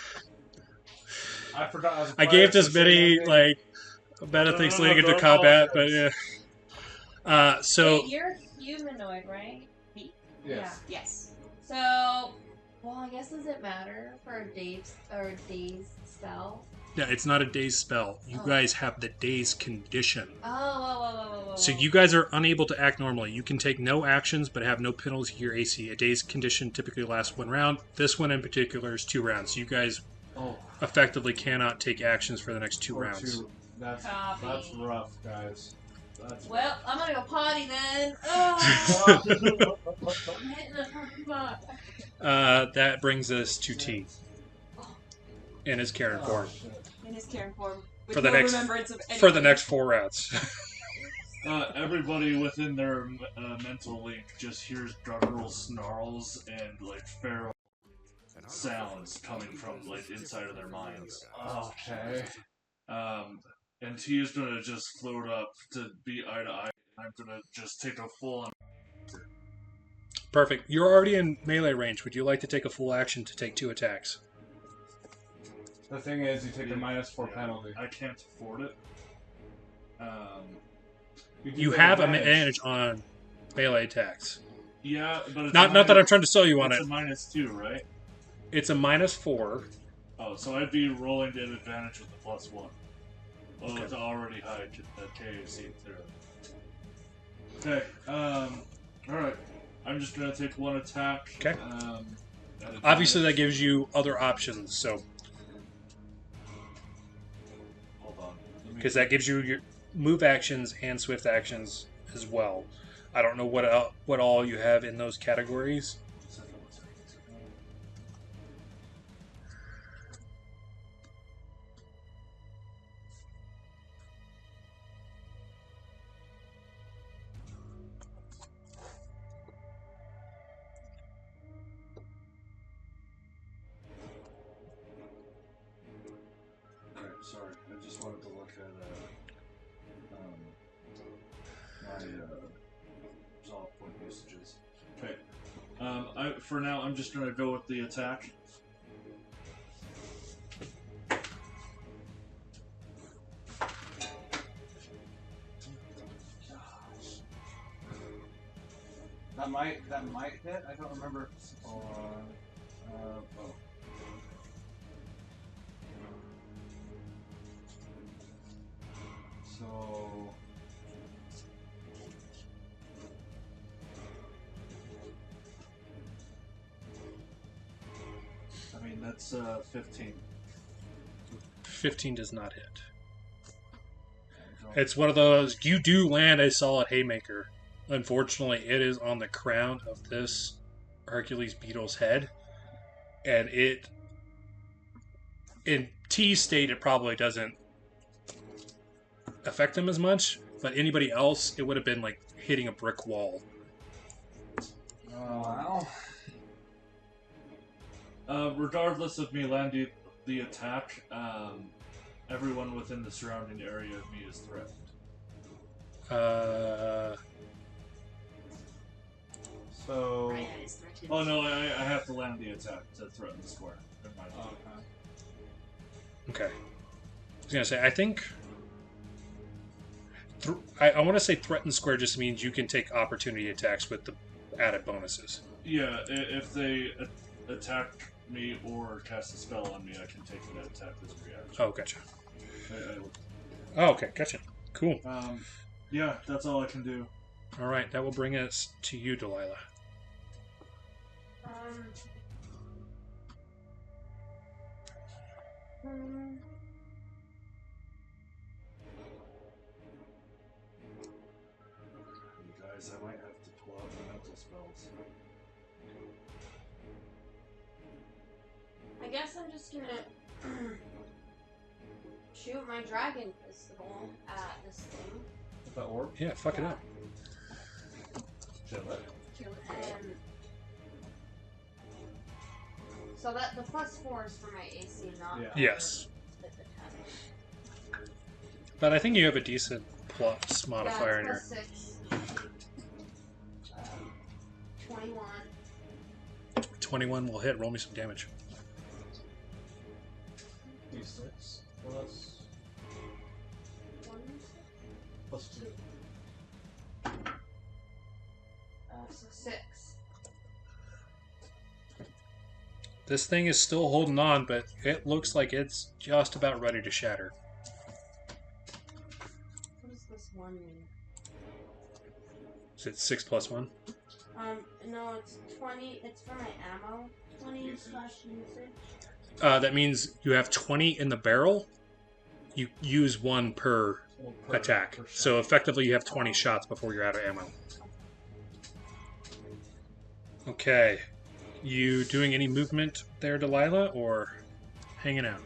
I forgot. I gave this many like bad things leading into combat, but yeah. So Wait, you're humanoid, right? Yes. Yes. So, well, I guess does it matter for a dazed spell? yeah, it's not a dazed spell. You guys have the dazed condition. Oh. So you guys are unable to act normally. You can take no actions, but have no penalty to your AC. A dazed condition typically lasts 1 round. This one in particular is 2 rounds. So you guys effectively cannot take actions for the next 2 rounds. That's rough, guys. Well, I'm gonna go potty then. Oh. I'm hitting a fucking pot. That brings us to T. In his Karen form. In his Karen form. With For the no next remembrance of for the anything. next 4 rounds. Everybody within their mental link just hears guttural snarls and like feral sounds coming from like inside of their minds. Okay. And T is gonna just float up to be eye to eye. I'm gonna just take a full on. Perfect. You're already in melee range. Would you like to take a full action to take 2 attacks? The thing is, you take a -4 penalty. I can't afford it. You have an advantage on melee attacks. Yeah, but it's Not that I'm trying to sell you on it's it. a -2, right? It's a -4. Oh, so I'd be rolling to advantage with the +1. Well, Okay. it's already high KAC through. Okay, alright. I'm just gonna take 1 attack. Okay. At Obviously, that advantage. gives you other options. So, Hold on. because that gives you your move actions and swift actions as well. I don't know what all you have in those categories. Alright, sorry. I just wanted to look at my resolve point usages. Okay. For now, I'm just gonna go with the attack. That might hit. I don't remember. So. I mean, that's 15. 15 does not hit. It's one of those. You do land a solid haymaker. Unfortunately, it is on the crown of this Hercules beetle's head, and it, in T's state, it probably doesn't affect them as much, but anybody else, it would have been like hitting a brick wall. Wow. Regardless of me landing the attack, everyone within the surrounding area of me is threatened. So. Raya is threatened. Oh no, I have to land the attack to threaten the square. Never mind. Okay. I was gonna say, I think I want to say threaten square just means you can take opportunity attacks with the added bonuses. Yeah, if they attack me or cast a spell on me, I can take that attack as a reaction. Oh, gotcha. I Oh, okay, gotcha. Cool. Yeah, that's all I can do. All right, that will bring us to you, Delilah. Guys, I might have to pull out the mental spells. I guess I'm just gonna shoot my dragon pistol at this thing. Is that orb? Yeah, fuck it up. Kill it. Kill it. So that the +4 is for my AC, not Yeah. for Yes. the attack. But I think you have a decent plus modifier in Yeah, your. +6. 21. 21 will hit. Roll me some damage. D6 plus 2. So 6. This thing is still holding on, but it looks like it's just about ready to shatter. What does this one mean? Is it 6 plus 1? No, it's 20. It's for my ammo. 20 slash usage. That means you have 20 in the barrel. You use 1 per attack. So effectively you have 20 shots before you're out of ammo. Okay. You doing any movement there, Delilah, or hanging out?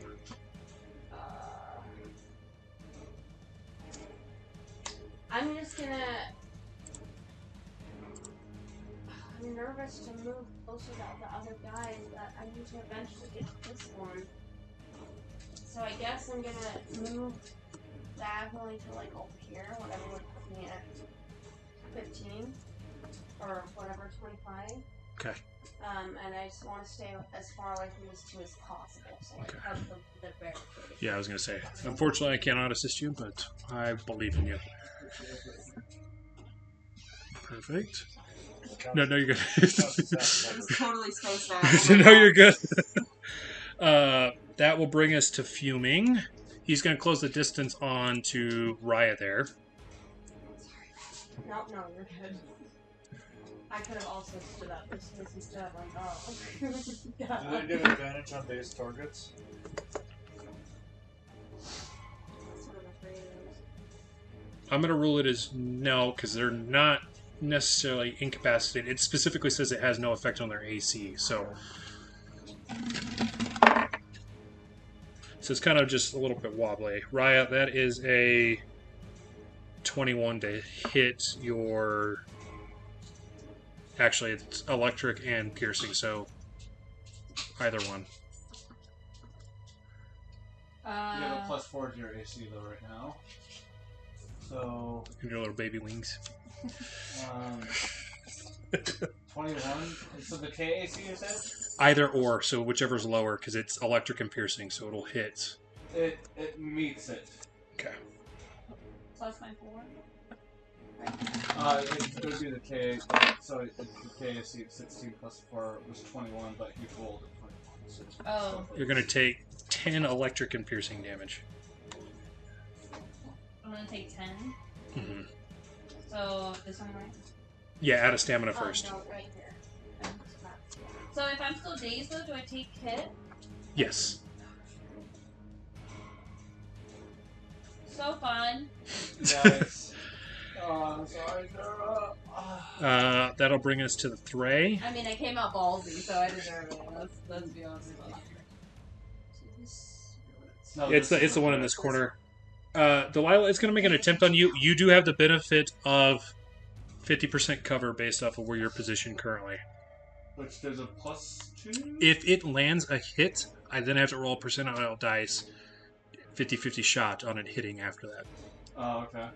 I'm just gonna. I'm nervous to move closer to the other guys, but I need to eventually get to this one. So I guess I'm gonna move diagonally to like over here, whatever would put me at 15 or whatever, 25. Okay. And I just want to stay as far away from these two as possible, so Okay. I have the barricade. Yeah, I was going to say. Unfortunately, I cannot assist you, but I believe in you. Perfect. No, you're good. I was totally spaced out. No, you're good. That will bring us to Fuming. He's going to close the distance on to Raya there. No, you're good. I could have also stood up as soon as he stood up, like, oh. Do they give advantage on base targets? That's what I'm afraid of. I'm going to rule it as no, because they're not necessarily incapacitated. It specifically says it has no effect on their AC, so it's kind of just a little bit wobbly. Raya, that is a 21 to hit your... Actually, it's electric and piercing, so either one. You have a +4 to your AC though right now. So And your little baby wings. 21. So the KAC you said? Either or, so whichever's lower, because it's electric and piercing, so it'll hit. It meets it. Okay. Plus my 4. It would be the K. So the KAC 16 plus 4 was 21, but he rolled at 21. So Oh. You're going to take 10 electric and piercing damage. I'm gonna take 10. Mm-hmm. So this one, right? Yeah, add a stamina first. No, right here. So if I'm still dazed though, do I take hit? Yes. So fun. Nice. Oh, I'm sorry, Dora. That'll bring us to the Thray. I mean, I came out ballsy, so I deserve it. Let's be honest about it. No, It's the one in this corner. Delilah is going to make an attempt on you. You do have the benefit of 50% cover based off of where you're positioned currently. Which there's a +2? If it lands a hit, I then have to roll a percentile dice, 50-50 shot on it hitting after that. Oh, okay.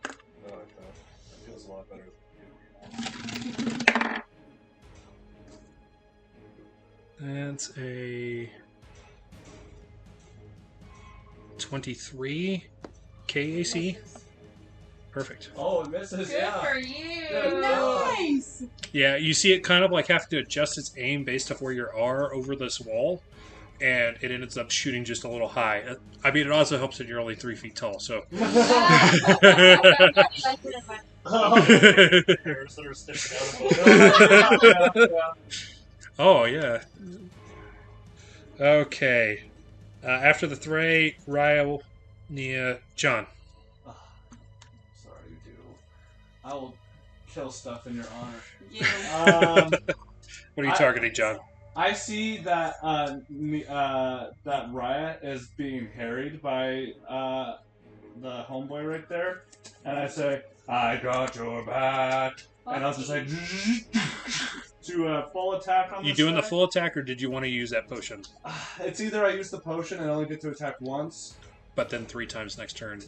Oh, okay. That feels a lot better. That's a 23 KAC. Perfect. Oh, it misses, Good for you. Good. Nice! Yeah, you see it kind of like have to adjust its aim based off where you are over this wall, and it ends up shooting just a little high. I mean, it also helps that you're only 3 feet tall, so. Hairs that are sticking out of Oh, yeah. Okay. After the Thray, Ryle, Nia, John. Sorry, you do. I will kill stuff in your honor. Yeah. What are you targeting, John? I see that that Raya is being harried by the homeboy right there, and I say, "I got your back," and I'll just like do a full attack on. You doing the full attack, or did you want to use that potion? It's either I use the potion and only get to attack once, But then 3 times next turn.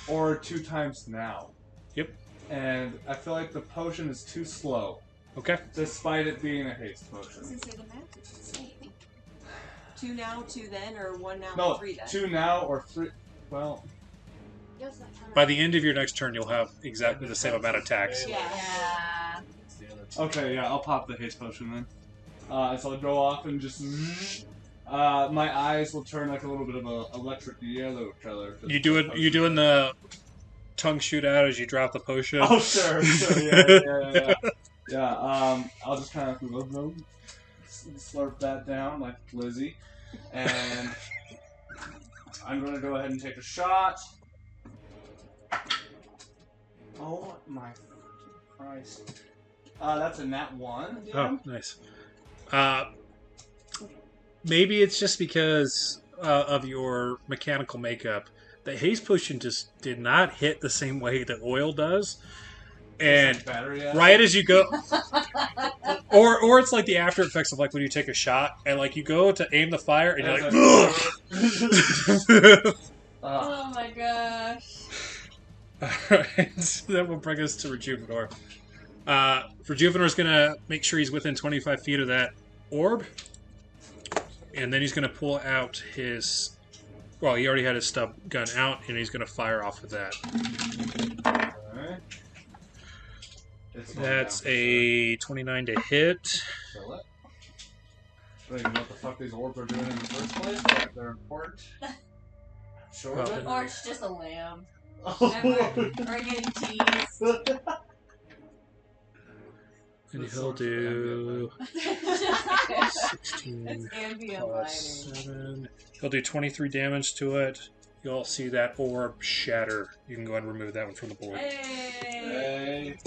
or 2 times now. Yep. And I feel like the potion is too slow, Okay. despite it being a haste Does potion. it say the map? Does it say? 2 now, 2 then, or 1 now, No, 3 then? 2 now or 3. Well, By the end of your next turn, you'll have exactly the same amount of attacks. Yeah. It's the other two. okay, yeah, I'll pop the haste potion then. So I'll go off and just. My eyes will turn like a little bit of a electric yellow color. You doing the tongue shoot out as you drop the potion? Oh sure, yeah. I'll just kind of slurp that down like Lizzie, and I'm gonna go ahead and take a shot. Oh my Christ! That's a nat 1. Oh, nice. Maybe it's just because of your mechanical makeup. The haste potion just did not hit the same way that oil does. And battery right as you go, or it's like the after effects of like when you take a shot and like you go to aim the fire and you're like, Oh my gosh. Alright, so that will bring us to Rejuvenor. Rejuvenor's gonna make sure he's within 25 feet of that orb. And then he's gonna pull out his. Well, he already had his stub gun out, and he's gonna fire off with that. Alright. That's a 29 to hit. Kill it. I don't even know what the fuck these orbs are doing in the first place, but they're important. Sure of it? Or it's just a lamb. Oh. Or getting teased. And he'll do 16 It's ambient plus lighting. 7. He'll do 23 damage to it. You'll see that orb shatter. You can go ahead and remove that one from the board. Hey.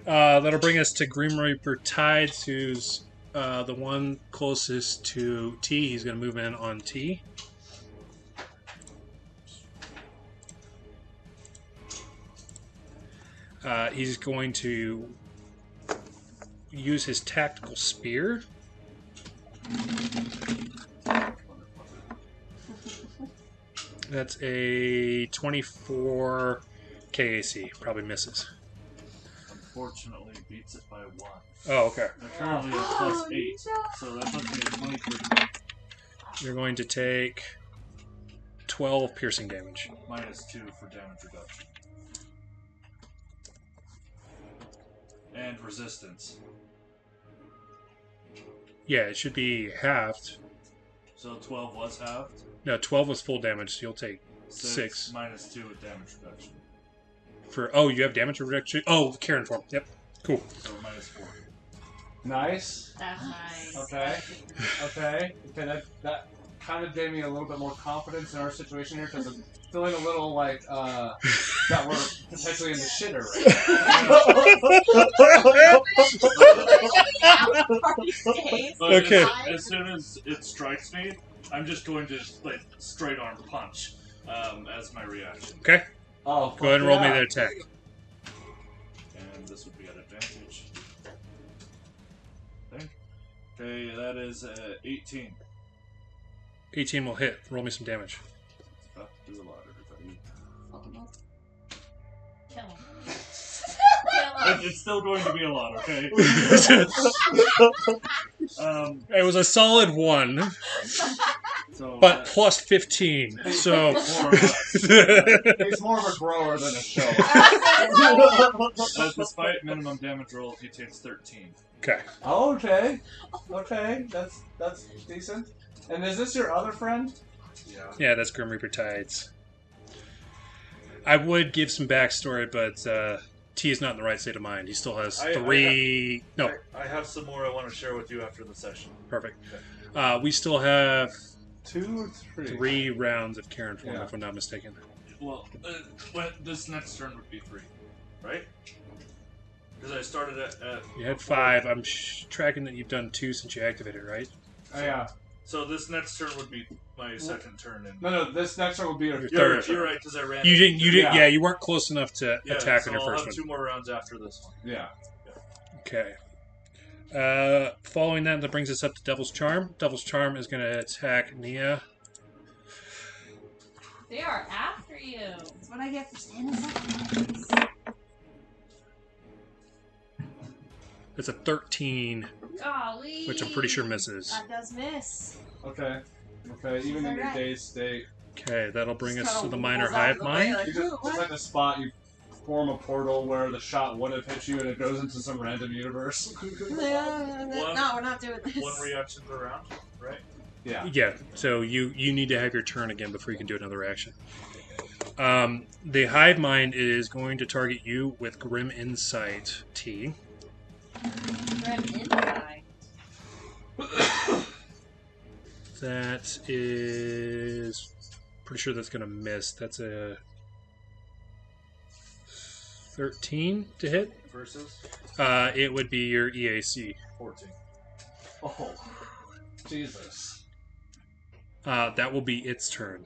That'll bring us to Grim Reaper Tides, who's the one closest to T. He's going to move in on T. He's going to use his tactical spear. That's a 24 KAC. Probably misses. Unfortunately, beats it by 1. Oh, okay. They're currently at plus 8, so that puts me at 23. You're going to take 12 piercing damage. Minus 2 for damage reduction. And resistance. Yeah, it should be halved. So 12 was halved. No, 12 was full damage, so you'll take 6. Minus 2 with damage reduction. Oh, you have damage reduction? Oh, Karen form. Yep. Cool. So minus 4. Nice. That's nice. Okay. That kind of gave me a little bit more confidence in our situation here because I'm feeling a little like that we're potentially in the shitter right now. Okay. As soon as it strikes me, I'm just going to like straight arm punch as my reaction. Okay. Oh, Go ahead and roll me that attack. And this would be at advantage. Okay, that is 18. 18 will hit. Roll me some damage. Do a lot, everybody. Fuck him up. Kill him. It's still going to be a lot, okay? It was a solid 1, So, but plus 15. So He's more of a grower than a show. despite minimum damage roll, he takes 13. okay. Oh, okay. Okay, that's decent. And is this your other friend? Yeah, that's Grim Reaper Tides. I would give some backstory, but T is not in the right state of mind. He still has 3. I have some more I want to share with you after the session. Perfect. We still have 2 or 3? 3 rounds of Karen form, if I'm not mistaken. Well, this next turn would be 3, right? Because I started at You had 5. I'm tracking that you've done 2 since you activated, right? Oh, yeah. So this next turn would be my second turn. No, this next one will be your Your third. You're right, because I ran. You didn't. Yeah. Yeah, you weren't close enough to attack so on your I'll first have one. 2 more rounds after this one. Yeah. Okay. Following that brings us up to Devil's Charm. Devil's Charm is going to attack Nia. They are after you. That's what I get for standing up. It's a 13, Golly. which I'm pretty sure misses. That does miss. Okay. Even in your alright. dazed state. Okay, that'll bring us Just to the kinda Minor weasels out Hive of the way, Mind. like, You just like the spot you form a portal where the shot would have hit you and it goes into some random universe. No, we're not doing this. 1 reaction per round, right? Yeah. Yeah, so you need to have your turn again before you can do another action. The Hive Mind is going to target you with Grim Insight, T. Grim inside. That is... Pretty sure that's going to miss. That's a 13 to hit. Versus It would be your EAC. 14. Oh. Jesus. That will be its turn.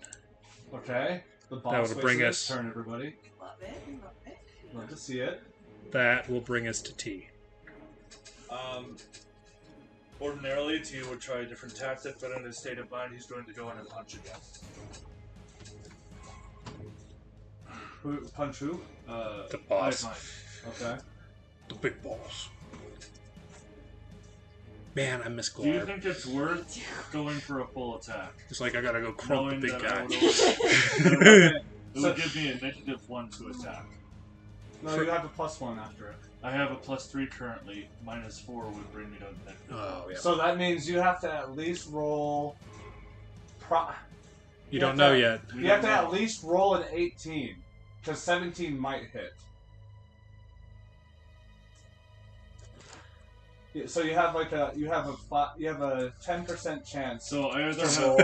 Okay. The That boss would bring faces us- turn, everybody. Love it, love it. Love to see it. That will bring us to T. Ordinarily, T would try a different tactic, but in his state of mind, he's going to go in and punch again. Punch who? The boss. Hive Okay. The big boss. Man, I miss mind. Do you Glarb. think it's worth going for a full attack? It's like I gotta go crump the Knowing big that guy. It would give me a -1 to attack. No, you have a +1 after it. I have a +3 currently. -4 would bring me to -1. Oh, yeah. So that means you have to at least roll. You don't know yet. We You have don't to know. at least roll an 18, because 17 might hit. Yeah, so you have like a 10% chance. So I either to have, roll.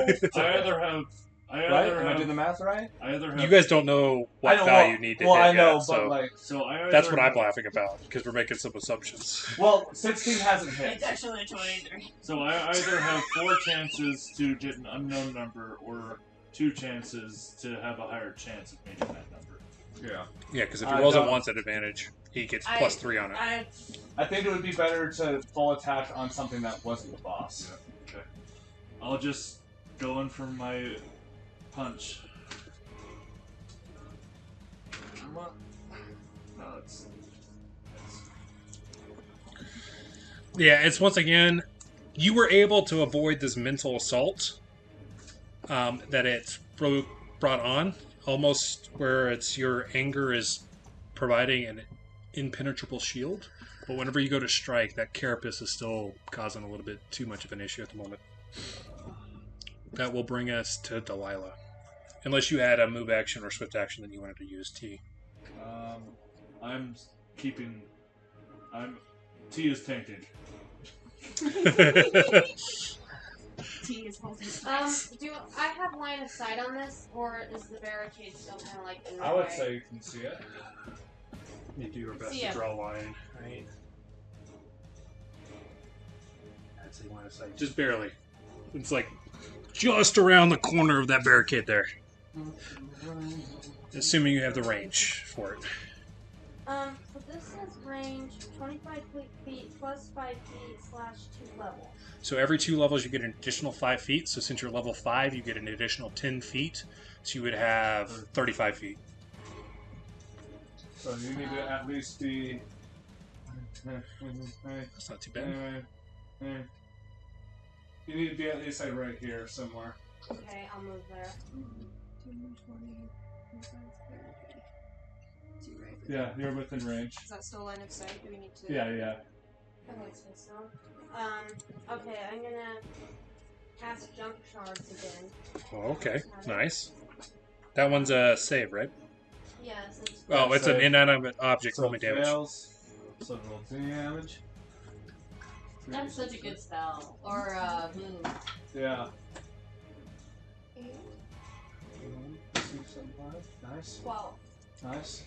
Right? Am I doing the math right? I either have, You guys don't know what I know, value you need to well, hit I know, yet, but so like, so I either that's what I'm laughing about, because we're making some assumptions. well, 16 hasn't hit. It's actually a 23. So I either have 4 chances to get an unknown number, or 2 chances to have a higher chance of making that number. Yeah. Yeah, because if he rolls it don't- once at advantage, he gets +3 on it. I think it would be better to full attack on something that wasn't the boss. Okay. I'll just go in for my punch. No, it's Yeah, it's once again, you were able to avoid this mental assault that it's brought on, almost where it's your anger is providing an impenetrable shield. But whenever you go to strike, that carapace is still causing a little bit too much of an issue at the moment. That will bring us to Delilah. Unless you had a move action or swift action that you wanted to use, T. I'm keeping. T is tanking. T is holding Do I have line of sight on this, or is the barricade still kind of like in my I would way? say you can see it. You do your best See to ya. draw a line, right? I'd say line of sight. Just barely. It's like just around the corner of that barricade there. Assuming you have the range for it. So this says range 25 feet plus 5 feet / 2 level. So every 2 levels you get an additional 5 feet. So since you're level 5, you get an additional 10 feet. So you would have 35 feet. So you need to at least be. That's not too bad. You need to be at least like right here somewhere. Okay, I'll move there. 20, 25, 30. 2 right. Yeah, you're within range. Is that still line of sight? Do we need to? Yeah. Okay, so. Okay, I'm gonna cast junk shards again. Oh, okay, nice. That one's a save, right? Yeah, since. Oh, it's an Save. inanimate object. So Roll me it damage. fails. So roll damage. That's such a good spell. Or move. Yeah. 6, 7, 5. Nice. 12. Nice.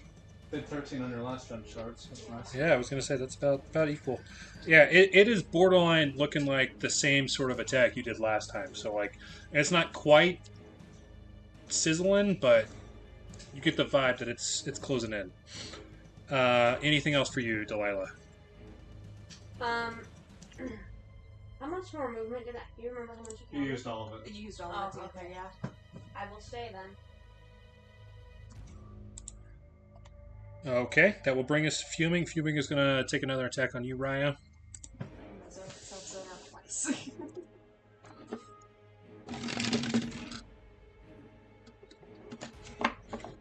Did 13 on your last jump shards. That's nice. Yeah, I was gonna say that's about equal. Yeah, it is borderline looking like the same sort of attack you did last time. So like, it's not quite sizzling, but you get the vibe that it's closing in. Anything else for you, Delilah? How much more movement did I? Do you remember how much You used all of it. You used all Oh, of it. okay, yeah. I will stay then. Okay, that will bring us to Fuming. Fuming is gonna take another attack on you, Raya. Twice.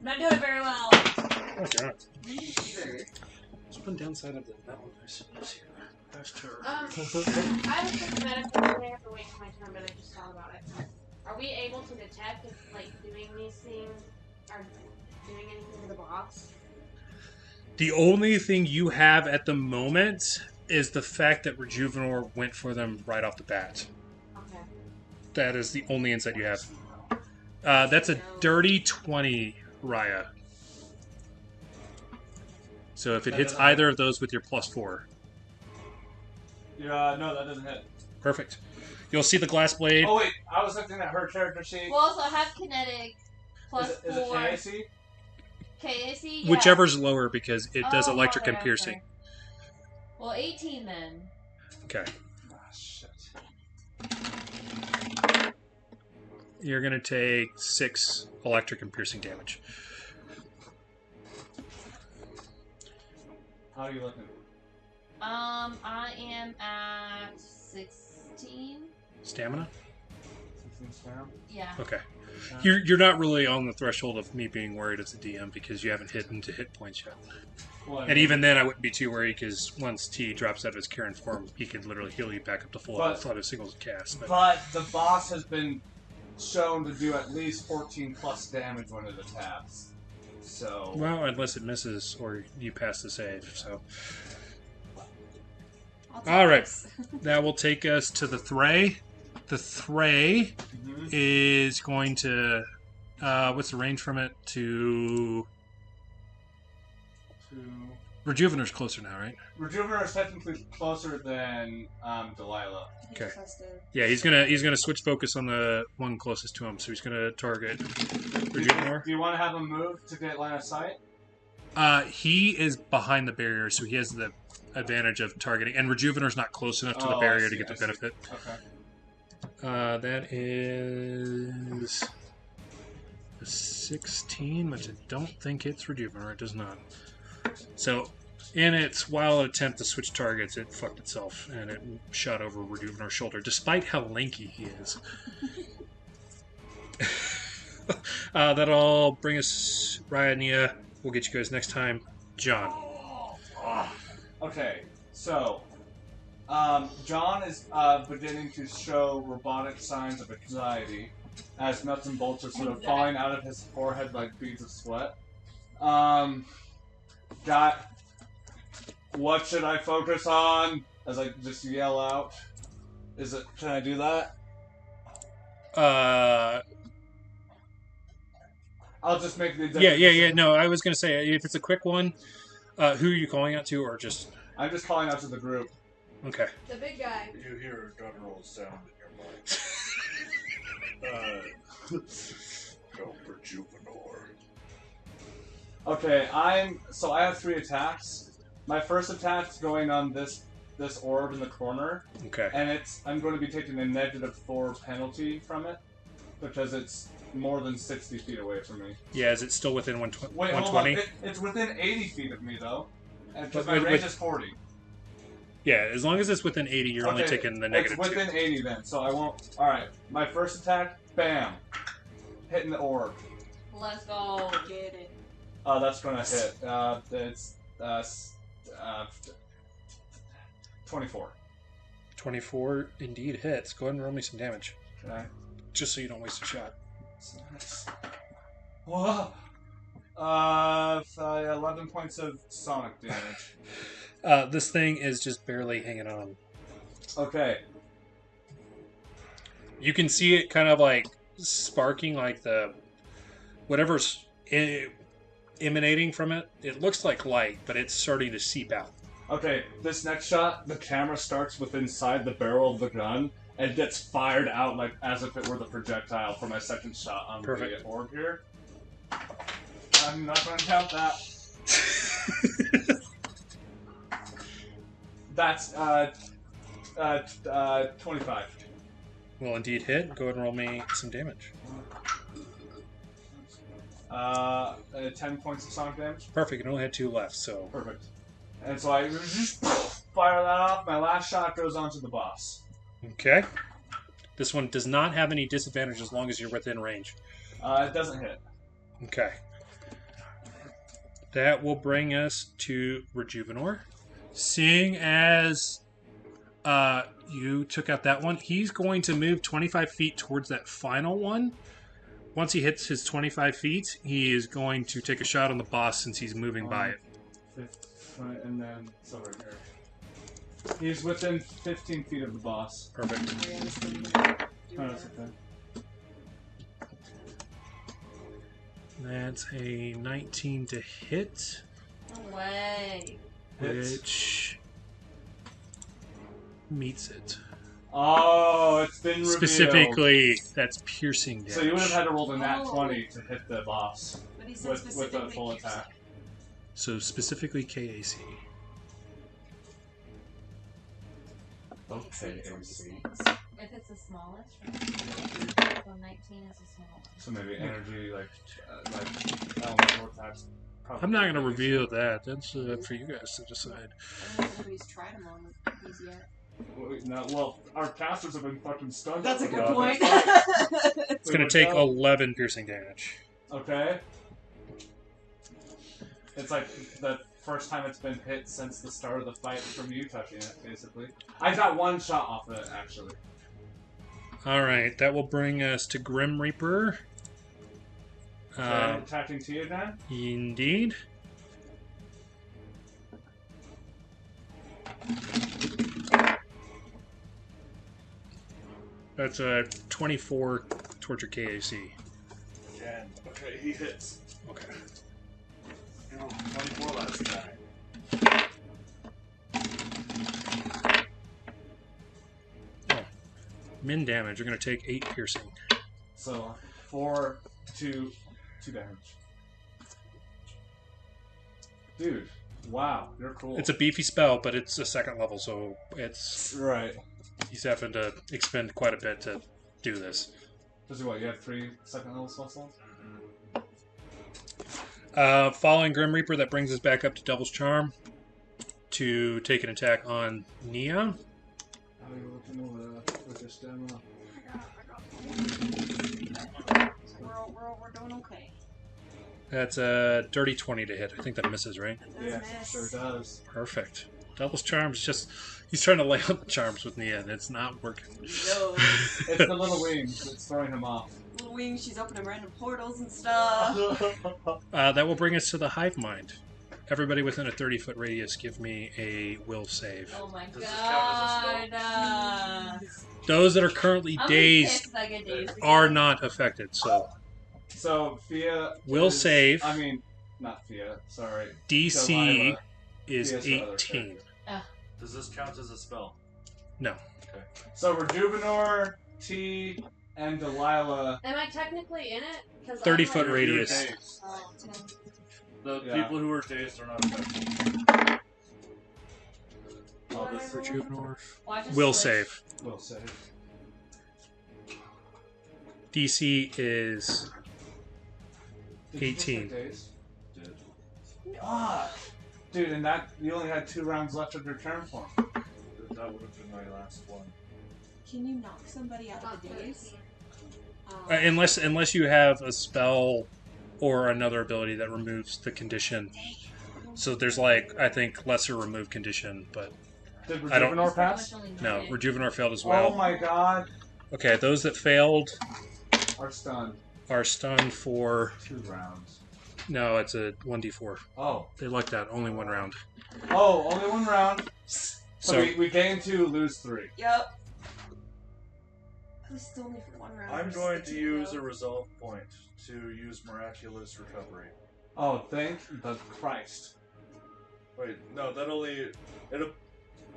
Not doing very well. Oh god. There's one downside of that one. That's her. I was thinking medical, I have to wait for my turn, but I just thought about it. Are we able to detect if, like, doing these things are doing anything to the boss? The only thing you have at the moment is the fact that Rejuvenor went for them right off the bat. Okay. That is the only insight you have. That's a dirty 20, Raya. So if it hits either of those with your +4. Yeah, no, that doesn't hit. Perfect. You'll see the glass blade. Oh wait, I was looking at her character sheet. We'll also have kinetic Is it +4. KAC? KAC? Yeah. Whichever's lower because it does Oh, electric and okay, piercing. okay. Well, 18 then. Okay. Ah, shit. You're going to take 6 electric and piercing damage. How are you looking? I am at 16. Stamina? 16 stamina? Yeah. Okay. You're not really on the threshold of me being worried as a DM because you haven't hit into hit points yet. Well, And even then, I wouldn't be too worried because once T drops out of his Karen form, he can literally heal you back up to full health without a single cast. But the boss has been shown to do at least 14 plus damage when it attacks. So. Well, unless it misses or you pass the save. So. All right. That will take us to the Thray. The Thray is going to. What's the range from it to? Rejuvenor's closer now, right? Rejuvener is technically closer than Delilah. Okay. Yeah, he's gonna switch focus on the one closest to him. So he's gonna target Rejuvenor. Do you want to have him move to get line of sight? He is behind the barrier, so he has the advantage of targeting. And Rejuvenor's not close enough to the barrier to get the benefit. Okay. That is a 16, which I don't think hits Rejuvenor. It does not. So, in its wild attempt to switch targets, it fucked itself, and it shot over Rejuvenor's shoulder, despite how lanky he is. That'll bring us, Ryan, we'll get you guys next time. John. Okay, so John is beginning to show robotic signs of anxiety as nuts and bolts are sort of falling out of his forehead like beads of sweat. Got what should I focus on? As I just yell out. Can I do that? Uh, I'll just make the yeah. No, I was gonna say if it's a quick one, who are you calling out to, or just I'm just calling out to the group. okay? The big guy. You hear a guttural sound in your mind. Go for Juvenor. Okay, I have 3 attacks. My first attack's going on this orb in the corner, Okay. and I'm going to be taking a -4 penalty from it because it's more than 60 feet away from me. Yeah, is it still within Wait, hold on. 120? It's within 80 feet of me though, because But- my range is 40. Yeah, as long as it's within 80, you're only taking the It's -2. within 80 then, so I won't. All right, my first attack, bam, hitting the orb. Let's go. Get it. That's gonna hit. It's 24. 24 indeed hits. Go ahead and roll me some damage, Okay. just so you don't waste a shot. So that's... Whoa. 11 points of sonic damage. This thing is just barely hanging on. Okay. You can see it kind of like sparking, like the whatever's emanating from it. It looks like light, but it's starting to seep out. Okay, this next shot, the camera starts with inside the barrel of the gun and gets fired out like as if it were the projectile for my second shot on Perfect. the orb here. I'm not going to count that. That's 25. Will indeed hit. Go ahead and roll me some damage. 10 points of sonic damage. Perfect. It only had 2 left, so Perfect. And so I just fire that off. My last shot goes onto the boss. okay. This one does not have any disadvantage as long as you're within range. It doesn't hit. Okay. That will bring us to Rejuvenor. Seeing as you took out that one, he's going to move 25 feet towards that final one. Once he hits his 25 feet, he is going to take a shot on the boss since he's moving by it. And then, so right here. He's within 15 feet of the boss. Perfect. Oh, that's okay. That's a 19 to hit, No way. Hits. which meets it. Oh, it's been revealed. Specifically, that's piercing damage. So you would have had to roll the nat Oh. 20 to hit the boss But he said with the specifically full piercing. attack. So specifically KAC. Okay, If it's the smallest, right? So 19 is the small one. So maybe energy, like elemental attacks. I'm not going to reveal that. That's for you guys to decide. I don't think anybody's tried them on these yet. Well, our casters have been fucking stunned. That's a up good about point. it. It's going to take 11 piercing damage. Okay. It's like the first time it's been hit since the start of the fight from you touching it, basically. I got 1 shot off of it, actually. Alright, that will bring us to Grim Reaper. Attacking Tia then? Indeed. That's a 24 towards your KAC. Again. Okay, he hits. Okay. 24 last time. Min damage. You're going to take 8 piercing. So, 4, 2 damage. Dude, wow, you're cool. It's a beefy spell, but it's a 2nd level, so it's Right. he's having to expend quite a bit to do this. Does what, you have 3 second level spell slots? Following Grim Reaper, that brings us back up to Devil's Charm to take an attack on Nia. How are you looking over with this demo? We're doing okay. That's a dirty 20 to hit. I think that misses, right? Yeah, miss. sure does. Perfect. Devil's Charm's just... He's trying to lay out the charms with Nia, and it's not working. No. It's the little wings that's throwing him off. Little wings, she's opening random portals and stuff. That will bring us to the Hive Mind. everybody within a 30-foot radius, give me a will save. Oh my Does this count god. Those that are currently I'm dazed pissed if I get dazed are again. not affected. So So Fia will is, save. I mean, not Fia. Sorry. DC Delilah. is Fia's the other 18. character. Does this count as a spell? No. So Rejuvenor, T, and Delilah. Am I technically in it? 'Cause 30-foot I'm, radius. You're dazed. Oh, okay. The Yeah. people who are dazed are not affected. All this Watch us Will switch. save. will save. DC is Did you just 18. get dazed? Did. Ah, dude, and that you only had 2 rounds left of your turn for him. That would have been my last one. Can you knock somebody out Not of the daze? 13. Unless you have a spell or another ability that removes the condition. So there's like, I think, lesser remove condition, but Did I don't- Rejuvenor pass? no, Rejuvenor failed as Oh well. my god. Okay, those that failed Are stunned. are stunned for, 2 rounds. no, it's a 1d4. Oh. They lucked out, only 1 round. Oh, only 1 round. So So, we gain 2, lose 3. Yep. This is only for 1 round. I'm We're going to sticking use though. a resolve point to use miraculous recovery. Oh, thank the Christ. Wait, no, that only.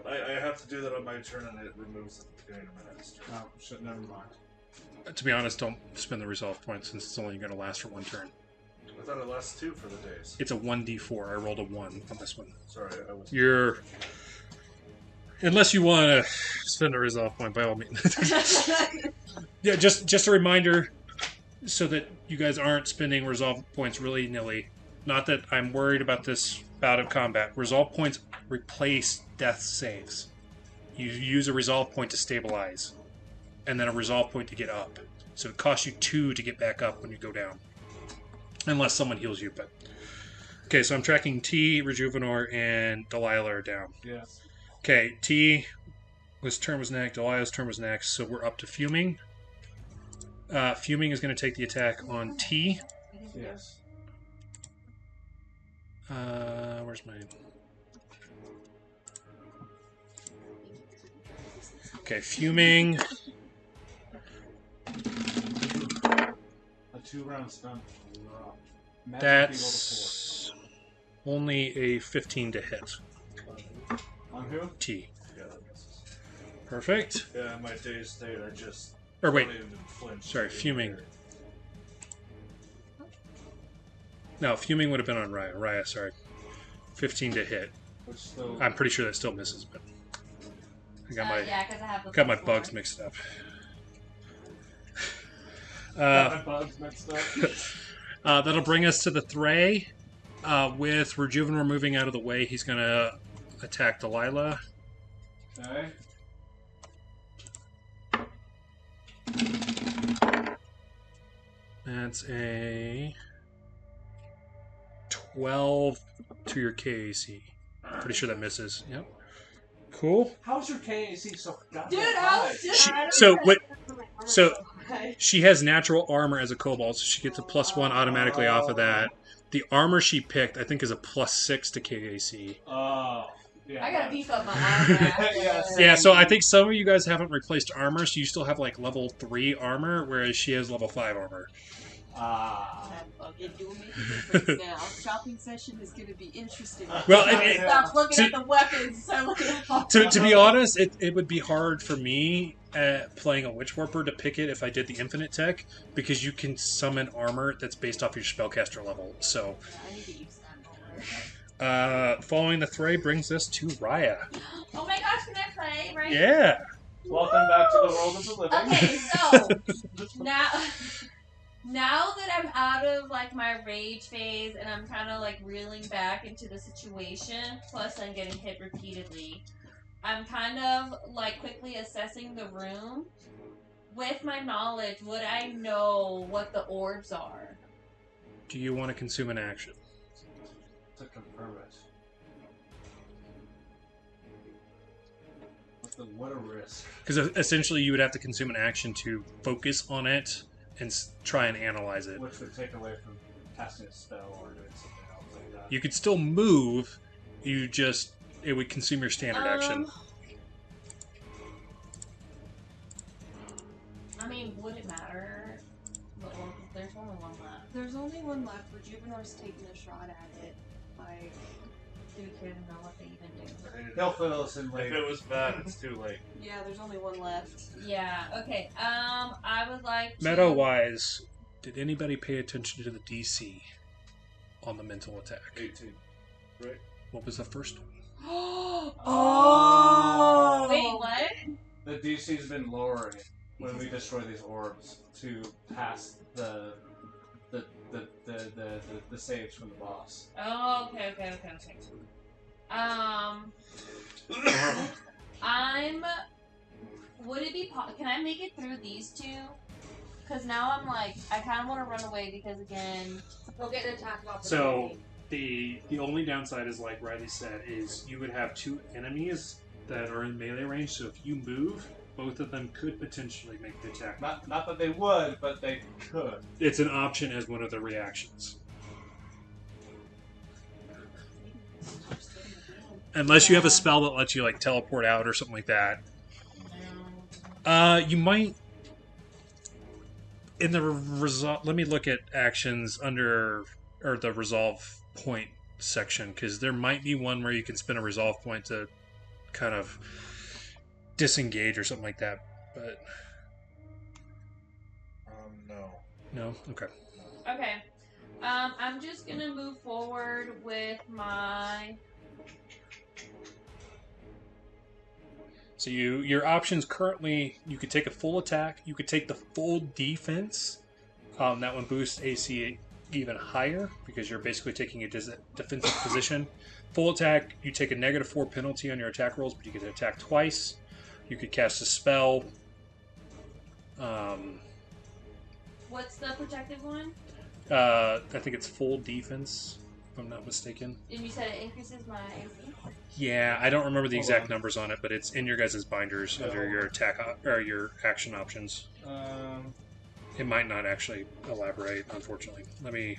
I have to do that on my turn and it removes it at the beginning of my next turn. Oh, shit, never mind. to be honest, don't spend the resolve point since it's only going to last for 1 turn. I thought it lasts 2 for the days. It's a 1d4. I rolled a 1 on this one. Sorry, I was. You're... Unless you want to spend a resolve point, by all means. Yeah, just a reminder so that you guys aren't spending resolve points willy-nilly. Not that I'm worried about this bout of combat. Resolve points replace death saves. You use a resolve point to stabilize, and then a resolve point to get up. So it costs you 2 to get back up when you go down. Unless someone heals you, but... Okay, so I'm tracking T, Rejuvenor, and Delilah are down. Yes. Okay, T, his turn was next, Delilah's turn was next, so we're up to Fuming. Fuming is going to take the attack on T. Yes. Where's my... Okay, Fuming. A 2-round stun. Magic That's only a 15 to hit. equal to 4. On who? T. Yeah, that misses. Perfect. Yeah, in my dazed state, I just. Or wait, don't even flinch. sorry, Fuming. No, Fuming would have been on Raya. Raya, sorry. 15 to hit. Which still. I'm pretty sure that still misses, but I got my yeah, 'cause I have the got my plus bugs one. mixed up. Got my bugs mixed up. That'll bring us to the Thray. With Rejuvenor moving out of the way, he's going to attack Delilah. Okay. That's a 12 to your KAC. Pretty sure that misses. Yep. Cool. How's your KAC so goddamn Dude, I high? was just. So she has natural armor as a kobold, so she gets a +1 automatically off of that. The armor she picked, I think, is a +6 to KAC. Oh. Yeah. I gotta beef up my armor. Yes. Yeah, so I think some of you guys haven't replaced armor, so you still have like level 3 armor, whereas she has level 5 armor. Ah. It will make a difference now. Shopping session is going to be interesting. Well, Stop looking to- at the weapons. Start looking at to be honest, it would be hard for me playing a Witch Warper to pick it if I did the infinite tech, because you can summon armor that's based off your spellcaster level. So, I need to use that. following the Thray brings us to Raya. Oh my gosh, can I play? Right? Yeah. Welcome back to the world of the living. Okay, so now that I'm out of like my rage phase and I'm kind of like reeling back into the situation, plus I'm getting hit repeatedly, I'm kind of like quickly assessing the room. With my knowledge, would I know what the orbs are? Do you want to consume an action? To confirm it. What a risk. Because essentially you would have to consume an action to focus on it and try and analyze it. Which would take away from casting a spell or doing something else like that. You could still move. It would consume your standard action. I mean, would it matter? But, well, there's only one left. There's only one left. Rejuvenor's taking a shot at it. Like, Do we care to know what they even do? They'll fill us in If later. it was bad, it's too late. yeah, there's only one left. Yeah, okay. I would like to... Meta-wise, did anybody pay attention to the DC on the mental attack? 18. Right? What was the first one? Oh! Wait, what? The DC's been lowering when we destroy these orbs to pass the saves from the boss. Oh, okay. Would it be can I make it through these two? Because now I'm like, I kind of want to run away because, again... We'll get an attack of So, opportunity. the only downside is, like Riley said, is you would have two enemies that are in melee range, so if you move, both of them could potentially make the attack. Not that they would, but they could. It's an option as one of the reactions. Unless you have a spell that lets you, like, teleport out or something like that. You might... In the resolve... Let me look at actions under... Or the resolve point section, because there might be one where you can spend a resolve point to kind of disengage or something like that, but... No. No? Okay. Okay. I'm just gonna move forward with my... So your options currently, you could take a full attack, you could take the full defense. That one boosts AC even higher because you're basically taking a defensive position. Full attack, you take a -4 penalty on your attack rolls, but you can attack twice. You could cast a spell. What's the protective one? I think it's full defense, if I'm not mistaken. And you said it increases my AC? Yeah, I don't remember the exact numbers on it, but it's in your guys' binders Yeah, under your attack or your action options. It might not actually elaborate, unfortunately. Let me...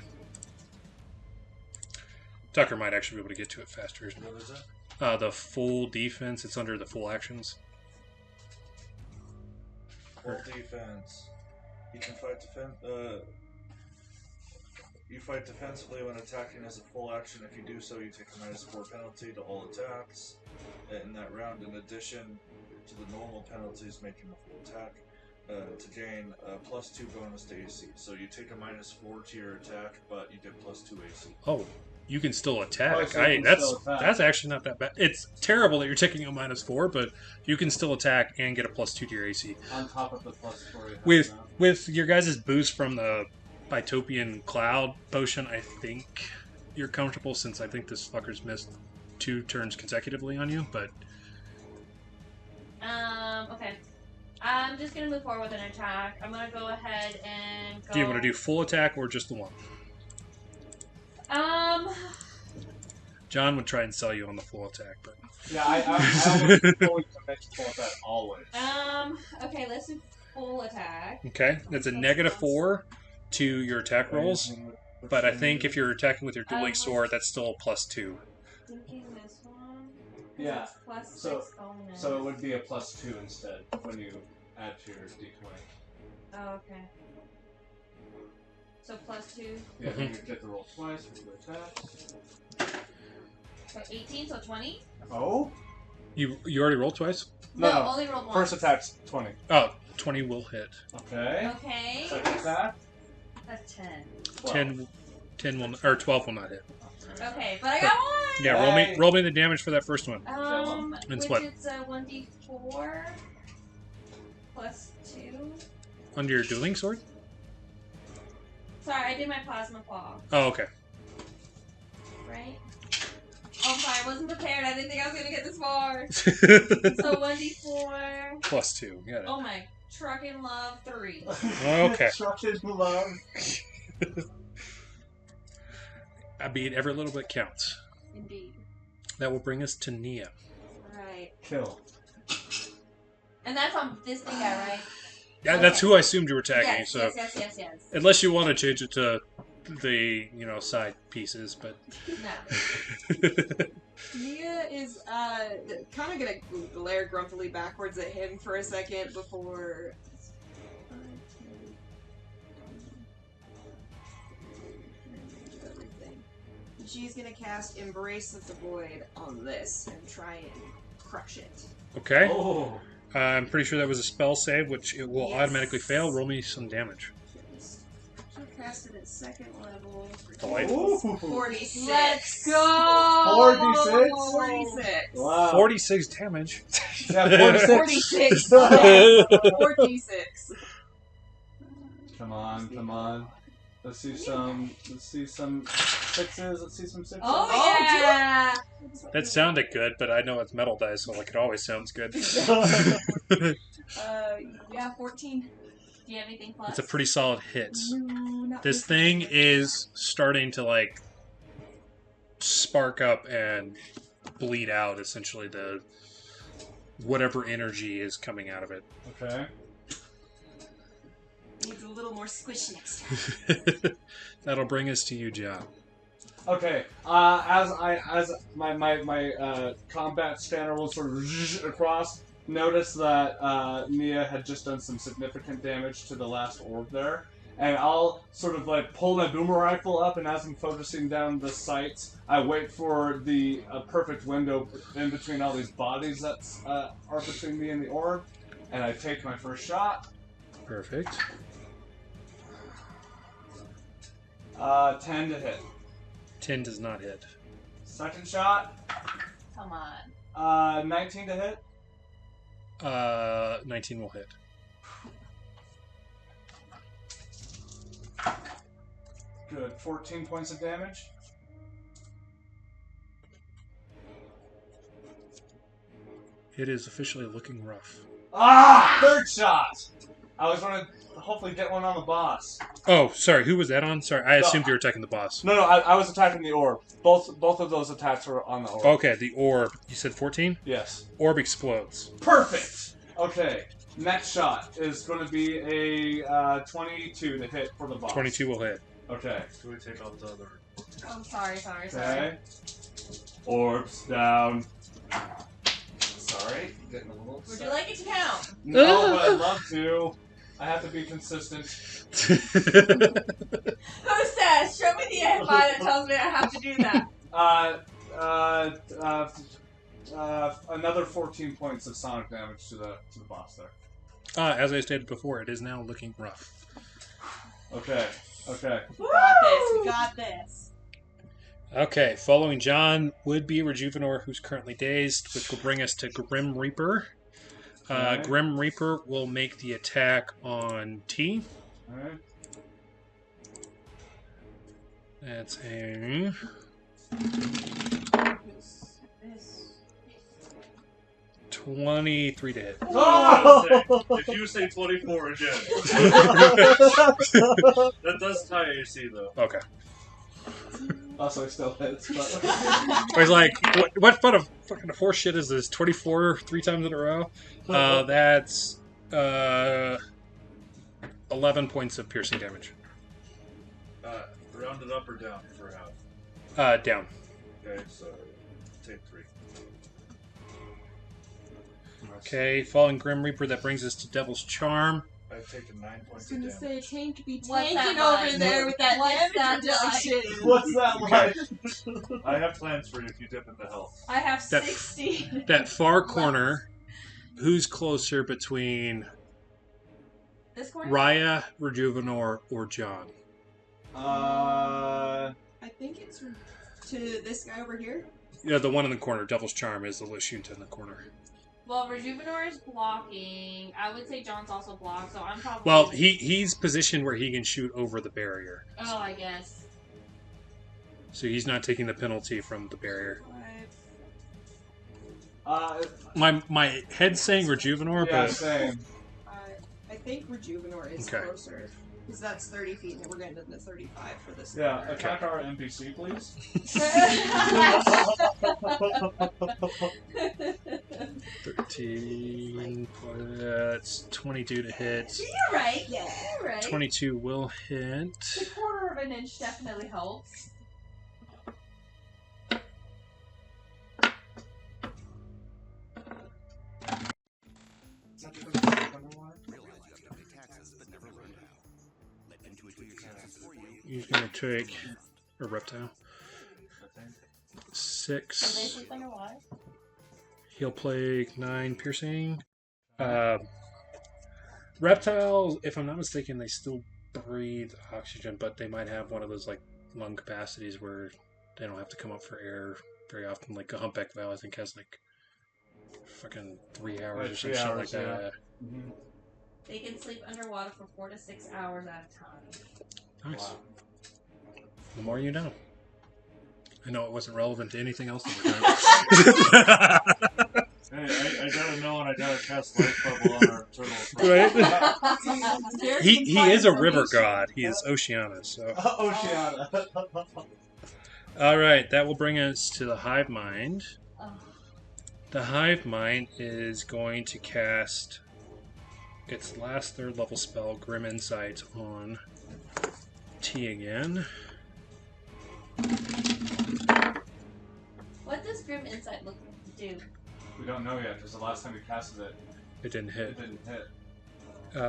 Tucker might actually be able to get to it faster. What is that? The full defense, it's under the full actions. Full defense. You can fight you fight defensively when attacking as a full action. If you do so, you take a -4 penalty to all attacks in that round. In addition to the normal penalties making a full attack, to gain a +2 bonus to AC. So you take a -4 to your attack, but you get +2 AC. Oh, you can still attack. Oh, so you can still attack. That's actually not that bad. It's terrible that you're taking a -4, but you can still attack and get a +2 to your AC. On top of the +4 you have With now. with your guys' boost from the Bitopian Cloud potion, I think you're comfortable since I think this fucker's missed 2 turns consecutively on you, but... Okay. I'm just gonna move forward with an attack. I'm gonna go ahead and go... Do you want to do full attack or just the one? John would try and sell you on the full attack, but... Yeah, I always fully commit to full attack always. Okay, let's do full attack. Okay, that's a -4 to your attack rolls, but I think if you're attacking with your dueling sword, that's still a +2. Thinking this one. Yeah, It's plus so- 6 bonus. So it would be a +2 instead when you add to your d20. Oh, okay. So +2. Yeah, you get the roll twice for the attack. So 18, so 20? Oh? You already rolled twice? No, No, only rolled once. First attack's 20. Oh, 20 will hit. Okay. Okay. Second attack? That's 10. 10 will, or 12 will not hit. Okay, but I got one! Yeah, Hey. roll me the damage for that first one. Which what? is 1d4 plus 2. Under your dueling sword? Sorry, I did my plasma claw, Oh, okay. right? Oh, sorry, I wasn't prepared. I didn't think I was gonna get this far. So 1d4. +2. Got it. Oh my, truckin' love 3. Okay. Truckin' love. I mean, every little bit counts. Indeed. That will bring us to Nia. Right. Kill. And that's on this big guy, right? Yeah, that's who I assumed you were attacking. Yes, so yes. unless you want to change it to the side pieces, but No. Nia is kind of gonna glare grumpily backwards at him for a second before. She's gonna cast Embrace of the Void on this and try and crush it. okay. Oh. I'm pretty sure that was a spell save, which it will Yes. automatically fail. Roll me some damage. She'll cast it at 2nd level. Delightful. 46. Let's go! 46? 46. Wow. 46 damage. Yeah, 46. 46. Okay. 46. Come on. Let's see some sixes. Let's see some sixes. Oh, yeah! That sounded good, but I know it's metal dice, so it always sounds good. Yeah, 14. Do you have anything plus? It's a pretty solid hit. No, not This thing is starting to spark up and bleed out. Essentially, the whatever energy is coming out of it. Okay. Needs a little more squish next time. That'll bring us to you, John. Okay. As my combat scanner will sort of across, notice that Nia had just done some significant damage to the last orb there, and I'll sort of pull my boomer rifle up, and as I'm focusing down the sights, I wait for the perfect window in between all these bodies that are between me and the orb, and I take my first shot. Perfect. 10 to hit. 10 does not hit. Second shot. Come on. 19 to hit. 19 will hit. Good. 14 points of damage. It is officially looking rough. Third shot! I was going to hopefully get one on the boss. Oh, sorry. Who was that on? Sorry, I assumed you were attacking the boss. No, I was attacking the orb. Both of those attacks were on the orb. Okay, the orb. You said 14? Yes. Orb explodes. Perfect! Okay. Next shot is going to be a 22 to hit for the boss. 22 will hit. Okay. Do we take out the other? Oh, sorry. Okay. Orbs down. Sorry. Getting a little Would you like it to count? No, but I'd love to. I have to be consistent. Who says? Show me the F5 that tells me I have to do that. Another 14 points of sonic damage to the boss there. As I stated before, it is now looking rough. Okay. We got this. Okay, following John would be Rejuvenor, who's currently dazed, which will bring us to Grim Reaper. Okay. Grim Reaper will make the attack on T. Alright. That's a 23 to hit. Oh! If you say 24 again, that does tie AC though. Okay. Also, it still hits, but... I was like, what fun of fucking horse shit is this? 24 3 times in a row? That's 11 points of piercing damage. Round it up or down for half? Down. Okay, so take 3. Okay, following Grim Reaper, that brings us to Devil's Charm. I've taken 9 points I of was damage. gonna say, Tank be What's tanking that over like? there with that What's damage that reduction. What's that like? I have plans for you if you dip into health. I have That- 60. That far corner, who's closer between This corner? Raya, Rejuvenor, or John? I think it's to this guy over here. Yeah, the one in the corner, Devil's Charm, is the Lishunta in the corner. Well, Rejuvenor is blocking. I would say John's also blocked, so I'm probably... Well, he's positioned where he can shoot over the barrier. Oh, I guess. So he's not taking the penalty from the barrier. Five. My head's saying Rejuvenor, Yeah, but same. I think Rejuvenor is Okay. closer. Because that's 30 feet, and we're getting to the 35 for this. Yeah, corner. attack our NPC, please. 13, that's 22 to hit. You're right. Yeah, you're right. 22 will hit. The corner of an inch definitely helps. He's gonna take a reptile. Are they 6. sleeping or what? He'll play 9 piercing. Reptiles, if I'm not mistaken, they still breathe oxygen, but they might have one of those like lung capacities where they don't have to come up for air very often. Like a humpback whale, I think, has like fucking 3 hours Like or some 3 shit like hours, that. Mhm. They can sleep underwater for 4 to 6 hours at a time. Nice. Wow. The more you know. I know it wasn't relevant to anything else that we're doing. Hey, I gotta know when I gotta cast life bubble on our turtle. Right? He is a river god. He is Oceana, so. Oceana. Alright, that will bring us to the Hive Mind. Oh. The Hive Mind is going to cast its last 3rd level spell, Grim Insight, on T again. What does Grim Insight do? We don't know yet, because the last time we casted it, It didn't hit. it didn't hit. We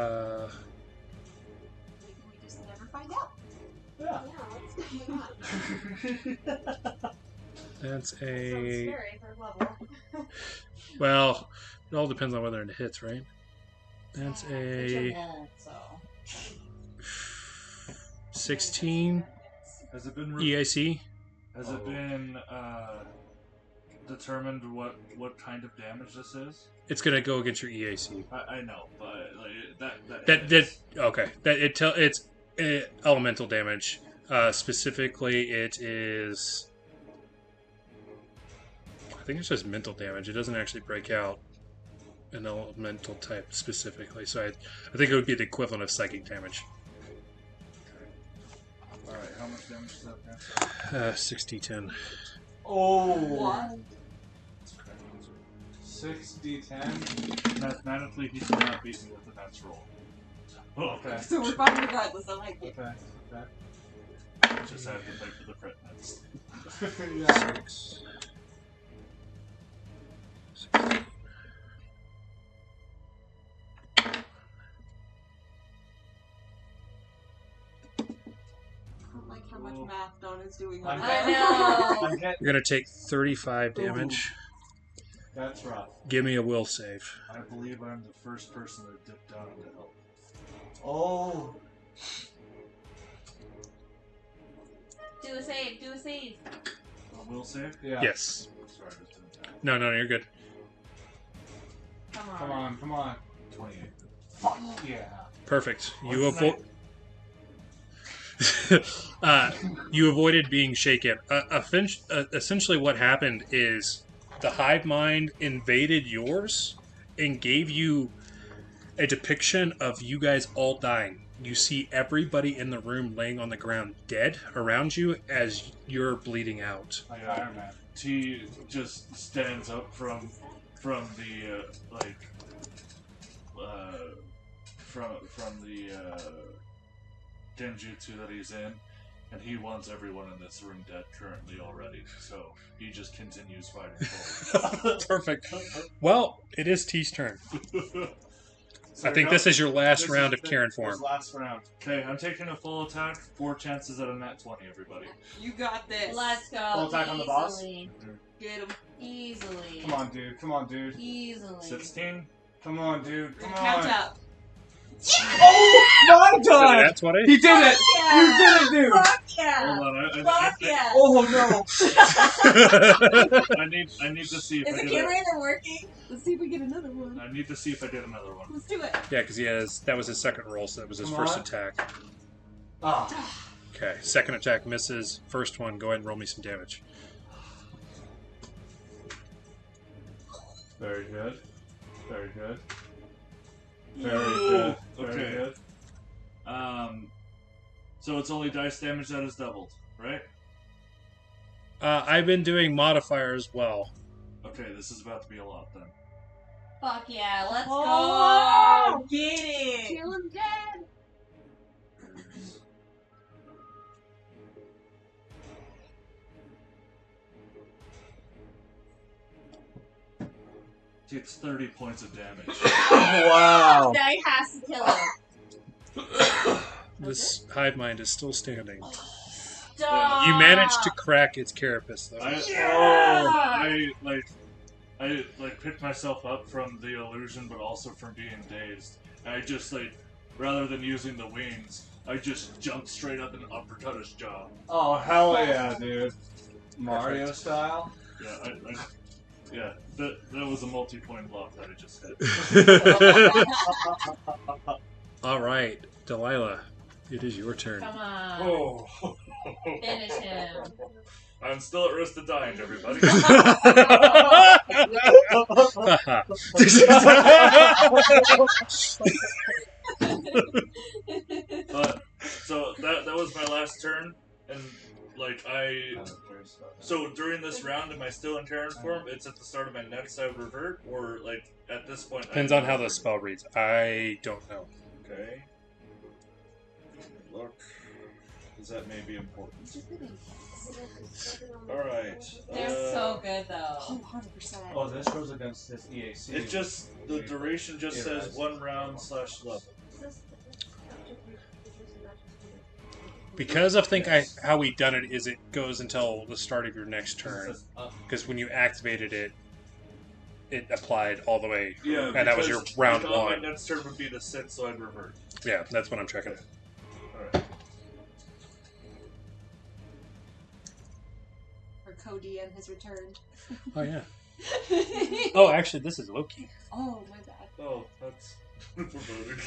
just never find out. Yeah. That's Sounds a. scary, 3rd level. Well, it all depends on whether it hits, right? That's Which a it won't, so. 16 Has it been EAC. Has it been determined what kind of damage this is? It's gonna go against your EAC. I know, but like That okay. It's elemental damage. Specifically, it is. I think it's just mental damage. It doesn't actually break out an elemental type specifically. So I think it would be the equivalent of psychic damage. All right, how much damage does that pass? 6d10. Oh! What? 6d10? Mathematically, he should not beat me with the next roll. Oh, Okay. So we're fine regardless, I like it. Okay. just have to play for the crit nets. Yeah. 6. 'Cause I don't like how much math Dawn is doing on I'm that. I know. I'm getting... You're gonna take 35 damage. That's rough. Give me a will save. I believe I'm the first person that dipped down to help. Oh! Do a save, do a save. A will save? Yeah. Yes. Sorry, I just didn't tap. No, you're good. Come on. Come on, come on. 28. Fuck yeah. Perfect. You What's avoid. You avoided being shaken. Essentially, what happened is the hive mind invaded yours and gave you a depiction of you guys all dying. You see everybody in the room laying on the ground dead around you as you're bleeding out. Like Iron Man. T just stands up from the from the genjutsu that he's in, and he wants everyone in this room dead currently already. So he just continues fighting forward. Perfect. Well, it is T's turn. So I think no- this is your last this round is of Karen his form. last round. Okay, I'm taking a full attack. 4 chances at a nat 20. Everybody. You got this. Let's go. Full attack on the boss? Easily. Get him. Easily. Come on, dude. Come on, dude. Easily. 16. Come on, dude. Come Count on. up. Oh my So god! that's what He did it! Yeah. You did it, dude! Fuck yeah! Hold on, Fuck yeah! Oh no! I need to see if Is I the did camera it. even working? Let's see if we get another one. I need to see if I did another one. Let's do it. Yeah, because that was his second roll, so that was his Come first on. attack. Ah. Okay, second attack misses. First one, go ahead and roll me some damage. Very good. Very good. Very good. Very Okay. good. So it's only dice damage that is doubled, right? I've been doing modifier as well. Okay, this is about to be a lot then. Fuck yeah, let's Oh, go! Get it! Kill him dead. Takes 30 points of damage. Wow. Now he has to kill him. This hive mind is still standing. Stop. You managed to crack its carapace, though. I picked myself up from the illusion, but also from being dazed. And I just rather than using the wings, I just jumped straight up and uppercut his jaw. Oh, hell yeah, dude. Mario style? Yeah, that was a multi-point block that I just hit. All right, Delilah, it is your turn. Come on. Oh. Finish him. I'm still at risk of dying, everybody. So that was my last turn, and so during this round, am I still in Terran form? It's at the start of my next I would revert, or at this point. Depends on how the spell reads. I don't know. Okay. Look, because that may be important. Alright. They're so good though. 100%. Oh, this goes against this EAC. It just, the duration just says 1 round / level. Because of how we done it is it goes until the start of your next turn. Because when you activated it, it applied all the way. Yeah, and that was your round I thought 1. my next turn would be the 6, so I'd revert. Yeah, that's what I'm checking. Alright. Our co-DM has returned. Oh, yeah. Oh, actually, this is Loki. Oh, my bad. Oh, that's foreboding.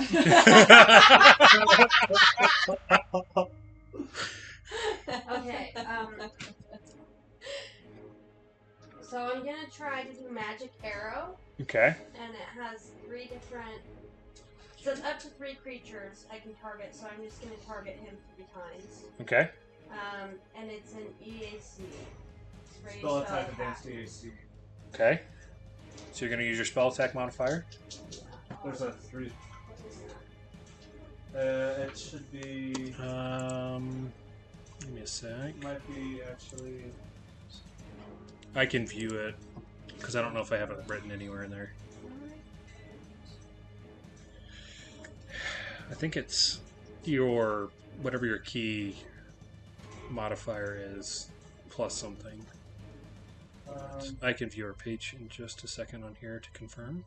Okay, so I'm gonna try to do Magic Arrow, Okay. and it has 3 different. So it's up to 3 creatures I can target, so I'm just gonna target him 3 times. Okay. And it's an EAC. Spell attack against EAC. Okay. So you're going to use your spell attack modifier? There's a 3. It should be. Give me a sec. Might be actually. I can view it because I don't know if I have it written anywhere in there. I think it's your whatever your key modifier is plus something. I can view our page in just a second on here to confirm.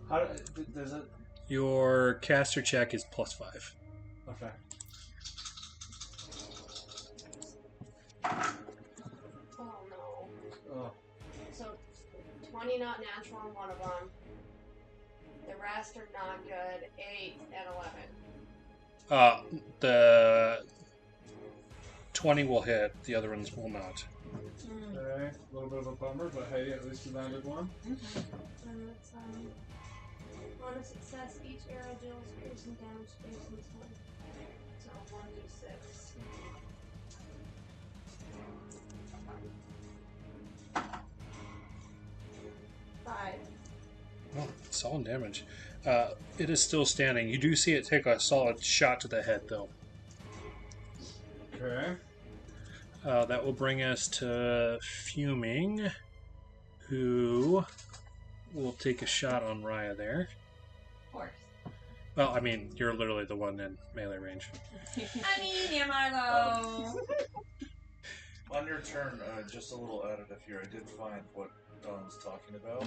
How does it? Your caster check is +5. Okay. Oh no. Oh. So 20 not natural on one of them. The rest are not good. 8 and 11. The 20 will hit, the other ones will not. Okay, a little bit of a bummer, but hey, at least you landed one. And it's on a success, each arrow deals piercing damage based on its one. So 1d6. Oh, solid damage. It is still standing. You do see it take a solid shot to the head, though. Okay. That will bring us to Fuming, who will take a shot on Raya there. Of course. Well, I mean, you're literally the one in melee range. I mean, yeah, Milo. On your turn, just a little additive here. I did find what Don was talking about.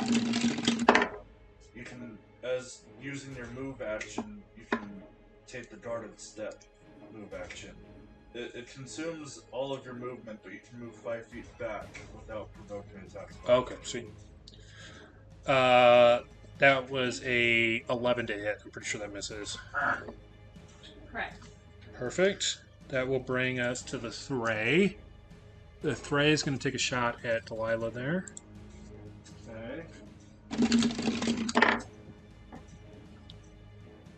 You can, as using your move action, you can take the guarded step move action. It consumes all of your movement, but you can move 5 feet back without provoking attacks. Okay, sweet. That was a 11 to hit. I'm pretty sure that misses. Correct. Perfect. That will bring us to the Thray. The Thray is going to take a shot at Delilah there. Okay.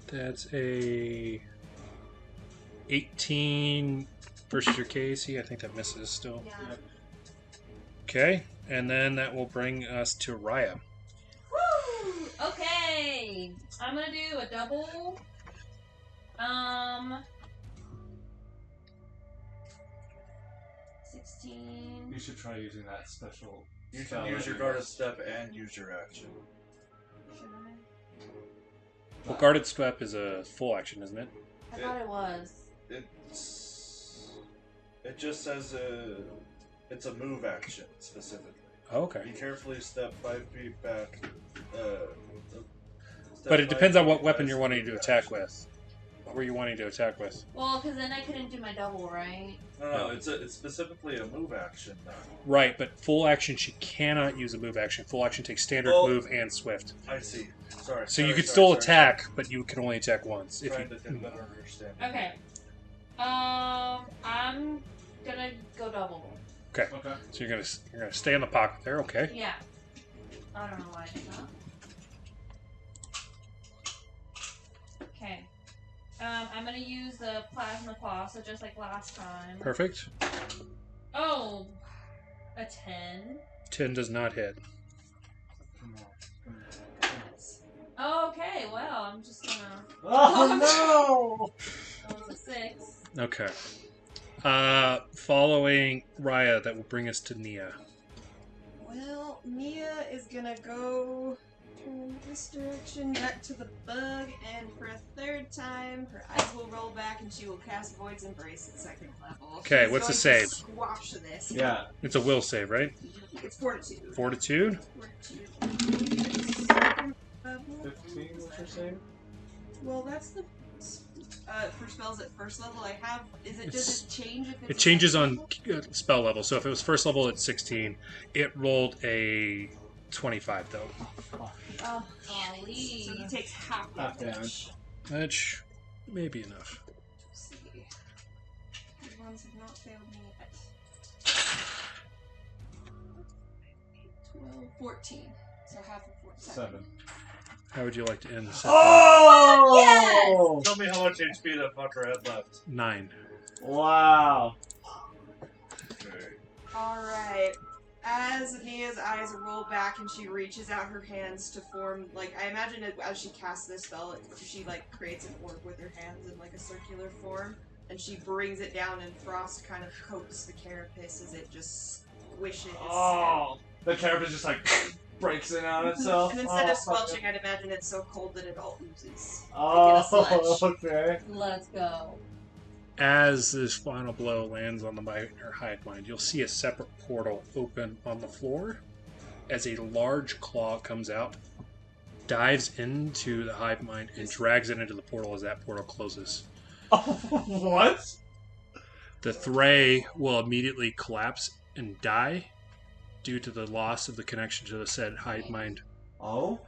That's a 18 versus your KAC. I think that misses still. Yeah. Okay, and then that will bring us to Raya. Woo! Okay. I'm gonna do a double. 16 16. You should try using that special. You spell can use that your you guarded got. step and use your action. Should I? Well, guarded step is a full action, isn't it? I thought it was. It just says it's a move action specifically. Oh, okay. Be carefully step 5 feet back. But it depends on what weapon you're wanting to attack with. What were you wanting to attack with? Well, because then I couldn't do my double, right? No, it's specifically a move action now. Right, but full action, she cannot use a move action. Full action takes standard Oh. move and swift. I see. Sorry. So you could still attack, but you can only attack once. If Trying you, to get better understanding. Okay. I'm gonna go double. okay, Okay. so you're gonna stay in the pocket there. Okay. Yeah. I don't know why I did that. Okay. I'm gonna use the plasma claw, so just like last time. Perfect. Oh, a 10. 10 does not hit. Come on. Okay, well, I'm just gonna. Oh That was a 6. Okay. Following Raya, that will bring us to Nia. Well, Mia is gonna go turn this direction back to the bug, and for a third time, her eyes will roll back and she will cast Void's Embrace at 2nd level. Okay, She's what's the going to save? Squash this. no! Yeah. It's a will save, right? It's Fortitude. Fortitude? Fortitude. Second level. 15, what you're saying? Well, that's the. For spells at first level, I have. Does it change if it's. It changes on spell level. So if it was first level at 16, it rolled a 25 though. Oh, golly. So he takes half Half damage. Which may be enough. Let's see. These ones have not failed me yet. 12, 14. So half of 14. 7. How would you like to end the session? Oh! Tell me how much HP that fucker had left. 9. Wow. Okay. Alright. As Nia's eyes roll back and she reaches out her hands to form, like, I imagine it, as she casts this spell, she, like, creates an orb with her hands in, like, a circular form, and she brings it down, and frost kind of coats the carapace as it just squishes. Oh! The carapace just like breaks in on itself. And instead of squelching, I'd imagine it's so cold that it all oozes. Oh, Like in a sledge. okay. Let's go. As this final blow lands on the hive mind, you'll see a separate portal open on the floor as a large claw comes out, dives into the hive mind, and drags it into the portal as that portal closes. Oh, what? The Thray will immediately collapse and die due to the loss of the connection to the said hive mind. Oh?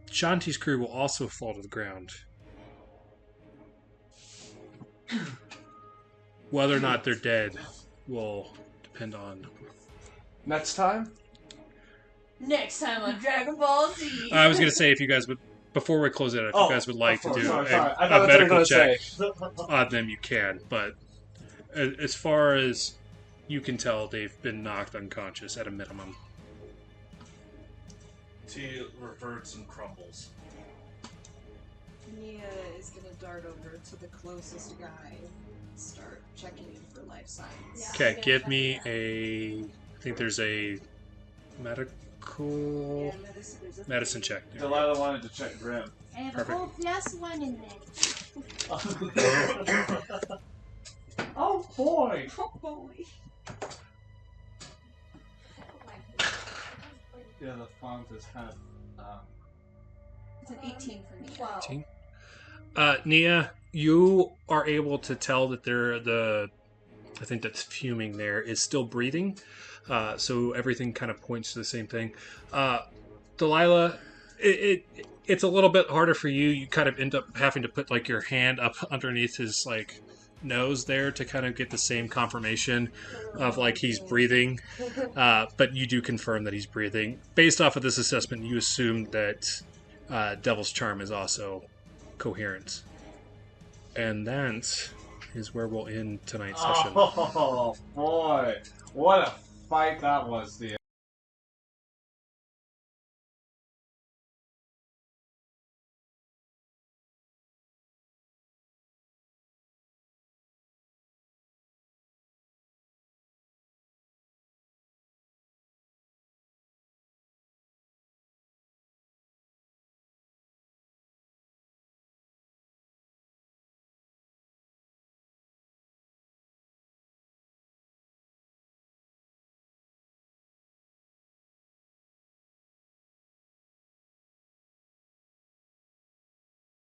Shanti's crew will also fall to the ground. Whether or not they're dead will depend on... Next time? Next time on Dragon Ball Z. I was going to say, if you guys would, before we close it out, if you guys would like to do sorry. a I thought that's what you were medical gonna check say. on them, you can. But as far as you can tell, they've been knocked unconscious at a minimum. T reverts and crumbles. Nia is gonna dart over to the closest guy and start checking in for life signs. Yeah. Okay, give me a... I think there's a medical... Yeah, there's a medicine check. Delilah wanted to check Grim. I have Perfect. a whole +1 in there. Oh boy! Oh boy. Yeah, the font is kind of. It's an 18 for me. 12. 18. Nia, you are able to tell that I think that's fuming there is still breathing. So everything kind of points to the same thing. Delilah, it's a little bit harder for you. You kind of end up having to put like your hand up underneath his like nose there to kind of get the same confirmation of like he's breathing. But you do confirm that he's breathing. Based off of this assessment, you assume that Devil's Charm is also coherent. And that is where we'll end tonight's session. Oh boy! What a fight that was, the